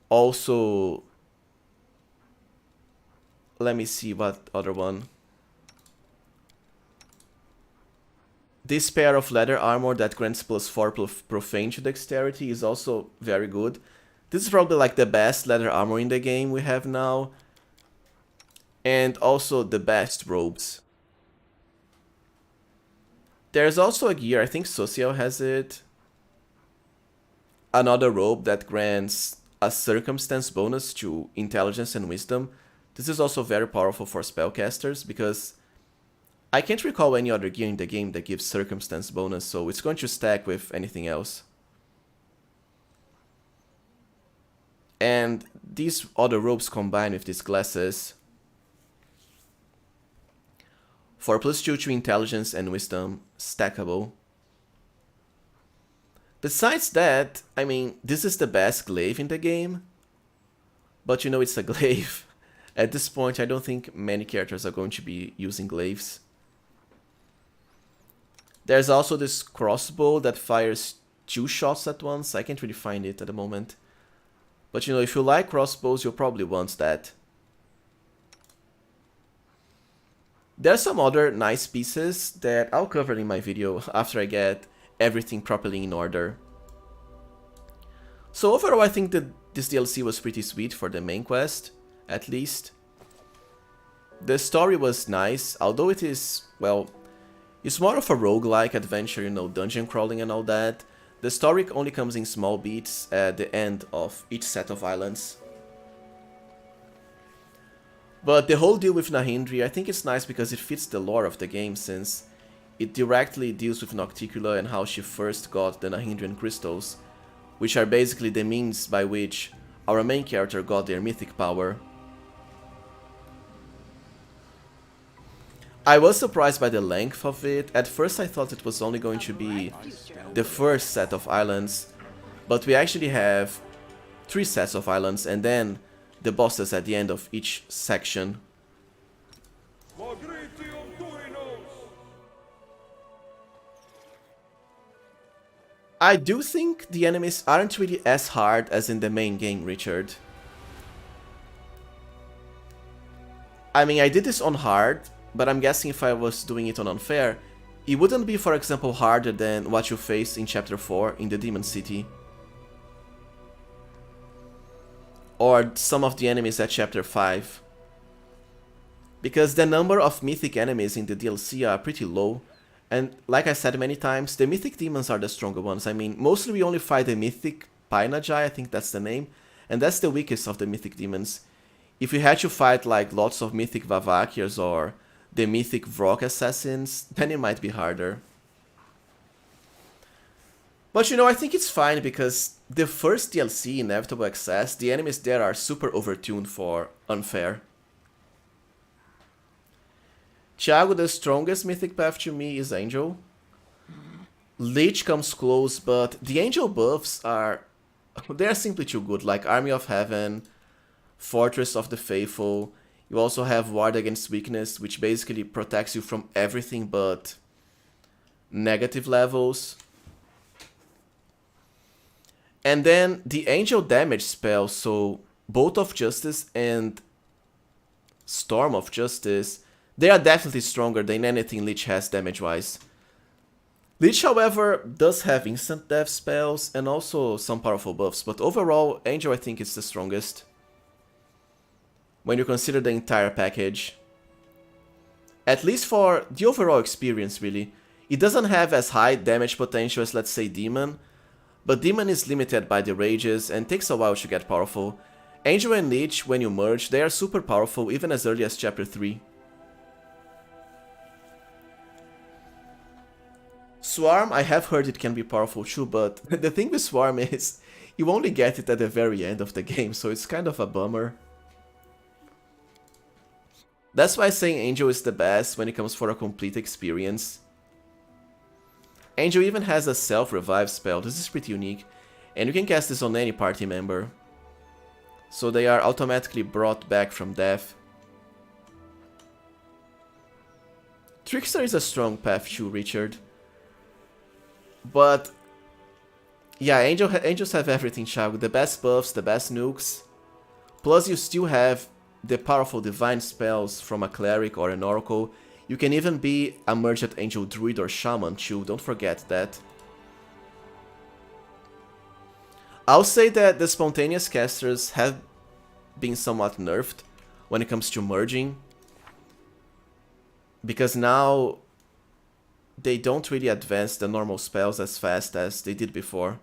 Also, let me see what other one. This pair of leather armor that grants +4 profane to dexterity is also very good. This is probably like the best leather armor in the game we have now. And also the best robes. There's also a gear, I think Social has it. Another robe that grants a circumstance bonus to intelligence and wisdom. This is also very powerful for spellcasters because I can't recall any other gear in the game that gives circumstance bonus, so it's going to stack with anything else. And these other robes combined with these glasses. 4+2 to intelligence and wisdom, stackable. Besides that, I mean, this is the best glaive in the game. But you know it's a glaive. At this point, I don't think many characters are going to be using glaives. There's also this crossbow that fires 2 shots at once. I can't really find it at the moment. But you know, if you like crossbows, you'll probably want that. There are some other nice pieces that I'll cover in my video after I get everything properly in order. So overall, I think that this DLC was pretty sweet for the main quest, at least. The story was nice, although it is, well, it's more of a roguelike adventure, you know, dungeon crawling and all that. The story only comes in small beats at the end of each set of islands. But the whole deal with Nahindri, I think it's nice because it fits the lore of the game, since it directly deals with Nocticula and how she first got the Nahindrian crystals, which are basically the means by which our main character got their mythic power. I was surprised by the length of it. At first I thought it was only going to be the first set of islands, but we actually have 3 sets of islands and then the bosses at the end of each section. I do think the enemies aren't really as hard as in the main game, Richard. I mean, I did this on hard, but I'm guessing if I was doing it on unfair, it wouldn't be, for example, harder than what you face in Chapter 4 in the Demon City. Or some of the enemies at Chapter 5. Because the number of mythic enemies in the DLC are pretty low, and like I said many times, the mythic demons are the stronger ones. I mean, mostly we only fight the mythic Painajai, I think that's the name, and that's the weakest of the mythic demons. If you had to fight like lots of mythic Vavakirs or the mythic Vrock assassins, then it might be harder. But you know, I think it's fine because the first DLC, Inevitable Access, the enemies there are super overtuned for unfair. Thiago, the strongest mythic path to me is Angel. Lich comes close, but the Angel buffs are... they're simply too good, like Army of Heaven, Fortress of the Faithful. You also have Ward Against Weakness, which basically protects you from everything but negative levels. And then the Angel damage spell, so Bolt of Justice and Storm of Justice, they are definitely stronger than anything Lich has damage-wise. Lich, however, does have instant death spells and also some powerful buffs, but overall, Angel I think is the strongest when you consider the entire package. At least for the overall experience, really. It doesn't have as high damage potential as, let's say, Demon, but Demon is limited by the rages and takes a while to get powerful. Angel and Lich, when you merge, they are super powerful even as early as Chapter 3. Swarm, I have heard it can be powerful too, but the thing with Swarm is you only get it at the very end of the game, so it's kind of a bummer. That's why saying Angel is the best when it comes for a complete experience. Angel even has a self-revive spell, this is pretty unique, and you can cast this on any party member. So they are automatically brought back from death. Trickster is a strong path too, Richard. But yeah, Angels have everything, Thiago. The best buffs, the best nukes. Plus you still have the powerful divine spells from a cleric or an oracle. You can even be a merged angel druid or shaman too, don't forget that. I'll say that the spontaneous casters have been somewhat nerfed when it comes to merging, because now they don't really advance the normal spells as fast as they did before.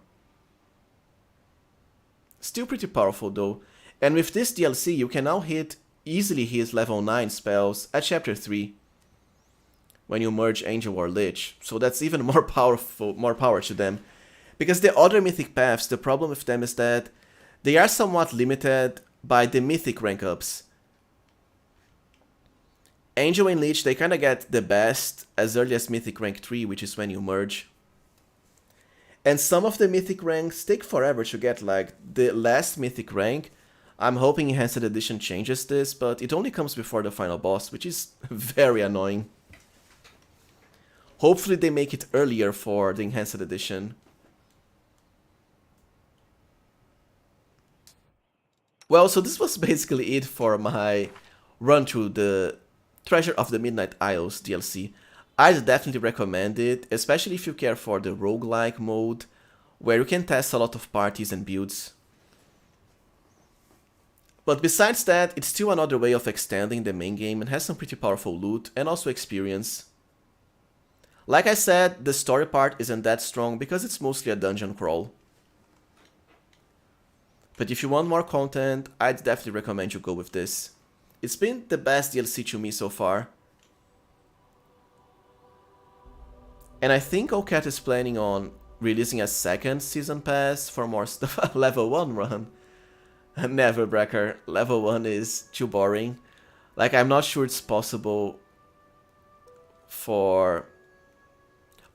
Still pretty powerful though, and with this DLC you can now easily hit level 9 spells at Chapter 3 when you merge Angel or Lich, so that's even more powerful, more power to them. Because the other mythic paths, the problem with them is that they are somewhat limited by the mythic rank ups. Angel and Lich, they kinda get the best as early as mythic rank 3, which is when you merge. And some of the mythic ranks take forever to get, like the last mythic rank. I'm hoping Enhanced Edition changes this, but it only comes before the final boss, which is very annoying. Hopefully they make it earlier for the Enhanced Edition. Well, so this was basically it for my run through the Treasure of the Midnight Isles DLC. I'd definitely recommend it, especially if you care for the roguelike mode, where you can test a lot of parties and builds. But besides that, it's still another way of extending the main game and has some pretty powerful loot and also experience. Like I said, the story part isn't that strong because it's mostly a dungeon crawl. But if you want more content, I'd definitely recommend you go with this. It's been the best DLC to me so far. And I think Ocat is planning on releasing a second season pass for more stuff. Level 1 run. Never, Brecker. Level 1 is too boring. Like, I'm not sure it's possible for...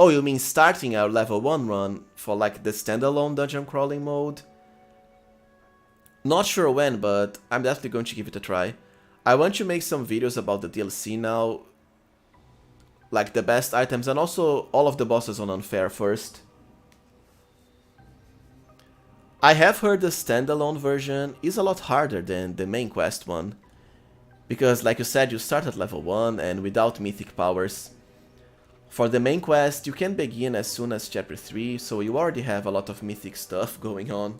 Oh, you mean starting our level 1 run for like the standalone dungeon crawling mode? Not sure when, but I'm definitely going to give it a try. I want to make some videos about the DLC now. Like the best items and also all of the bosses on Unfair first. I have heard the standalone version is a lot harder than the main quest one. Because like you said, you start at level 1 and without mythic powers. For the main quest, you can begin as soon as chapter 3, so you already have a lot of mythic stuff going on.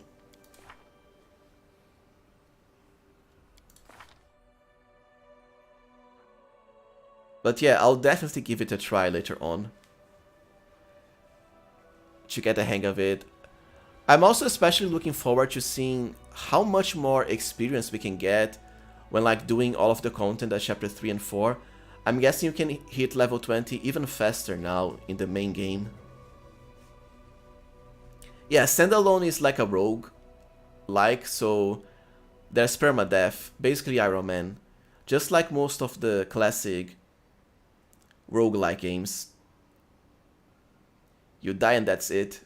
But yeah, I'll definitely give it a try later on. To get the hang of it. I'm also especially looking forward to seeing how much more experience we can get when like doing all of the content at chapter 3 and 4. I'm guessing you can hit level 20 even faster now in the main game. Yeah, standalone is like a rogue. So there's permadeath, basically Iron Man. Just like most of the classic roguelike games. You die and that's it.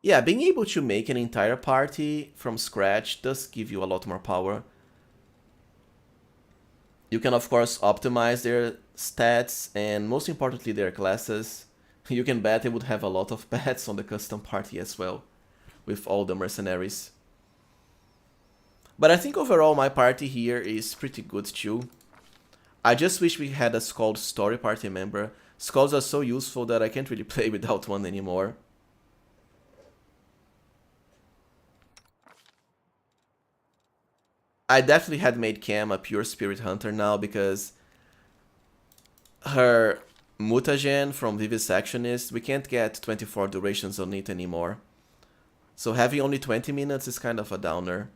Yeah, being able to make an entire party from scratch does give you a lot more power. You can of course optimize their stats and most importantly their classes. You can bet they would have a lot of pets on the custom party as well, with all the mercenaries. But I think overall my party here is pretty good too. I just wish we had a Skald story party member. Skalds are so useful that I can't really play without one anymore. I definitely had made Cam a pure spirit hunter now because her mutagen from Vivisectionist, we can't get 24 durations on it anymore. So having only 20 minutes is kind of a downer.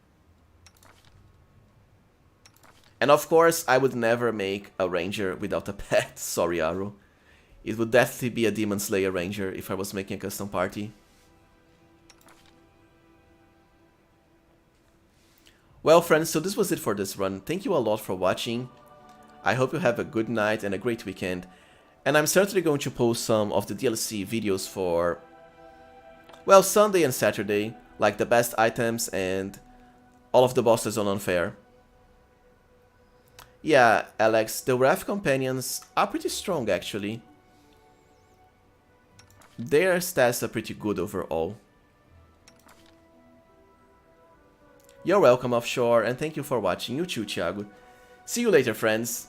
And of course, I would never make a ranger without a pet. Sorry, Aru. It would definitely be a Demon Slayer ranger if I was making a custom party. Well friends, so this was it for this run. Thank you a lot for watching. I hope you have a good night and a great weekend. And I'm certainly going to post some of the DLC videos for, well, Sunday and Saturday, like the best items and all of the bosses on Unfair. Yeah, Alex, the Wrath Companions are pretty strong actually. Their stats are pretty good overall. You're welcome offshore and thank you for watching. You too, Thiago. See you later, friends.